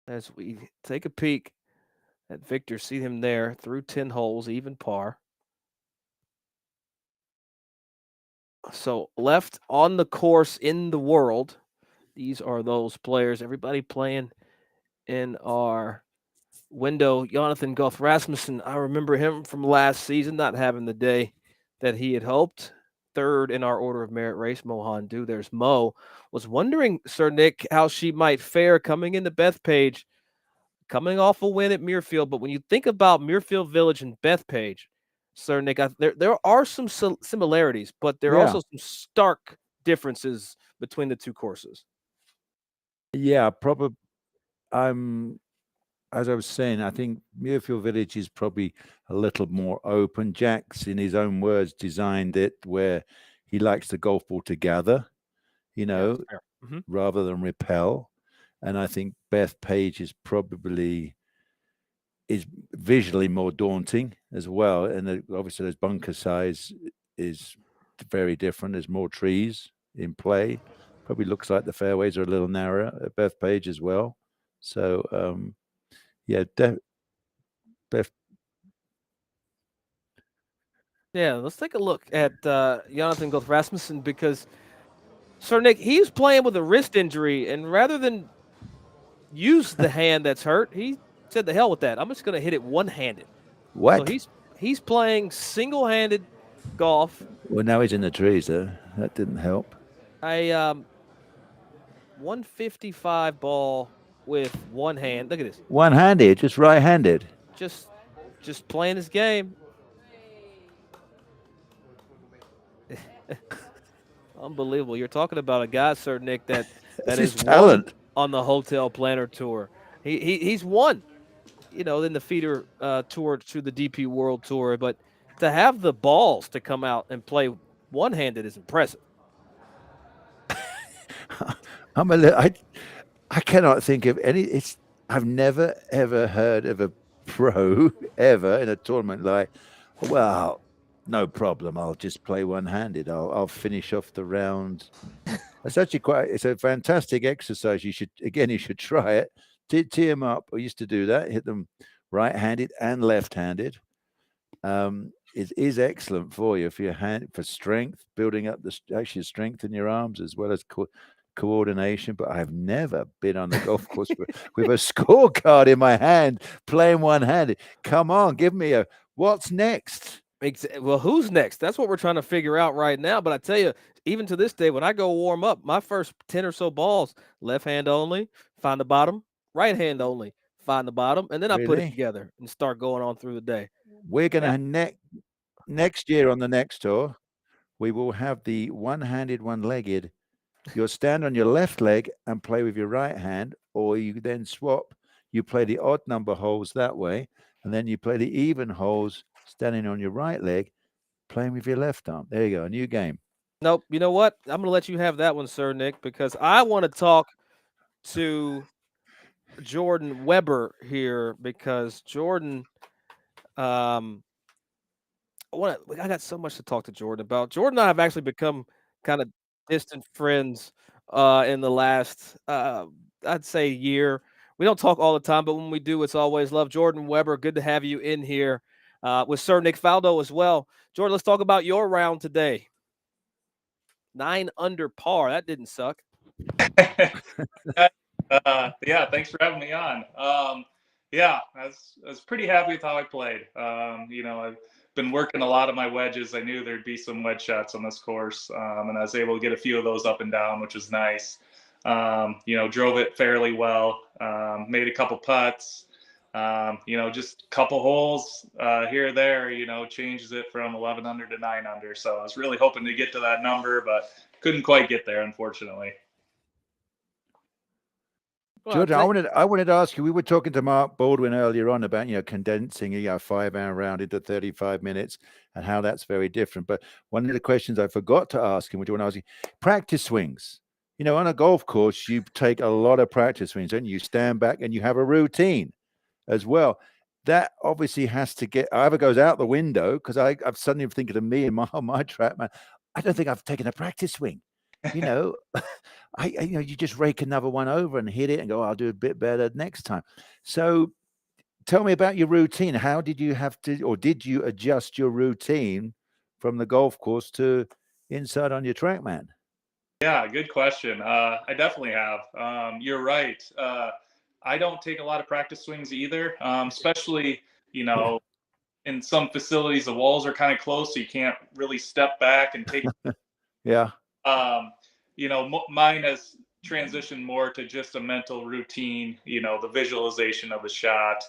As we take a peek at Victor, see him there through 10 holes, even par. So left on the course in the world, these are those players. Everybody playing in our window. Jonathan Goff Rasmussen, I remember him from last season, not having the day that he had hoped. Third in our order of merit race, Mohan Du. There's Mo. Was wondering, Sir Nick, how she might fare coming into Bethpage, coming off a win at Muirfield. But when you think about Muirfield Village and Bethpage, Sir Nick, there are some similarities, but there are also some stark differences between the two courses. Yeah, probably. As I was saying, I think Muirfield Village is probably a little more open. Jack's, in his own words, designed it where he likes the golf ball to gather, rather than repel. And I think Bethpage is visually more daunting as well. And obviously, there's bunker size is very different. There's more trees in play. Probably looks like the fairways are a little narrower at Bethpage as well. So, yeah, let's take a look at Jonathan Goff Rasmussen because, Sir Nick, he's playing with a wrist injury, and rather than use the hand that's hurt, he said, "The hell with that! I'm just going to hit it one-handed." What? So he's playing single-handed golf. Well, now he's in the trees, though. That didn't help. 155 ball with one hand. Look at this. One-handed, just right-handed. Just playing his game. Unbelievable. You're talking about a guy, Sir Nick, that is talent on the Hotel Planner Tour. He's won, in the feeder tour to the DP World Tour, but to have the balls to come out and play one-handed is impressive. I cannot think of any. I've never ever heard of a pro ever in a tournament like, well, no problem. I'll just play one-handed. I'll finish off the round. It's actually it's a fantastic exercise. You should try it. Tee them up. I used to do that. Hit them right-handed and left-handed. It is excellent for you for your hand, for strength, building up actually strength in your arms as well as coordination. But I've never been on the golf course with a scorecard in my hand playing one-handed. Come on, give me what's next. Well, who's next? That's what we're trying to figure out right now. But I tell you, even to this day, when I go warm up, my first 10 or so balls, left hand only, find the bottom, right hand only, find the bottom, and then I put it together and start going on through the day. We're going to next year on the next tour, we will have the one-handed, one-legged. You'll stand on your left leg and play with your right hand, or you then swap. You play the odd number holes that way, and then you play the even holes standing on your right leg, playing with your left arm. There you go, a new game. Nope. You know what? I'm going to let you have that one, Sir Nick, because I want to talk to Jordan Weber here because Jordan, I got so much to talk to Jordan about. Jordan and I have actually become kind of distant friends in the last, I'd say, year. We don't talk all the time, but when we do, it's always love. Jordan Weber, good to have you in here with Sir Nick Faldo as well. Jordan, let's talk about your round today. 9 under par. That didn't suck. Yeah, thanks for having me on. Yeah, I was pretty happy with how I played. I've been working a lot of my wedges. I knew there'd be some wedge shots on this course, and I was able to get a few of those up and down, which was nice. Drove it fairly well. Made a couple putts. Just a couple holes here or there. Changes it from 11 under to 9 under. So I was really hoping to get to that number, but couldn't quite get there, unfortunately. Jordan, I wanted to ask you, we were talking to Mark Baldwin earlier on about, condensing a 5-hour round into 35 minutes and how that's very different. But one of the questions I forgot to ask him, which I want to ask you, practice swings. On a golf course, you take a lot of practice swings and you stand back and you have a routine as well. That obviously has to either goes out the window because I'm suddenly thinking of me and my track, man. I don't think I've taken a practice swing. You just rake another one over and hit it and go, I'll do a bit better next time. So tell me about your routine. How did you have to, or did you adjust your routine from the golf course to inside on your TrackMan? Yeah, good question. I definitely have. You're right. I don't take a lot of practice swings either, especially, in some facilities, the walls are kind of close, so you can't really step back and take. Yeah. Mine has transitioned more to just a mental routine, the visualization of the shot,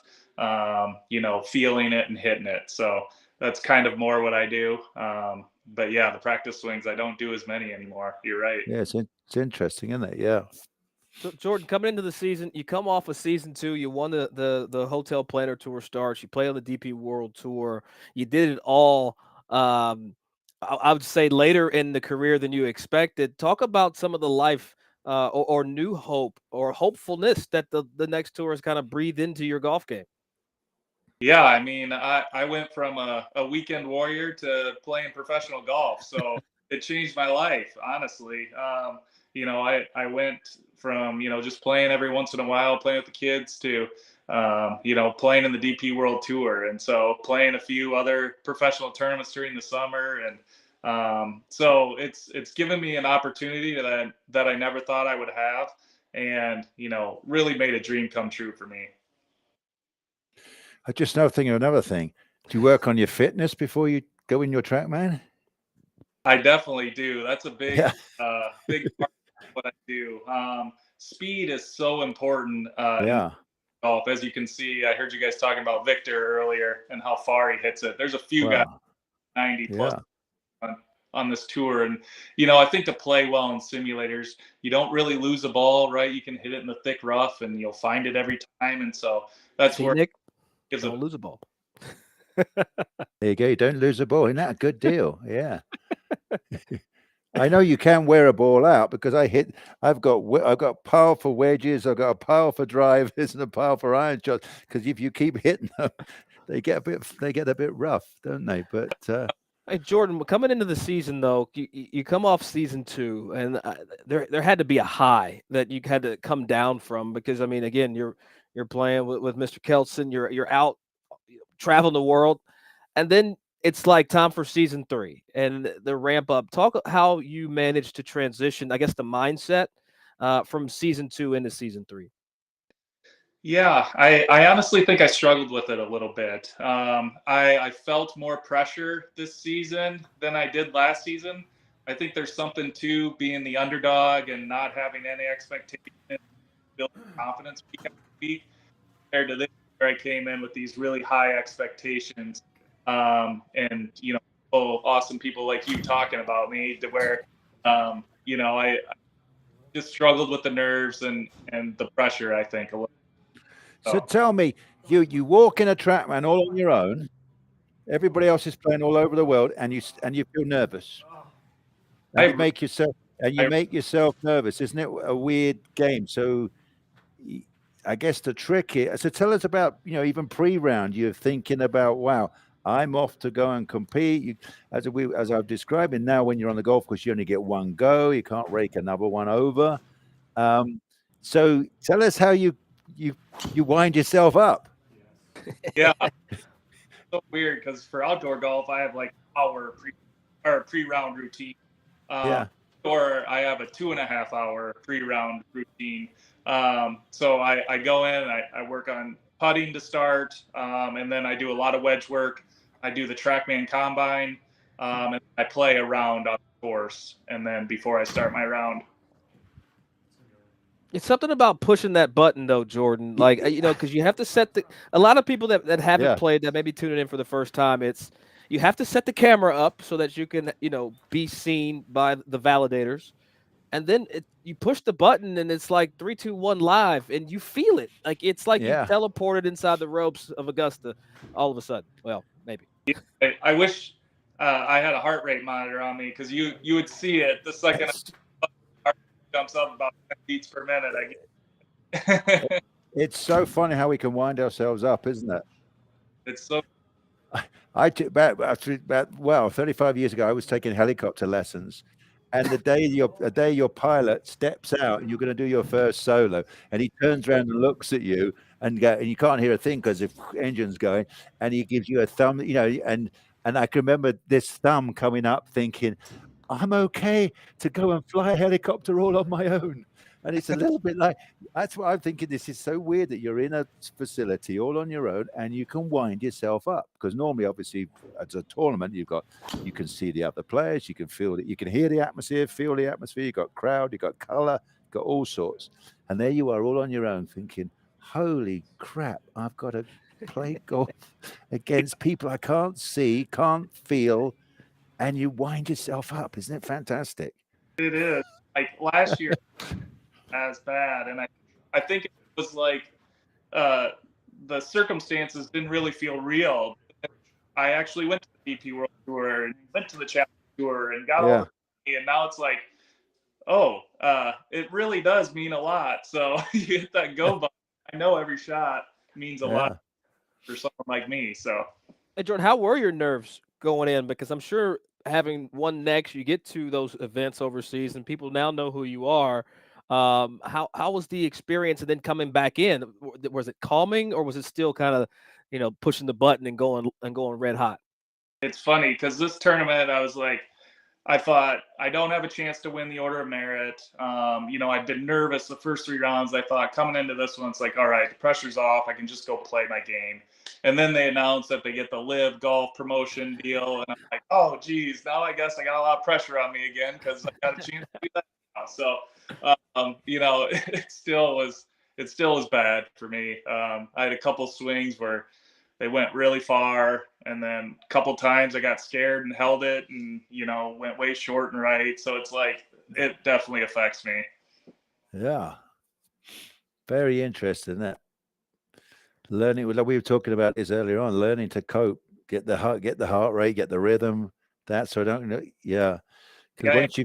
feeling it and hitting it. So that's kind of more what I do. But yeah, the practice swings, I don't do as many anymore. You're right. Yeah, it's interesting, isn't it? Yeah. So Jordan, coming into the season, you come off of season 2. You won the Hotel Planner Tour starts. You play on the DP World Tour. You did it all. I would say later in the career than you expected. Talk about some of the life or new hope or hopefulness that the next tour has kind of breathed into your golf game. Yeah, I mean, I went from a weekend warrior to playing professional golf, so it changed my life, honestly. I went from, just playing every once in a while, playing with the kids to, playing in the DP World Tour. And so playing a few other professional tournaments during the summer. And so it's given me an opportunity that I never thought I would have and, really made a dream come true for me. I just now think of another thing. Do you work on your fitness before you go in your TrackMan? I definitely do. That's a big part of what I do. Speed is so important in golf. As you can see, I heard you guys talking about Victor earlier and how far he hits it. There's a few guys 90 plus on this tour. And, I think to play well in simulators, you don't really lose a ball, right? You can hit it in the thick rough and you'll find it every time. And so that's where Nick, don't lose a ball. There you go. You don't lose a ball. Isn't that a good deal? Yeah. I know you can wear a ball out because I've got powerful wedges, I've got a powerful drivers and a powerful iron shots. Because if you keep hitting them, they get a bit rough, don't they? But hey, Jordan, coming into the season though, you come off season 2, and there had to be a high that you had to come down from because I mean, again, you're playing with Mr. Kelson, you're out traveling the world, and then it's like time for season 3 and the ramp up. Talk how you managed to transition, I guess, the mindset from season 2 into season 3. Yeah, I honestly think I struggled with it a little bit. I felt more pressure this season than I did last season. I think there's something to being the underdog and not having any expectations, building confidence week after week, compared to this where I came in with these really high expectations. And awesome people like you talking about me to where I just struggled with the nerves and the pressure, I think, a little. So tell me, you walk in a TrackMan all on your own, Everybody else is playing all over the world, and you feel nervous. And you make yourself nervous. Isn't it a weird game? So I guess the trick is, so tell us about, even pre-round, you're thinking about, wow, I'm off to go and compete. As I've described it, now when you're on the golf course, you only get one go. You can't rake another one over. So tell us how you wind yourself up. Yeah. So weird because for outdoor golf, I have like hour pre-round routine. Yeah. Or I have a 2.5 hour pre-round routine. So I go in, I work on putting to start, and then I do a lot of wedge work. I do the TrackMan Combine, and I play a round on the course, and then before I start my round. It's something about pushing that button, though, Jordan. Like, because you have to set a lot of people that haven't played, that may be tuning in for the first time, you have to set the camera up so that you can, be seen by the validators. And then you push the button and it's like 3, 2, 1 live, and you feel it. Like, it's like you teleported inside the ropes of Augusta all of a sudden. Well, maybe. I wish I had a heart rate monitor on me, because you would see it the second heart jumps up about 10 beats per minute. It's so funny how we can wind ourselves up, isn't it? It's so. I took about 35 years ago, I was taking helicopter lessons. And the day your pilot steps out and you're going to do your first solo, and he turns around and looks at you and you can't hear a thing because the engine's going, and he gives you a thumb, and I can remember this thumb coming up thinking, I'm okay to go and fly a helicopter all on my own. And it's a little bit like, that's what I'm thinking. This is so weird that you're in a facility all on your own and you can wind yourself up, because normally, obviously, as a tournament, you can see the other players, you can feel it, you can hear the atmosphere, feel the atmosphere, you got crowd, you got color, got all sorts. And there you are all on your own thinking, holy crap, I've got to play golf against people I can't see, can't feel, and you wind yourself up. Isn't it fantastic? It is. Like last year, as bad, and I think it was like the circumstances didn't really feel real. I actually went to the DP World Tour and went to the Challenge Tour and got all the, and now it's like, it really does mean a lot. So you hit that go button. I know every shot means a lot for someone like me. So, hey, Jordan, how were your nerves going in? Because I'm sure having won next, you get to those events overseas and people now know who you are. How was the experience, and then coming back in? Was it calming, or was it still kind of, pushing the button and going red hot? It's funny because this tournament, I was like, I thought I don't have a chance to win the Order of Merit. I'd been nervous the first 3 rounds. I thought coming into this one, it's like, all right, the pressure's off. I can just go play my game. And then they announced that they get the Live Golf promotion deal, and I'm like, oh, geez, now I guess I got a lot of pressure on me again because I got a chance to do that now. So, it still was bad for me. I had a couple swings where they went really far, and then a couple times I got scared and held it and, went way short and right. So it's like, it definitely affects me. Yeah. Very interesting, that. Learning, like we were talking about this earlier on, learning to cope, get the heart rate, get the rhythm. That, so I don't know. Yeah. Once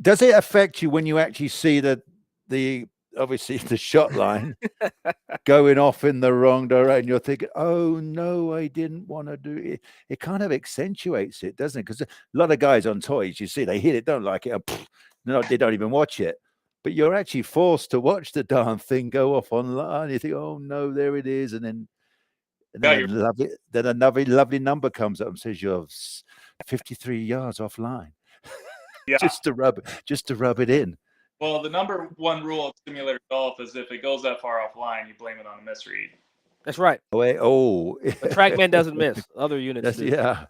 does it affect you when you actually see obviously the shot line going off in the wrong direction? You're thinking, oh no, I didn't want to do it. It kind of accentuates it, doesn't it? Because a lot of guys on toys, you see, they hit it, don't like it, no, they don't even watch it. But you're actually forced to watch the darn thing go off online. You think, oh no, there it is, and then another lovely number comes up and says you're 53 yards offline. Yeah. just to rub it in. Well, the number one rule of simulator golf is if it goes that far offline, you blame it on a misread. That's right. Oh. The TrackMan doesn't miss. Other units do. Yeah.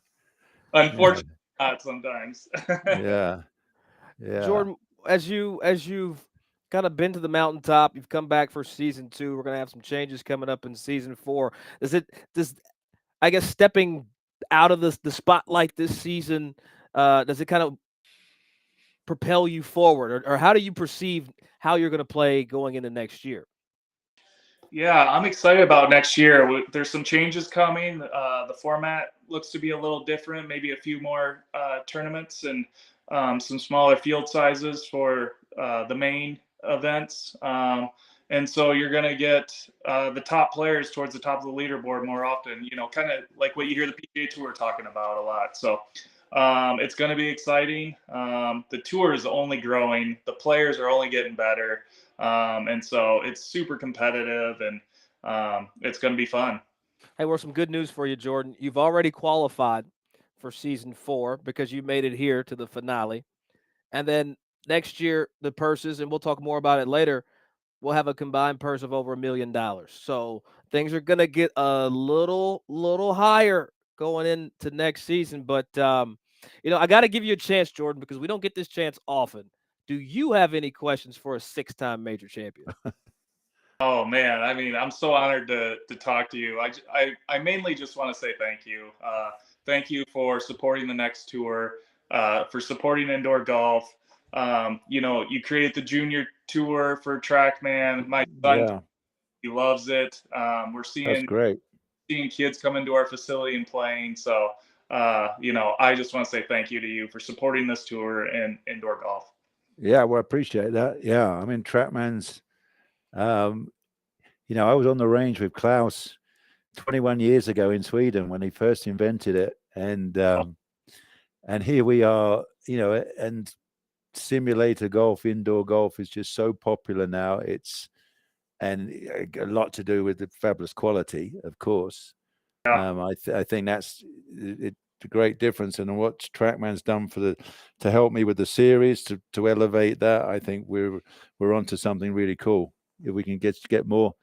Unfortunately, not sometimes. Yeah. Jordan, as you've kind of been to the mountaintop, you've come back for season 2. We're going to have some changes coming up in season 4. Does I guess stepping out of the spotlight this season, does it kind of propel you forward, or how do you perceive how you're going to play going into next year? Yeah, I'm excited about next year. There's some changes coming. The format looks to be a little different, maybe a few more tournaments and some smaller field sizes for the main events. And so you're going to get the top players towards the top of the leaderboard more often, kind of like what you hear the PGA Tour talking about a lot. So it's going to be exciting. The tour is only growing, the players are only getting better. And so it's super competitive, and it's going to be fun. Hey, we're some good news for you, Jordan. You've already qualified for season 4 because you made it here to the finale. And then next year, the purses, and we'll talk more about it later, we'll have a combined purse of over $1 million. So things are going to get a little higher going into next season. But, I got to give you a chance, Jordan, because we don't get this chance often. Do you have any questions for a 6-time major champion? Oh man, I mean, I'm so honored to talk to you. I mainly just want to say thank you. Thank you for supporting the next tour, for supporting indoor golf. You created the junior tour for TrackMan. My son, he loves it. We're That's seeing great. kids come into our facility and playing. So, I just want to say thank you to you for supporting this tour and indoor golf. Yeah, well, I appreciate that. Yeah, I mean, TrackMan's. I was on the range with Klaus 21 years ago in Sweden when he first invented it, and here we are. And simulator golf, indoor golf is just so popular now. And a lot to do with the fabulous quality, of course. Yeah. I think that's it. A great difference, and what TrackMan's done to help me with the series to elevate that. I think we're onto something really cool. If we can get more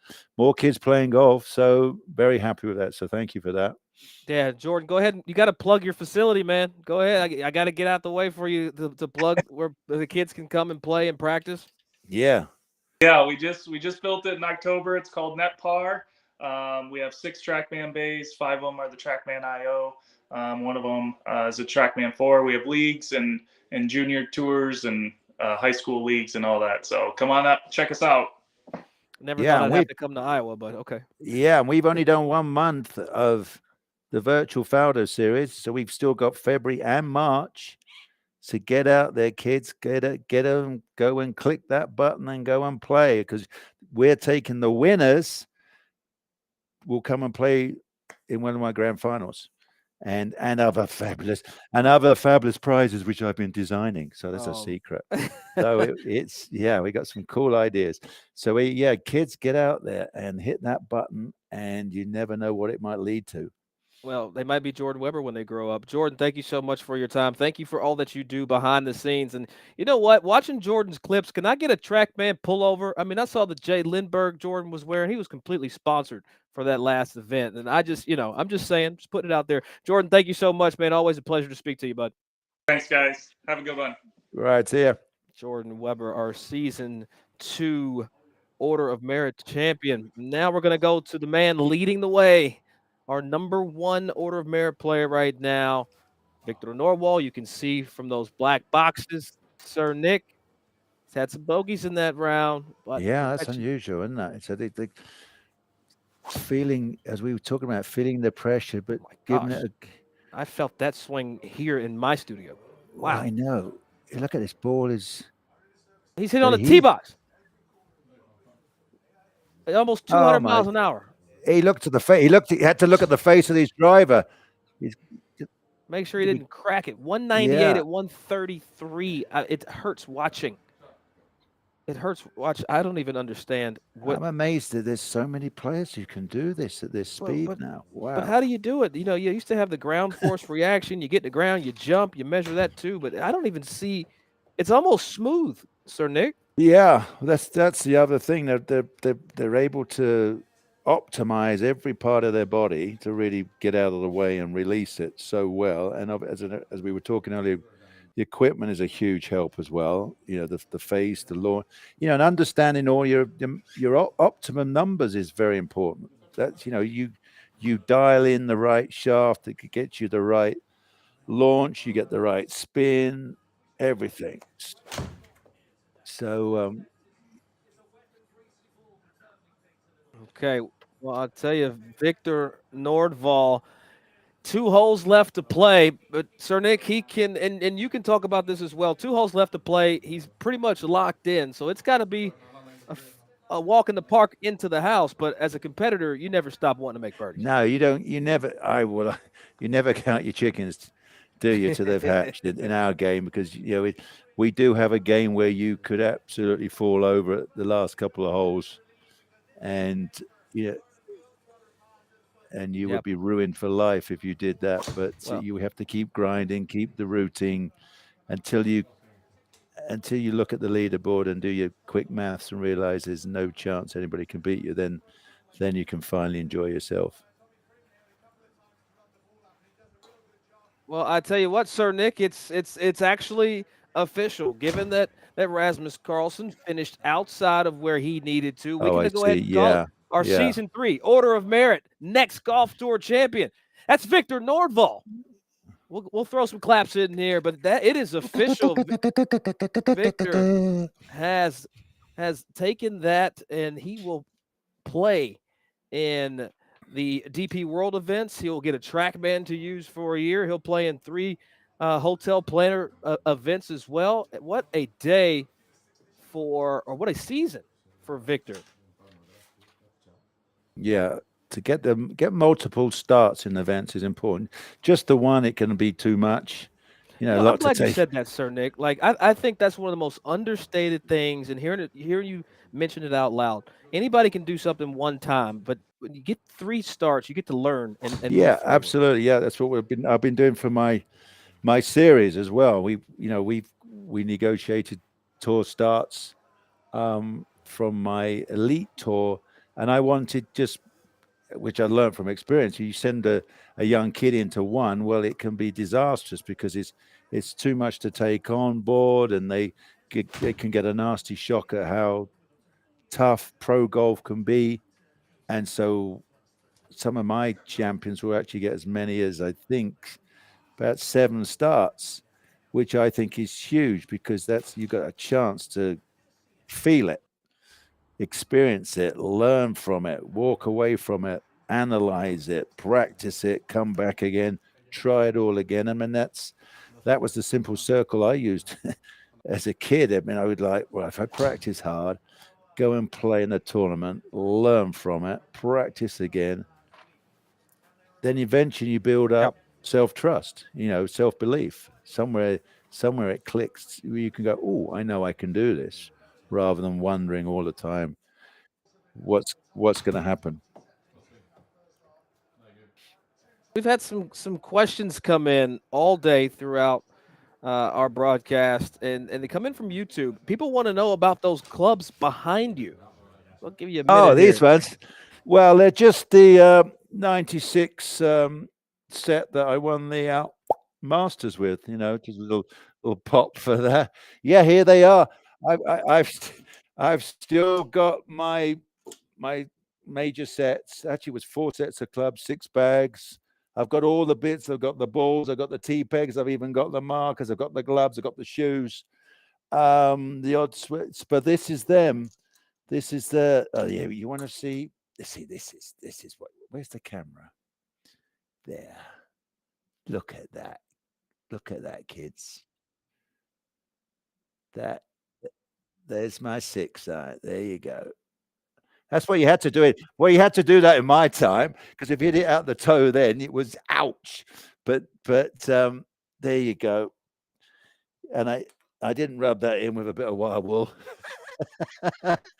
kids playing golf, so very happy with that. So thank you for that. Yeah, Jordan, go ahead. You got to plug your facility, man. Go ahead. I got to get out the way for you to plug where the kids can come and play and practice. Yeah. Yeah, we just built it in October. It's called Net Par. We have 6 TrackMan bays. 5 of them are the TrackMan IO. One of them is a TrackMan 4. We have leagues and junior tours and high school leagues and all that. So come on up, check us out. Never thought I'd have to come to Iowa, but okay. Yeah, and we've only done 1 month of the virtual Faldo series, so we've still got February and March. So get out there, kids. Get them, go and click that button and go and play, because we're taking the winners. Will come and play in one of my grand finals, and other fabulous prizes which I've been designing. So that's a secret. So we got some cool ideas. So kids, get out there and hit that button, and you never know what it might lead to. Well, they might be Jordan Weber when they grow up. Jordan, thank you so much for your time. Thank you for all that you do behind the scenes. And you know what? Watching Jordan's clips, can I get a TrackMan pullover? I mean, I saw the Jay Lindbergh Jordan was wearing. He was completely sponsored for that last event. And I just, I'm just saying, just putting it out there. Jordan, thank you so much, man. Always a pleasure to speak to you, bud. Thanks, guys. Have a good one. Right, see ya. Jordan Weber, our season 2 Order of Merit champion. Now we're going to go to the man leading the way. Our number 1 Order of Merit player right now, Victor Nordwall. You can see from those black boxes, Sir Nick. He's had some bogeys in that round. But yeah, that's unusual, isn't it? So the feeling, as we were talking about, feeling the pressure, but giving it I felt that swing here in my studio. Wow. I know. Look at this ball. He's hit on the tee box. Almost 200 miles an hour. He looked at the face. He had to look at the face of his driver. Make sure he didn't crack it. 198 at 133. It hurts watching. It hurts watch. I don't even understand. I'm amazed that there's so many players who can do this at this speed now. Wow. But how do you do it? You used to have the ground force reaction. You get to the ground, you jump, you measure that too. But I don't even see. It's almost smooth, Sir Nick. Yeah, that's the other thing. They're able to optimize every part of their body to really get out of the way and release it so well. And as we were talking earlier, the equipment is a huge help as well. The face, the lawn, and understanding all your optimum numbers is very important. That's you dial in the right shaft that could get you the right launch, you get the right spin, everything. So Okay. Well, I'll tell you, Victor Nordval, 2 holes left to play, but Sir Nick, he can, and you can talk about this as well. 2 holes left to play. He's pretty much locked in, so it's got to be a walk in the park into the house. But as a competitor, you never stop wanting to make birdies. No, you don't. You never. You never count your chickens, do you, till they've hatched in our game? Because we do have a game where you could absolutely fall over at the last couple of holes, and and you would be ruined for life if you did that. But you have to keep grinding, keep the routine until you look at the leaderboard and do your quick maths and realize there's no chance anybody can beat you. Then you can finally enjoy yourself. Well, I tell you what, Sir Nick, it's actually official. Given that Rasmus Carlsen finished outside of where he needed to, we can go ahead and call it our season 3 Order of Merit next Golf Tour champion. That's Victor Nordval. We'll throw some claps in here, but it is official. Victor has taken that, and he will play in the DP World events. He'll get a TrackMan to use for a year. He'll play in 3 Hotel Planner events as well. What a day or what a season for Victor. Yeah, to get multiple starts in events is important. Just the one, it can be too much. I'm glad you said that, Sir Nick. Like I think that's one of the most understated things, and hearing you mention it out loud. Anybody can do something one time, but when you get 3 starts, you get to learn and yeah, absolutely. Yeah, that's what I've been doing for my series as well. We negotiated tour starts from my elite tour, and I wanted which I learned from experience. You send a young kid into one, well, it can be disastrous because it's too much to take on board, and they can get a nasty shock at how tough pro golf can be. And so some of my champions will actually get as many as, I think, about 7 starts, which I think is huge, because you've got a chance to feel it, experience it, learn from it, walk away from it, analyze it, practice it, come back again, try it all again. I mean, that was the simple circle I used as a kid. I mean, I would if I practice hard, go and play in a tournament, learn from it, practice again, then eventually you build up self-trust, self-belief. Somewhere it clicks where you can go, oh, I know I can do this, rather than wondering all the time what's going to happen. We've had some questions come in all day throughout our broadcast, and they come in from YouTube. People want to know about those clubs behind you. I'll give you a minute. Oh, these ones. Well, they're just the 96 set that I won the Masters with. Just a little pop for that. Yeah, here they are. I've still got my major sets. Actually, it was 4 sets of clubs, 6 bags. I've got all the bits. I've got the balls. I've got the tee pegs. I've even got the markers. I've got the gloves. I've got the shoes. The odd switch. But this is them. This is the. Oh yeah, you want to see? This is what. Where's the camera? There. Look at that. Look at that, kids. There's my 6 eye. There you go. That's what you had to do it. Well, you had to do that in my time, because if you hit it out the toe, then it was ouch. But there you go. And I didn't rub that in with a bit of wild wool.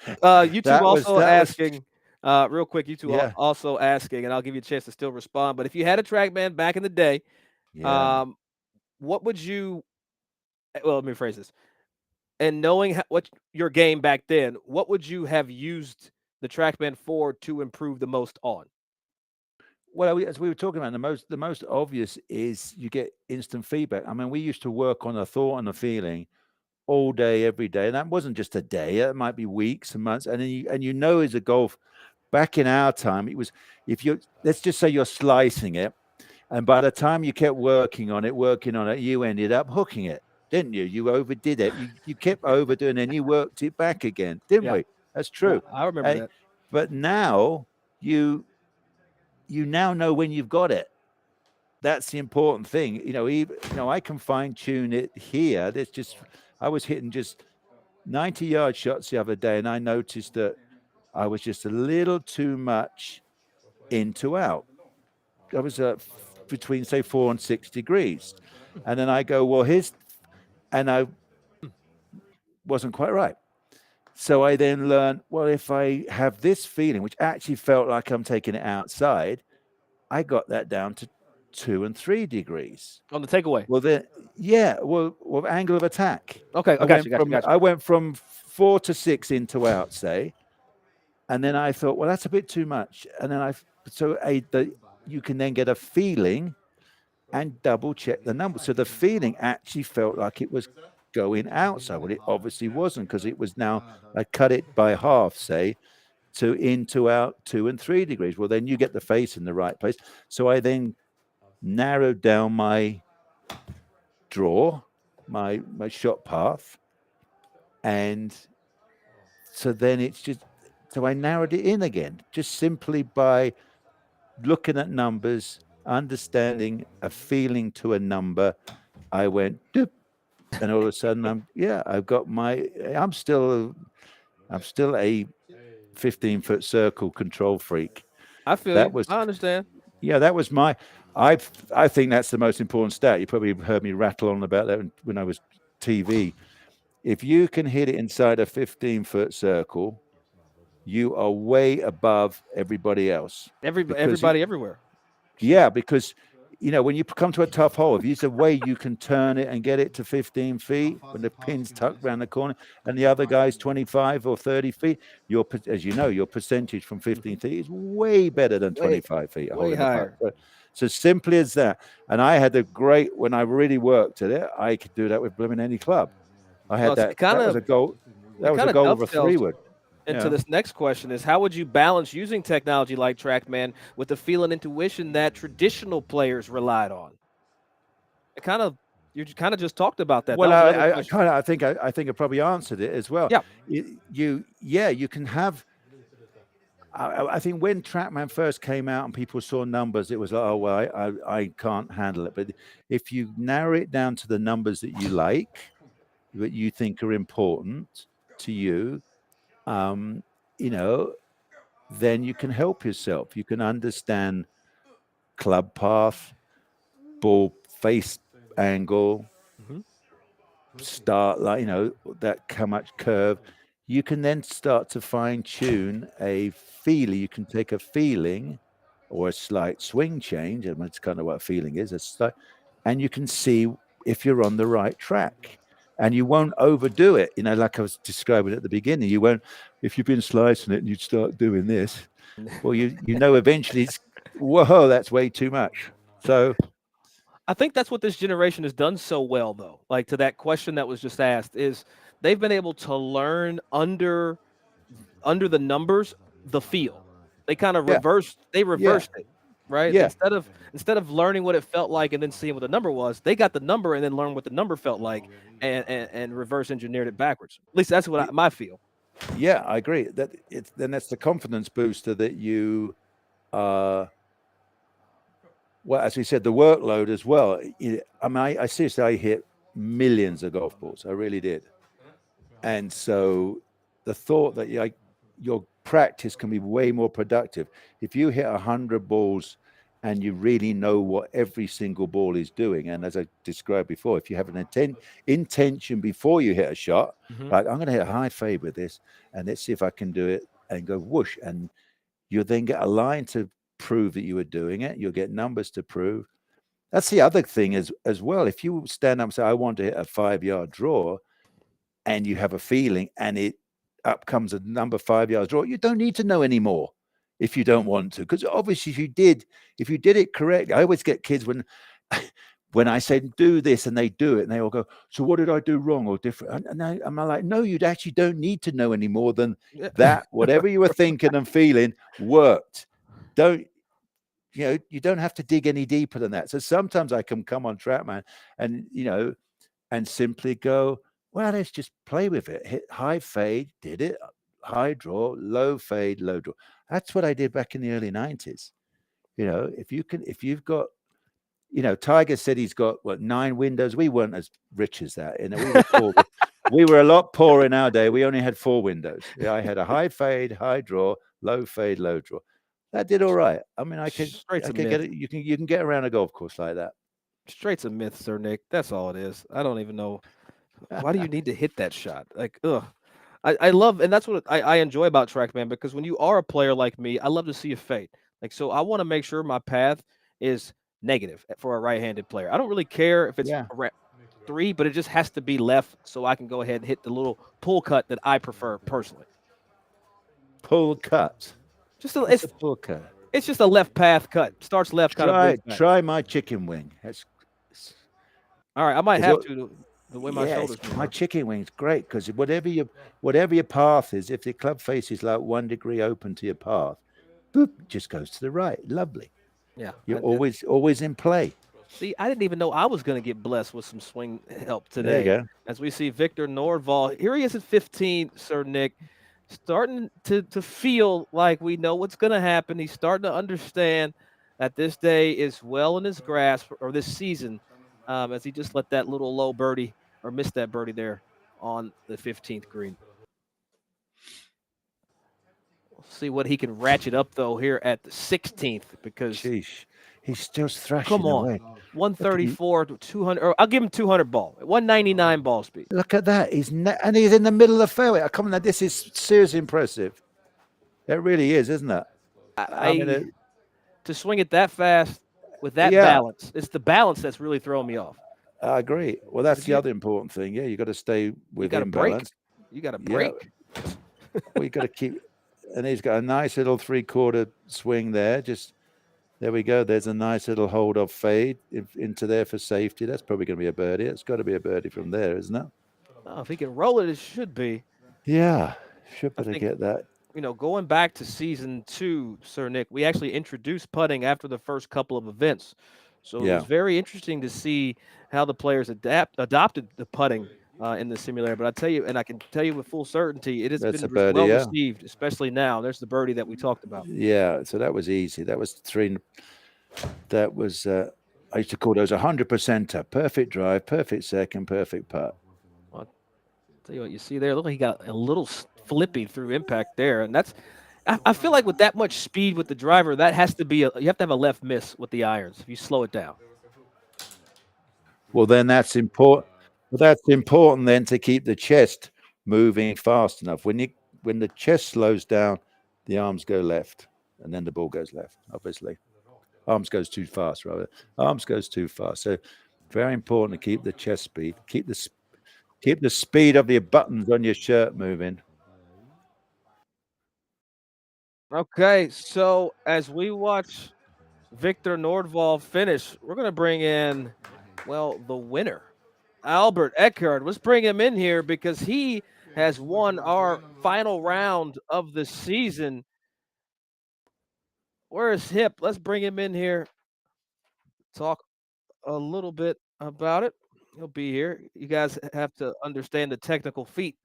YouTube also asking, real quick. YouTube also asking, and I'll give you a chance to still respond. But if you had a TrackMan back in the day, what would you? Well, let me rephrase this. And knowing what your game back then, what would you have used the TrackMan for to improve the most on? Well, as we were talking about, the most obvious is you get instant feedback. I mean, we used to work on a thought and a feeling all day, every day, and that wasn't just a day. It might be weeks and months. And then as a golf, back in our time, it was, let's just say you're slicing it, and by the time you kept working on it, you ended up hooking it, didn't you? You overdid it. You kept overdoing it, and you worked it back again, didn't we? That's true. Yeah, I remember that. But now you now know when you've got it. That's the important thing. I can fine tune it here. I was hitting just 90-yard shots the other day, and I noticed that I was just a little too much in to out. I was between, say, 4 and 6 degrees. And then I go, well, and I wasn't quite right. So I then learned, well, if I have this feeling, which actually felt like I'm taking it outside, I got that down to 2 and 3 degrees. On the takeaway. Well, angle of attack. Okay, I got you. I went from 4 to 6 into out, say, and then I thought, well, that's a bit too much. And then you can then get a feeling and double check the number. So the feeling actually felt like it was going outside. Well, it obviously wasn't, because it was now, I cut it by half, say, to into out 2 and 3 degrees. Well, then you get the face in the right place. So I then narrowed down my draw, my shot path, and so then so I narrowed it in again, just simply by looking at numbers, understanding a feeling to a number. I went doop, and all of a sudden I'm still a 15-foot circle control freak. I feel you. I understand. Yeah, that was I think that's the most important stat. You probably heard me rattle on about that when I was TV. If you can hit it inside a 15-foot circle, you are way above everybody else. Everybody everywhere. Yeah, because when you come to a tough hole, if there's a way you can turn it and get it to 15 feet when the pin's tucked around the corner, and the other guy's 25 or 30 feet, as you know, your percentage from 15 feet is way better than 25 feet. Way higher. So simply as that. And I had when I really worked at it, I could do that with blooming any club. I had that. That was a goal. That was a goal of a 3-wood. Into this next question is, how would you balance using technology like TrackMan with the feel and intuition that traditional players relied on? You kind of just talked about that. Well, I think I probably answered it as well. Yeah. You can have. I think when TrackMan first came out and people saw numbers, it was like, oh well, I can't handle it. But if you narrow it down to the numbers that you like, that you think are important to you, then you can help yourself. You can understand club path, ball face angle, start that how much curve. You can then start to fine tune a feeling. You can take a feeling or a slight swing change, and that's kind of what a feeling is, and you can see if you're on the right track. And you won't overdo it, like I was describing at the beginning. You won't, if you've been slicing it and you start doing this, well, eventually whoa, that's way too much. So I think that's what this generation has done so well, though. Like, to that question that was just asked, is they've been able to learn under the numbers, the feel. They kind of reversed it. Right? Yeah. Instead of learning what it felt like and then seeing what the number was, they got the number and then learned what the number felt like and reverse engineered it backwards. At least that's what I feel. Yeah, I agree. Then that's the confidence booster that you well, as we said, the workload as well. I seriously, I hit millions of golf balls. I really did. And so the thought that your practice can be way more productive. If you hit 100 balls and you really know what every single ball is doing, and as I described before, if you have an intention before you hit a shot, like I'm going to hit a high fade with this, and let's see if I can do it, and go whoosh, and you'll then get a line to prove that you were doing it. You'll get numbers to prove. That's the other thing as well. If you stand up and say, I want to hit a 5-yard draw, and you have a feeling, and up comes a number 5 yards draw, you don't need to know anymore if you don't want to, because obviously if you did it correctly. I always get kids when I say do this and they do it, and they all go, so what did I do wrong or different? And I'm like, no, you actually don't need to know any more than that. Whatever you were thinking and feeling worked. You don't have to dig any deeper than that. So sometimes I can come on TrackMan and simply go, well, let's just play with it. Hit high fade, did it. high draw, low fade, low draw. That's what I did back in the early 90s. If you've got, Tiger said he's got 9 windows. We weren't as rich as that. We were poor. We were a lot poorer in our day. We only had 4 windows. Yeah, I had a high fade, high draw, low fade, low draw. That did all right. I mean, I could get it. You can get around a golf course like that. Straight's a myth, Sir Nick. That's all it is. I don't even know. Why do you need to hit that shot? Like, ugh. I love, and that's what I enjoy about TrackMan, because when you are a player like me, I love to see a fade. Like, so I want to make sure my path is negative for a right-handed player. I don't really care if it's 3, but it just has to be left so I can go ahead and hit the little pull cut that I prefer personally. Pull cut. It's a pull cut. It's just a left path cut. Starts left, kind of. Try my chicken wing. All right. I might have to. The way my shoulders move. My chicken wing's great, because whatever your path is, if the club face is like 1 degree open to your path, boop, just goes to the right. Lovely. Yeah. You're always in play. See, I didn't even know I was going to get blessed with some swing help today. There you go. As we see Victor Nordvall. Here he is at 15, Sir Nick. Starting to feel like we know what's going to happen. He's starting to understand that this day is well in his grasp, or this season, as he just let that little low birdie, or missed that birdie there on the 15th green. We'll see what he can ratchet up, though, here at the 16th, because he's still thrashing away. 134 to 200. Or I'll give him 200 ball. 199 ball speed. Look at that. He's in the middle of the fairway. Come on, this is seriously impressive. It really is, isn't it? To swing it that fast with that balance, it's the balance that's really throwing me off. I agree. Well, that's the other important thing. Yeah, you got to stay within balance. You got to break. Yeah. Well, you got to keep. And he's got a nice little 3/4 swing there. There we go. There's a nice little hold off fade into there for safety. That's probably going to be a birdie. It's got to be a birdie from there, isn't it? Oh, if he can roll it, it should be. Yeah, should better get that. Going back to season 2, Sir Nick, we actually introduced putting after the first couple of events. So it was very interesting to see how the players adopted the putting in the simulator. But I tell you, and I can tell you with full certainty, it has been well received, especially now. There's the birdie that we talked about. Yeah, so that was easy. That was 3. That was, I used to call those 100%er. Perfect drive, perfect second, perfect putt. Well, I'll tell you what, you see there, look like he got a little flippy through impact there. And that's, I feel like with that much speed with the driver, that has to be, you have to have a left miss with the irons if you slow it down. Well, then that's important. Well, that's important then to keep the chest moving fast enough. When the chest slows down, the arms go left, and then the ball goes left, obviously. Arms goes too fast, rather. Arms goes too fast. So very important to keep the chest speed. Keep the speed of your buttons on your shirt moving. Okay, so as we watch Victor Nordvall finish, we're going to bring in, the winner, Albert Eckhard. Let's bring him in here because he has won our final round of the season. Where is Hip? Let's bring him in here. Talk a little bit about it. He'll be here. You guys have to understand the technical feat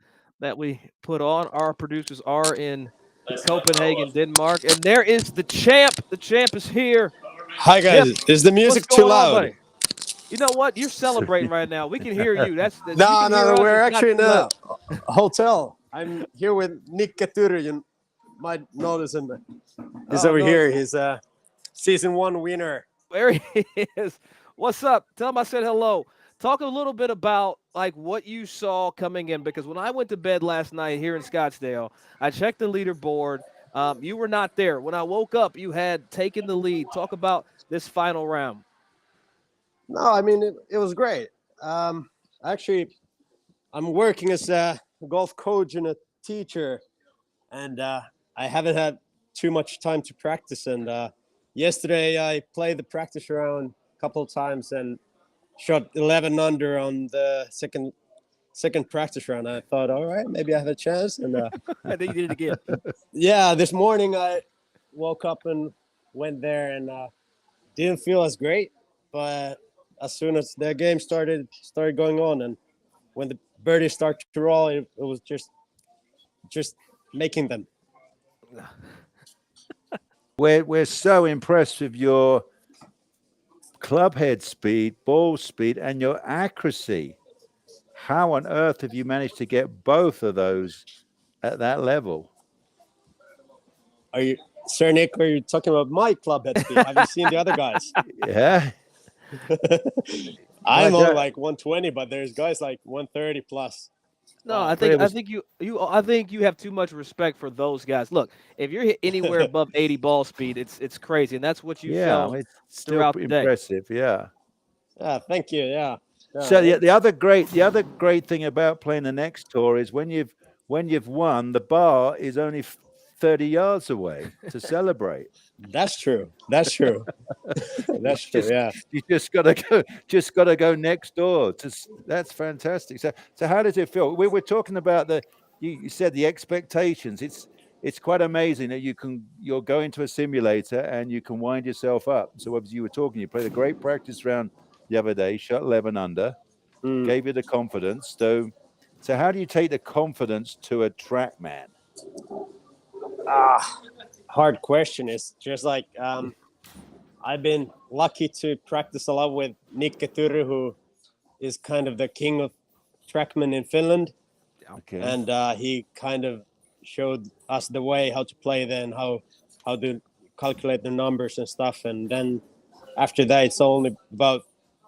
that we put on. Our producers are in Copenhagen, Denmark. And there is the champ. The champ is here. Hi, guys. Hip, is the music too loud? On, you know what? You're celebrating right now. We can hear you. That's no. We're actually in a hotel. I'm here with Nick Katur. You might notice him. He's over here. He's a season 1 winner. There he is. What's up? Tell him I said hello. Talk a little bit about what you saw coming in, because when I went to bed last night here in Scottsdale, I checked the leaderboard. You were not there. When I woke up, you had taken the lead. Talk about this final round. No, I mean, it was great. Actually, I'm working as a golf coach and a teacher, and I haven't had too much time to practice. And yesterday, I played the practice round a couple of times and shot 11 under on the second practice round. I thought, all right, maybe I have a chance. And I think you did it again. Yeah, this morning I woke up and went there and didn't feel as great, but as soon as the game started going on, and when the birdies started to roll, it was just making them. We're so impressed with your club head speed, ball speed, and your accuracy. How on earth have you managed to get both of those at that level? Are you, Sir Nick, are you talking about my club head speed? Have you seen the other guys? Yeah. I'm on like 120, but there's guys like 130 plus. No, I think you have too much respect for those guys. Look, if you're hit anywhere above 80 ball speed, it's crazy, and that's what you've shown it's still throughout the day. impressive. Yeah. Yeah, thank you. Yeah. So the other great thing about playing the next tour is when you've won, the bar is only 30 yards away to celebrate. That's true. That's true. That's true. Yeah. You just gotta go next door. That's fantastic. So how does it feel? We were talking about you said the expectations. It's quite amazing that you're going to a simulator and you can wind yourself up. So obviously you played a great practice round the other day, shot 11 under, gave you the confidence. So how do you take the confidence to a track man? Hard question. It's just like I've been lucky to practice a lot with Nick Keturu, who is kind of the king of trackmen in Finland. Okay. And he kind of showed us the way how to play then, how to calculate the numbers and stuff. And then after that, it's only about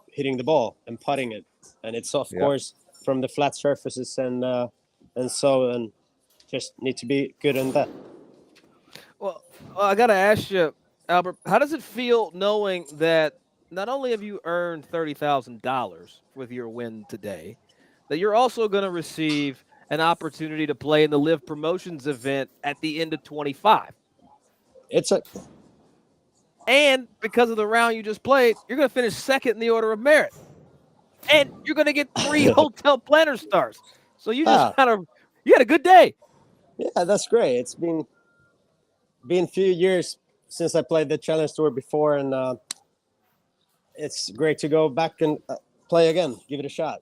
hitting the ball and putting it. And it's of course from the flat surfaces and just need to be good on that. Well, I got to ask you, Albert, how does it feel knowing that not only have you earned $30,000 with your win today, that you're also going to receive an opportunity to play in the Live Promotions event at the end of 25? And because of the round you just played, you're going to finish second in the order of merit. And you're going to get 3 hotel planner stars. So you just you had a good day. Yeah, that's great. It's been a few years since I played the Challenge Tour before, and it's great to go back and play again, give it a shot.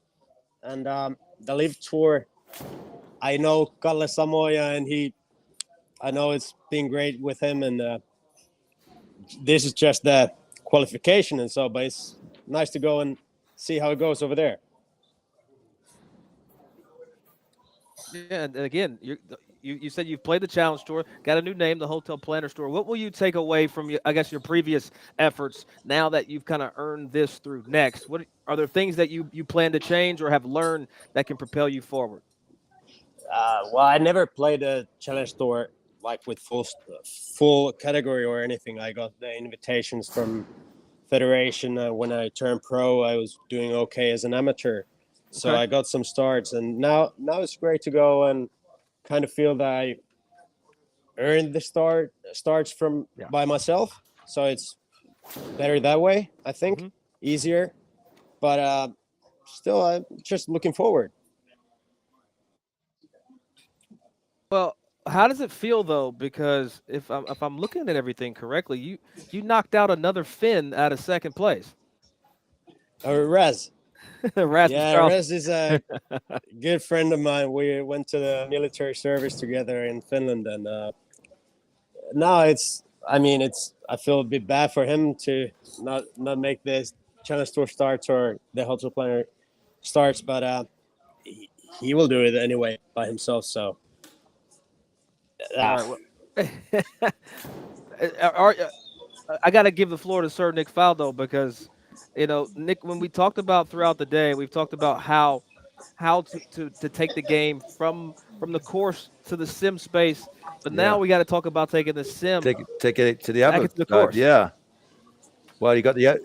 And the Live Tour, I know Kalle Samoja, and I know it's been great with him, and this is just the qualification and so, but it's nice to go and see how it goes over there. Yeah, and again, you said you've played the Challenge Tour, got a new name, the Hotel Planner Store. What will you take away from your previous efforts now that you've kind of earned this through Next? What are there things that you plan to change or have learned that can propel you forward? Well, I never played a Challenge Tour like with full category or anything. I got the invitations from Federation. When I turned pro, I was doing okay as an amateur. So I got some starts, and now it's great to go and kind of feel that I earned the starts from by myself. So it's better that way, I think, easier. But still, I'm just looking forward. Well, how does it feel though? Because if I'm looking at everything correctly, you knocked out another Finn out of second place. Rez. Rasmus Rez is a good friend of mine. We went to the military service together in Finland, and now I feel a bit bad for him to not make this Challenge Tour starts or the Hotel Planner starts, but he will do it anyway by himself. So. I got to give the floor to Sir Nick Faldo because, Nick, when we talked about throughout the day, we've talked about how to take the game from the course to the sim space, but now we got to talk about taking the sim, take it to the other the course. Yeah. Well, you got the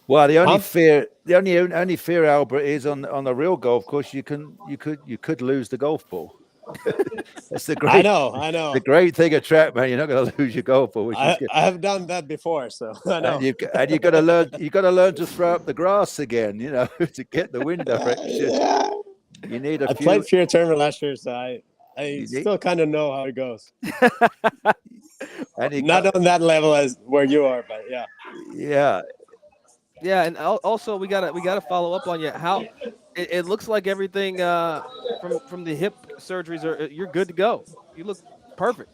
only fear, Albert, is on the real golf course. You could lose the golf ball. That's the great. I know. The great thing at track, man, you're not going to lose your golf ball. I have done that before, so I know. And you've got to learn. You got to learn to throw up the grass again. To get the wind direction. Yeah. You need I played Pure Tournament last year, so I still kind of know how it goes. Not on that level as where you are, but yeah. Yeah, and also we gotta follow up on you. How it looks like everything from the hip surgeries you're good to go. You look perfect.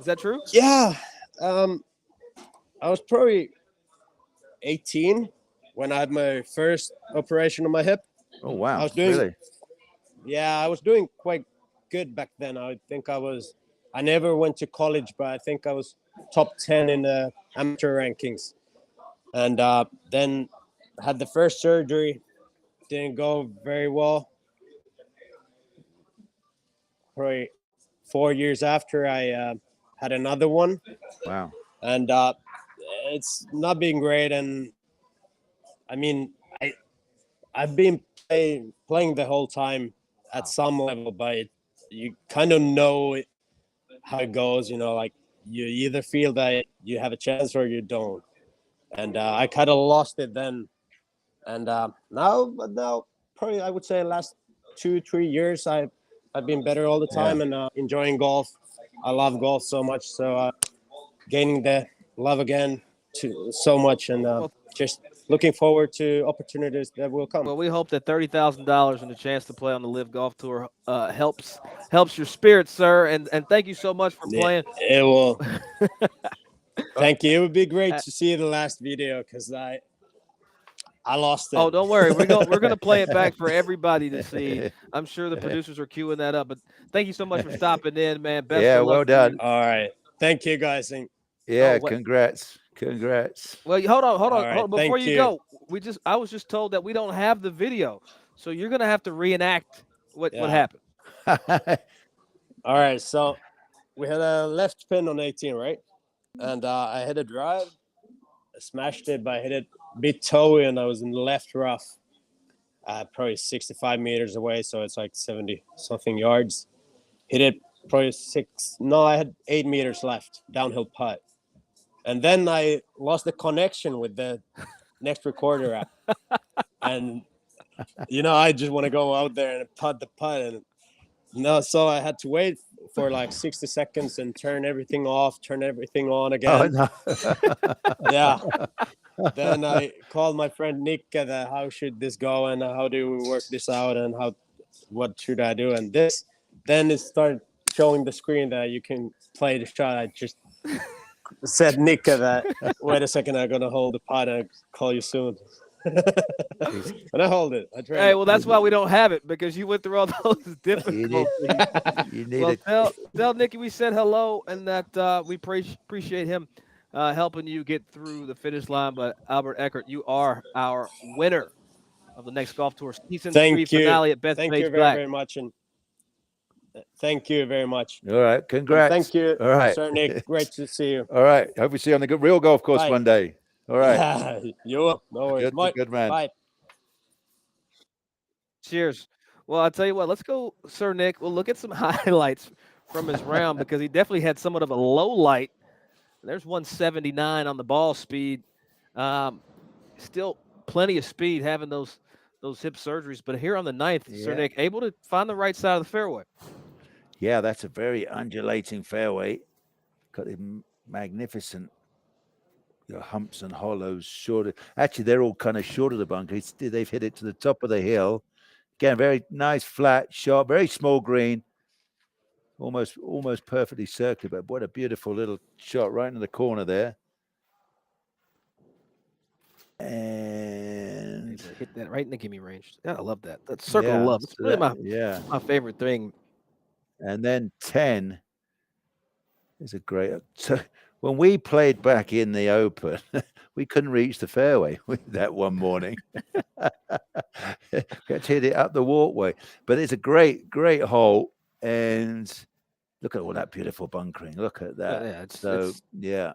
Is that true? Yeah. I was probably 18 when I had my first operation on my hip. Oh wow! I was doing, really? Yeah, I was doing quite good back then. I never went to college, but I think I was top 10 in the amateur rankings. And then had the first surgery, didn't go very well. Probably 4 years after, I had another one. Wow. And it's not been great. And I mean, I've been playing the whole time at some level, but you kind of know how it goes. Like you either feel that you have a chance or you don't. And I kind of lost it then. And now probably I would say last 2-3 years I've been better all the time and enjoying golf. I love golf so much, so gaining the love again so much, and just looking forward to opportunities that will come. Well, we hope that $30,000 and the chance to play on the Live Golf Tour helps your spirits, sir. And thank you so much for playing. It will. Thank you. It would be great to see the last video because I lost it. Oh, don't worry. We're gonna play it back for everybody to see. I'm sure the producers are queuing that up. But thank you so much for stopping in, man. Best of luck well done. All right. Thank you, guys. Congrats. Well, hold on. Right, Before you go, I was just told that we don't have the video, so you're gonna have to reenact what happened. All right. So we had a left pin on 18, right? And I hit a drive. I smashed it, but I hit it a bit toey, and I was in the left rough, probably 65 meters away, so it's like 70-something yards. Hit it probably I had 8 meters left, downhill putt. And then I lost the connection with the next recorder app. And, I just want to go out there and putt the putt. And so I had to wait for like 60 seconds and turn everything off, turn everything on again. Oh, no. Yeah. Then I called my friend Nick how should this go and how do we work this out and what should I do? And then it started showing the screen that you can play the shot. I just said Nick that wait a second, I'm gonna hold the putt and call you soon. And I hold it. Hey, well, that's why we don't have it, because you went through all those difficulties. You need tell Nicky we said hello and that we appreciate him helping you get through the finish line. But Albert Eckert, you are our winner of the Next Golf Tour Season 3 finale at Bethpage Thank you very much. And thank you very much. All right. Congrats. And thank you. All right. Sir Nick, great to see you. All right. Hope we see you on the real golf course one day. All right. Yeah, you will. No worries. Good man. Bye. Cheers. Well, I'll tell you what, let's go, Sir Nick. We'll look at some highlights from his round, because he definitely had somewhat of a low light. There's 179 on the ball speed. Still plenty of speed having those hip surgeries. But here on the 9th, Sir Nick, able to find the right side of the fairway. Yeah, that's a very undulating fairway. Got the magnificent humps and hollows shorter. Actually, they're all kind of short of the bunker. They've hit it to the top of the hill. Again, very nice flat shot, very small green, almost perfectly circular. But what a beautiful little shot right in the corner there. And hit that right in the gimme range. Yeah, I love that. That circle of love. It's really my favorite thing. And then 10 is a great. So when we played back in the Open, we couldn't reach the fairway that one morning. Got to hit it up the walkway. But it's a great hole. And look at all that beautiful bunkering. Look at that. Yeah.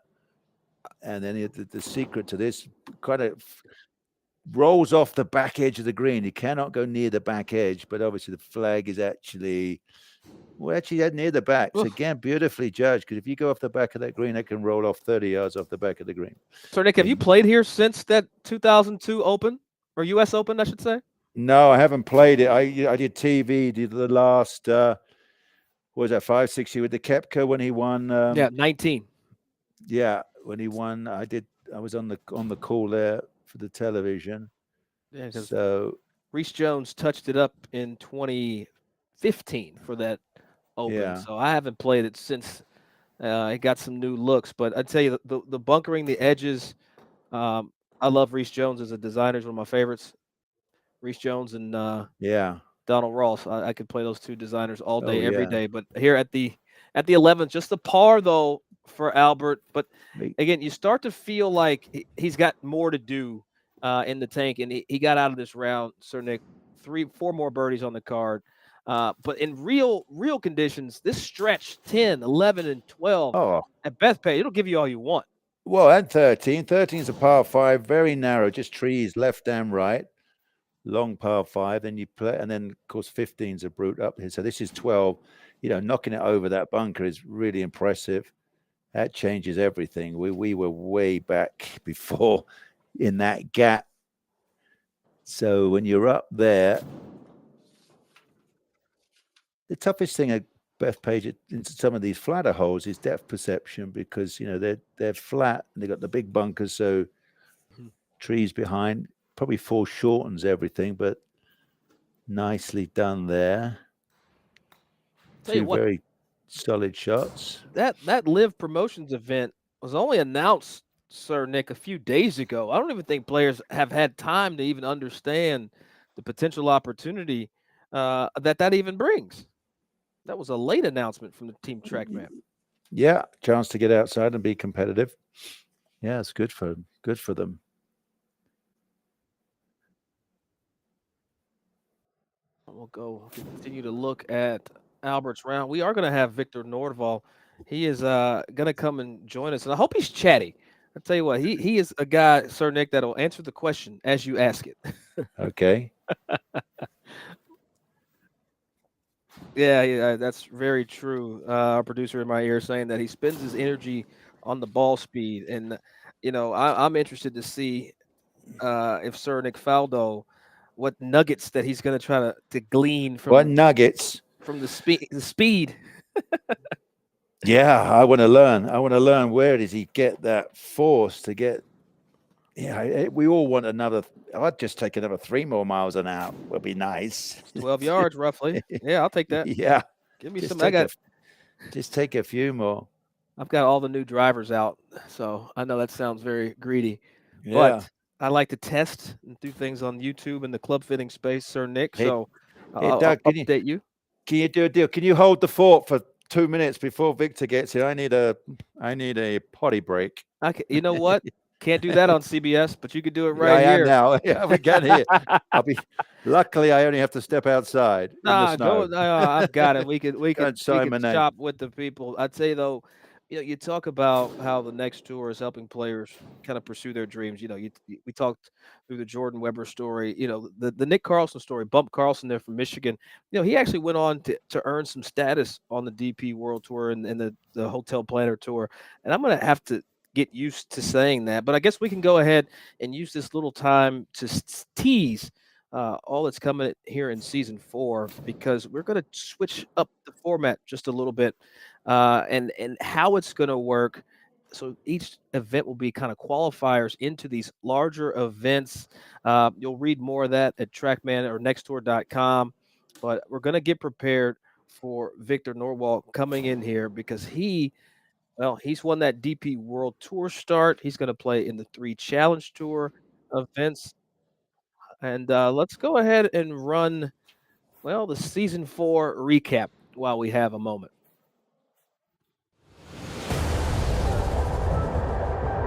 And then the secret to this kind of rolls off the back edge of the green. You cannot go near the back edge, but obviously the flag is actually near the back. So again, beautifully judged, because if you go off the back of that green, it can roll off 30 yards off the back of the green. So, Nick, have you played here since that 2002 Open, or U.S. Open, I should say? No, I haven't played it. I did TV, did the last, what was that, 5-6 years with the Koepka when he won? 19. Yeah, when he won, I was on the call there for the television. Yeah, so Reese Jones touched it up in 2015 for that Open. Yeah. So I haven't played it since it got some new looks. But I'd tell you the bunkering, the edges. I love Reese Jones as a designer. He's one of my favorites. Reese Jones and Yeah. Donald Ross. I could play those two designers all day, Oh, every yeah. day. But here at the 11th, just the par though for Albert. But again, you start to feel like he's got more to do in the tank, and he got out of this round, Sir Nick, 4 more birdies on the card. But in real conditions, this stretch 10, 11, and 12 at Bethpage, it'll give you all you want. Well, and 13. 13 is a par 5, very narrow, just trees left and right. Long par 5, then you play, and then of course 15's a brute up here. So this is 12. You know, knocking it over that bunker is really impressive. That changes everything. We were way back before in that gap. So when you're up there, the toughest thing at Bethpage in some of these flatter holes is depth perception, because you know they're flat and they got the big bunkers, so trees behind probably foreshortens everything, but nicely done there. Tell you Two what, very solid shots. That Live Promotions event was only announced, Sir Nick, a few days ago. I don't even think players have had time to even understand the potential opportunity that even brings. That was a late announcement from the Team TrackMan. Yeah, chance to get outside and be competitive. Yeah, it's good for them. We'll continue to look at Albert's round. We are going to have Victor Nordval. He is going to come and join us, and I hope he's chatty. I'll tell you what, he is a guy, Sir Nick, that will answer the question as you ask it. Okay. Yeah, that's very true. Our producer in my ear saying that he spends his energy on the ball speed, and you know, I'm interested to see if Sir Nick Faldo, what nuggets that he's going to try to glean from What nuggets from the speed. Yeah, I want to learn. Where does he get that force to get? Yeah, we all want another. I'd just take another 3 more miles an hour. Would be nice. 12 yards roughly. Yeah, I'll take that. Yeah, give me just some. Just take a few more. I've got all the new drivers out, so I know that sounds very greedy, Yeah. but I like to test and do things on YouTube in the club fitting space, Sir Nick. Hey, So hey, I'll Doug, update you. Can you do a deal? Can you hold the fort for 2 minutes before Victor gets here? I need a potty break. Okay, you know what? Can't do that on CBS, but you could do it right I here. am now. Yeah, we can here. Luckily, I only have to step outside in the snow. I've got it. We could Simon, shop with the people. I'd say though, you know, you talk about how the next tour is helping players kind of pursue their dreams. You know, we talked through the Jordan Weber story. You know, the Nick Carlson story. Bump Carlson there from Michigan. You know, he actually went on to earn some status on the DP World Tour and the Hotel Planner Tour. And I'm gonna have to get used to saying that, but I guess we can go ahead and use this little time to tease all that's coming here in season 4, because we're going to switch up the format just a little bit and how it's going to work. So each event will be kind of qualifiers into these larger events. You'll read more of that at TrackMan or nexttour.com, but we're going to get prepared for Victor Nordval coming in here, because he's won that DP World Tour start. He's going to play in the 3 Challenge Tour events. And let's go ahead and run, the Season 4 recap while we have a moment.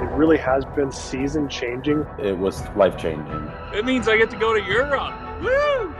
It really has been season changing. It was life changing. It means I get to go to Europe. Woo!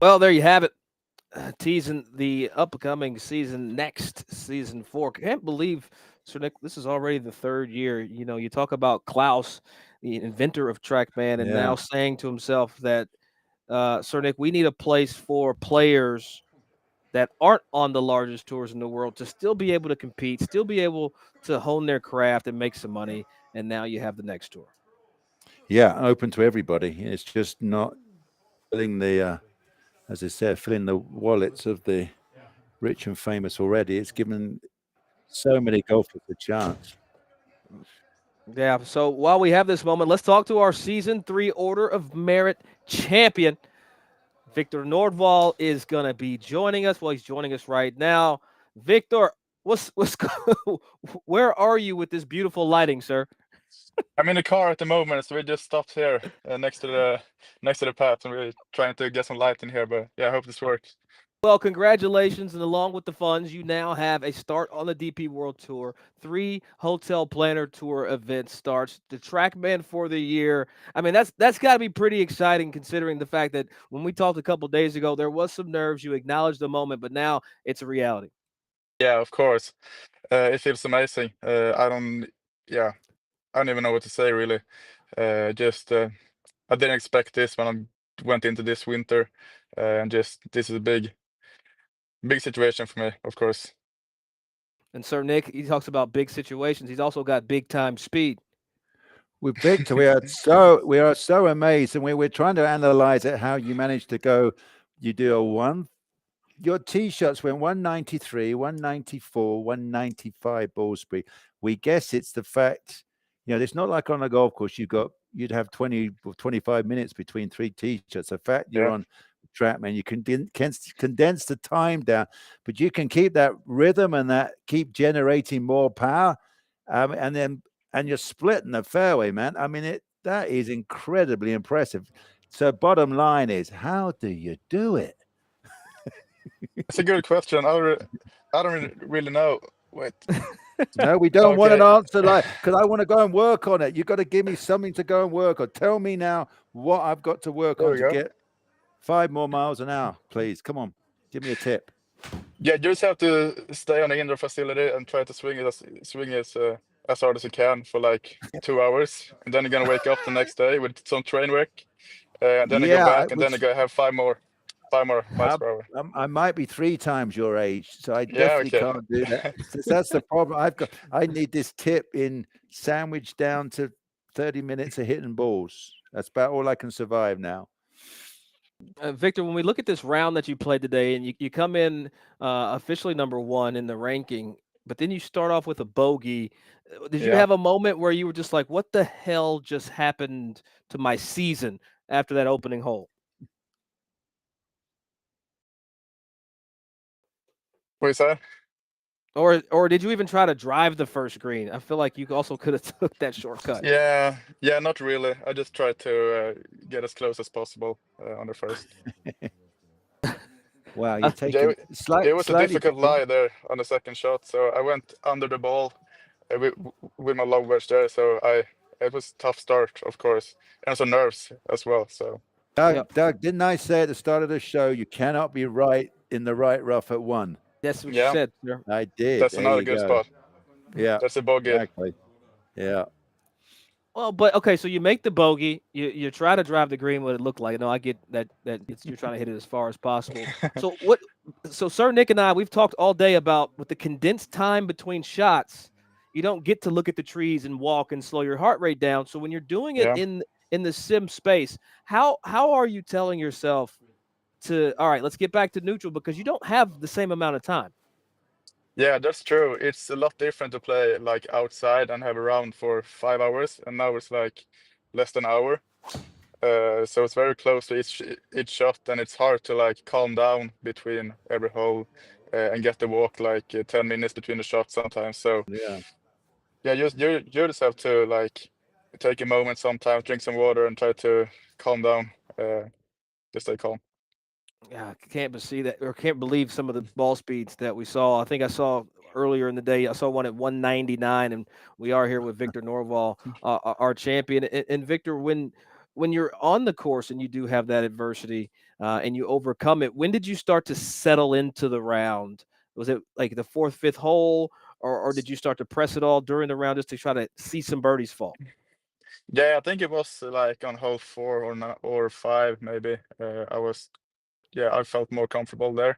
Well, there you have it. Teasing the upcoming season, next season 4. Can't believe, Sir Nick, this is already the 3rd year. You know, you talk about Klaus, the inventor of TrackMan, and Yeah. now saying to himself that, Sir Nick, we need a place for players that aren't on the largest tours in the world to still be able to compete, still be able to hone their craft and make some money. And now you have the next tour. Yeah, open to everybody. It's just not filling the, as I said, filling the wallets of the rich and famous already. It's given so many golfers a chance. Yeah. So while we have this moment, let's talk to our season 3 Order of Merit champion. Victor Nordwall is going to be joining us. Well, he's joining us right now. Victor, what's where are you with this beautiful lighting, sir? I'm in the car at the moment, so we just stopped here next to the path, and we're trying to get some light in here. But yeah, I hope this works. Well, congratulations, and along with the funds, you now have a start on the DP World Tour. 3 Hotel Planner Tour events starts. The TrackMan for the year. I mean, that's got to be pretty exciting, considering the fact that when we talked a couple days ago, there was some nerves. You acknowledged the moment, but now it's a reality. Yeah, of course. It feels amazing. Yeah, I don't even know what to say really. Just I didn't expect this when I went into this winter, and just this is a big situation for me, of course. And Sir Nick, he talks about big situations. He's also got big time speed. With Victor, we are so amazed, and we're trying to analyze it. How you managed to go? You do a one. Your tee shots went 193, 194, 195 ball speed. We guess it's the fact, it's not like on a golf course you'd have 20 or 25 minutes between 3 tee shots. The fact you're on track, man, you can condense the time down, but you can keep that rhythm and that keep generating more power, and you're splitting the fairway, man. I mean, that is incredibly impressive. So bottom line is, how do you do it? It's a good question. I don't really know. Wait. No, we don't want an answer because I want to go and work on it. You've got to give me something to go and work on. Tell me now what I've got to work on to get 5 more miles an hour, please. Come on, give me a tip. Yeah, you just have to stay on the indoor facility and try to swing it as hard as you can for like 2 hours, and then you're gonna wake up the next day with some train wreck, and then you go back, and then you gotta have 5 more miles per hour. I might be 3 times your age, so I definitely can't do that. That's the problem. I need this tip in sandwich down to 30 minutes of hitting balls. That's about all I can survive now. Victor, when we look at this round that you played today, and you come in officially number 1 in the ranking, but then you start off with a bogey. Did you have a moment where you were just like, what the hell just happened to my season after that opening hole? What is that? Or did you even try to drive the first green? I feel like you also could have took that shortcut. Yeah, not really. I just tried to get as close as possible on the first. Wow, you're taking it was a difficult lie there on the second shot, so I went under the ball with my long wedge there. So it was a tough start, of course, and some nerves as well. So Doug, didn't I say at the start of the show you cannot be right in the right rough at 1? That's what you said, sir. I did. That's another good spot. Yeah, that's a bogey. Exactly. Yeah. Well, but okay, so you make the bogey, you try to drive the green what it looked like. No, I get that you're trying to hit it as far as possible. So Sir Nick and I, we've talked all day about with the condensed time between shots, you don't get to look at the trees and walk and slow your heart rate down. So when you're doing it in the sim space, how are you telling yourself all right, let's get back to neutral because you don't have the same amount of time? Yeah, that's true. It's a lot different to play like outside and have a round for 5 hours, and now it's like less than an hour. So it's very close to each shot, and it's hard to like calm down between every hole and get the walk like 10 minutes between the shots sometimes. So you just have to like take a moment sometimes, drink some water, and try to calm down. Just stay calm. Yeah, I can't believe some of the ball speeds that we saw. I think I saw earlier in the day, I saw one at 199, and we are here with Victor Nordwall, our champion. And Victor, when you're on the course and you do have that adversity, and you overcome it. When did you start to settle into the round? Was it like the fourth, fifth hole, or did you start to press it all during the round just to try to see some birdies fall? Yeah, I think it was like on hole 4 or not, or 5 maybe. I felt more comfortable there.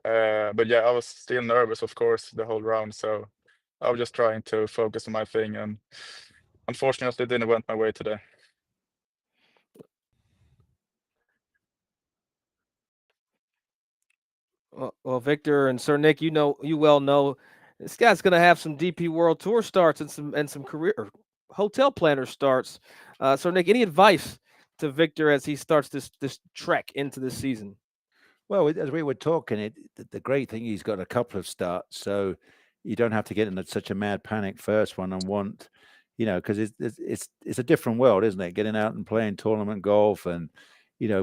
But yeah, I was still nervous, of course, the whole round. So I was just trying to focus on my thing, and unfortunately, it didn't went my way today. Well, Victor and Sir Nick, you well know this guy's going to have some DP World Tour starts and some career or hotel planner starts. Sir Nick, any advice to Victor as he starts this trek into this season? Well, as we were talking, the great thing, he's got a couple of starts, so you don't have to get in such a mad panic first one and want, because it's a different world, isn't it? Getting out and playing tournament golf and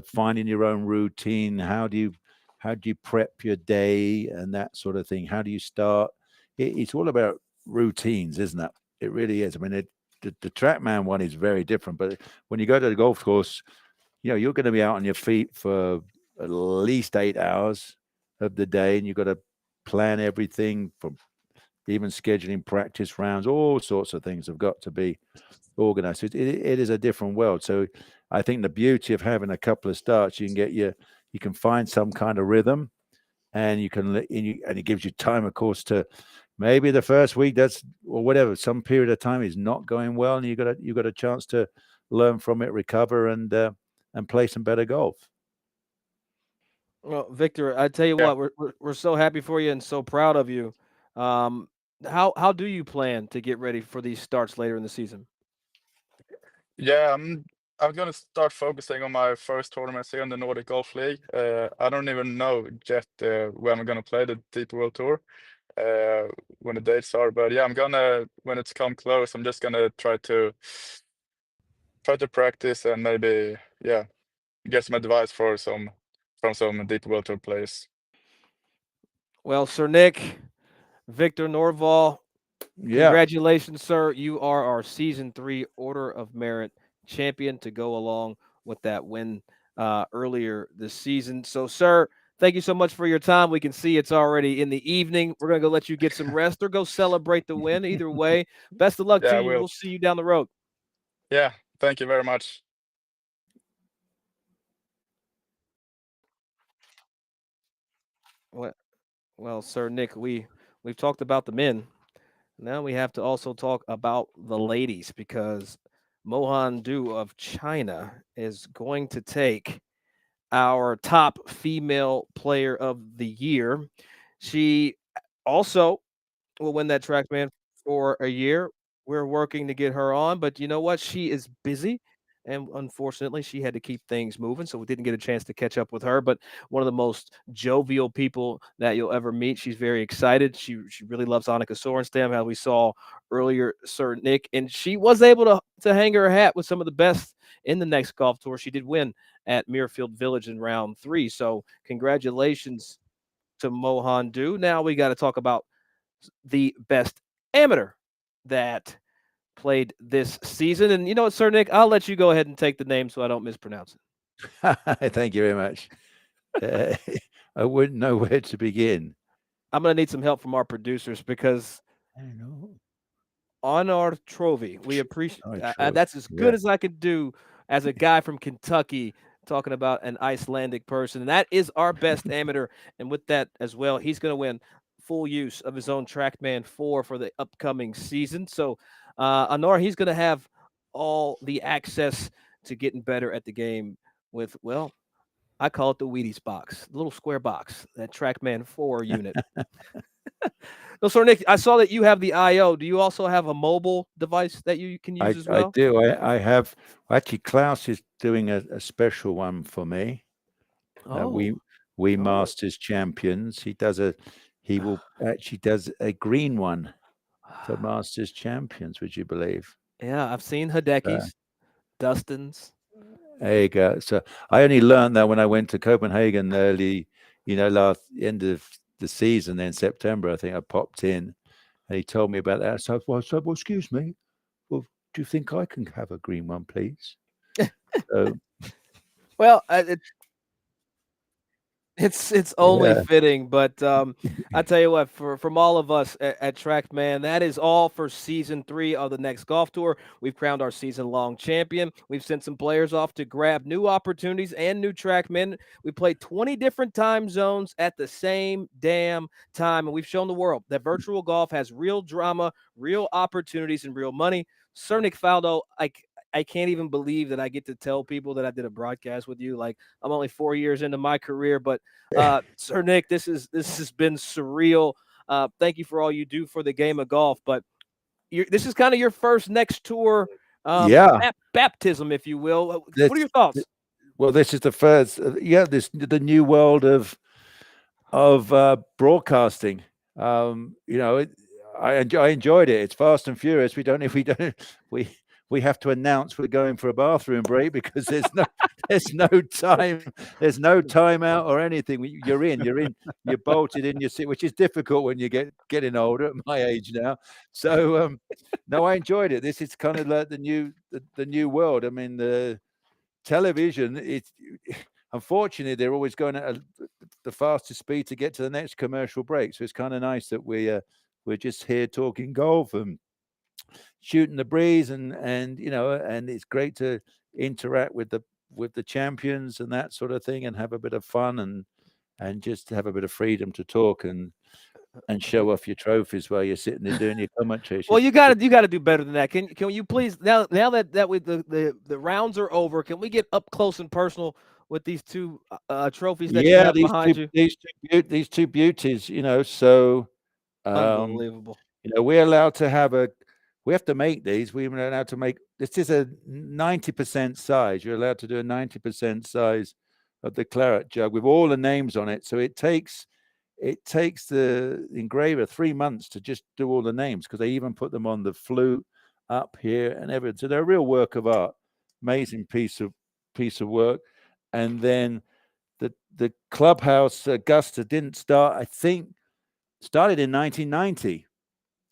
finding your own routine. How do you prep your day and that sort of thing? How do you start? It's all about routines, isn't it? It really is. I mean, the TrackMan one is very different, but when you go to the golf course, you're going to be out on your feet for at least 8 hours of the day, and you've got to plan everything from even scheduling practice rounds. All sorts of things have got to be organized. It is a different world. So I think the beauty of having a couple of starts, you can find some kind of rhythm, and and it gives you time, of course, to maybe the first week or whatever, some period of time is not going well, and you've got a chance to learn from it, recover, and play some better golf. Well, Victor, I tell you Yeah. what, we're so happy for you and so proud of you. How do you plan to get ready for these starts later in the season? Yeah, I'm gonna start focusing on my first tournaments here in the Nordic Golf League. I don't even know yet when I'm gonna play the DP World Tour, when the dates are. But yeah, when it's come close, I'm just gonna try to practice and maybe get some advice from some DP World Tour players. Well, Sir Nick, Victor Nordval, Yeah. congratulations, sir. You are our season 3 Order of Merit champion to go along with that win earlier this season. So, sir, thank you so much for your time. We can see it's already in the evening. We're going to go let you get some rest or go celebrate the win. Either way, best of luck Yeah, to I you. will. We'll see you down the road. Yeah, thank you very much. Well, Sir Nick, we've talked about the men. Now we have to also talk about the ladies because Mohan Du of China is going to take our top female player of the year. She also will win that TrackMan for a year. We're working to get her on, but you know what? She is busy. And unfortunately, she had to keep things moving, so we didn't get a chance to catch up with her. But one of the most jovial people that you'll ever meet. She's very excited. She really loves Annika Sorenstam, how we saw earlier, Sir Nick, and she was able to hang her hat with some of the best in the next golf tour. She did win at Muirfield Village in round 3. So congratulations to Mohan Du. Now we got to talk about the best amateur that played this season. And you know what, Sir Nick, I'll let you go ahead and take the name so I don't mispronounce it. Thank you very much. I wouldn't know where to begin. I'm going to need some help from our producers because I don't know. on our trophy, we appreciate that's as good as I could do as a guy from Kentucky talking about an Icelandic person. And that is our best amateur. And with that as well, he's going to win full use of his own TrackMan 4 for the upcoming season. So, Anor, he's going to have all the access to getting better at the game with, well, I call it the Wheaties box, the little square box, that TrackMan 4 unit. No, so Nick, I saw that you have the IO. Do you also have a mobile device that you can use as well? I do. I have. Actually, Klaus is doing a special one for me. We Masters champions. He will actually does a green one for Masters champions. Would you believe? Yeah, I've seen Hideki's, Dustin's. There you go. So I only learned that when I went to Copenhagen early, last end of the season, then September, I think I popped in, and he told me about that. So I said, well, excuse me, well, do you think I can have a green one, please? So, well, It's only Yeah. fitting, but I tell you what, from all of us at TrackMan, that is all for season 3 of the Next Golf Tour. We've crowned our season-long champion. We've sent some players off to grab new opportunities and new TrackMen. We played 20 different time zones at the same damn time, and we've shown the world that virtual golf has real drama, real opportunities, and real money. Sir Nick Faldo, I can't even believe that I get to tell people that I did a broadcast with you. Like, I'm only 4 years into my career, but Sir Nick, this has been surreal. Thank you for all you do for the game of golf. But this is kind of your first Next Tour Yeah. baptism, if you will. What This- are your thoughts? Well, this is the first. The new world of broadcasting. I enjoyed it. It's fast and furious. We have to announce we're going for a bathroom break because there's no time. There's no time out or anything. You're bolted in your seat, which is difficult when you getting older at my age now. So no, I enjoyed it. This is kind of like the new world. I mean, the television, it's unfortunately they're always going at the fastest speed to get to the next commercial break. So it's kind of nice that we're just here talking golf and shooting the breeze, and it's great to interact with the champions and that sort of thing, and have a bit of fun and just have a bit of freedom to talk and show off your trophies while you're sitting there doing your commentary. Well, you got to do better than that. Can you please, now that the rounds are over, can we get up close and personal with these two trophies that you have behind you? These two beauties, so Unbelievable. we're allowed to we have to make these. We're allowed to make, this is a 90% size. You're allowed to do a 90% size of the claret jug with all the names on it. So it takes the engraver 3 months to just do all the names, because they even put them on the flute up here and everything. So they're a real work of art, amazing piece of work. And then the clubhouse Augusta didn't start, I think, started in 1990.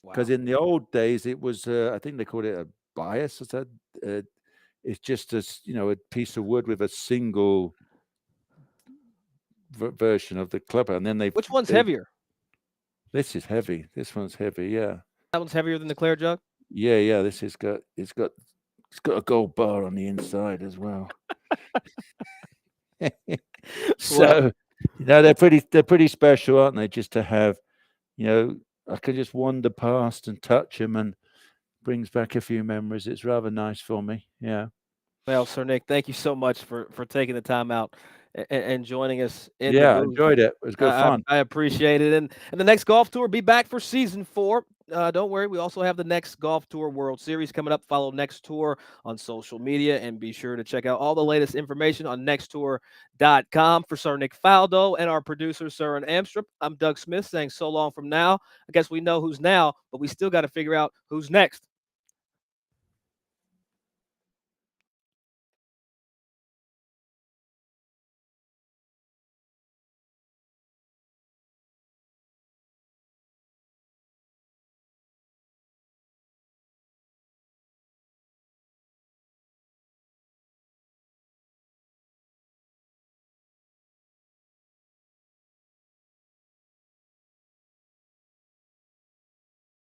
Because in the old days it was, I think they called it a bias. Or so. It's just a piece of wood with a single version of the clubhouse, and then Which one's heavier? This is heavy. This one's heavy. Yeah. That one's heavier than the claret jug. Yeah. This has got a gold bar on the inside as well. So they're pretty special, aren't they? Just to have, I could just wander past and touch them, and brings back a few memories. It's rather nice for me. Yeah. Well, Sir Nick, thank you so much for taking the time out and joining us in I the booth. enjoyed it. It was good fun. I appreciate it. And the Next Golf Tour will be back for season 4. Don't worry, we also have the Next Golf Tour World Series coming up. Follow Next Tour on social media, and be sure to check out all the latest information on nexttour.com. For Sir Nick Faldo and our producer, Søren Amstrup, I'm Doug Smith saying so long from now. I guess we know who's now, but we still got to figure out who's next.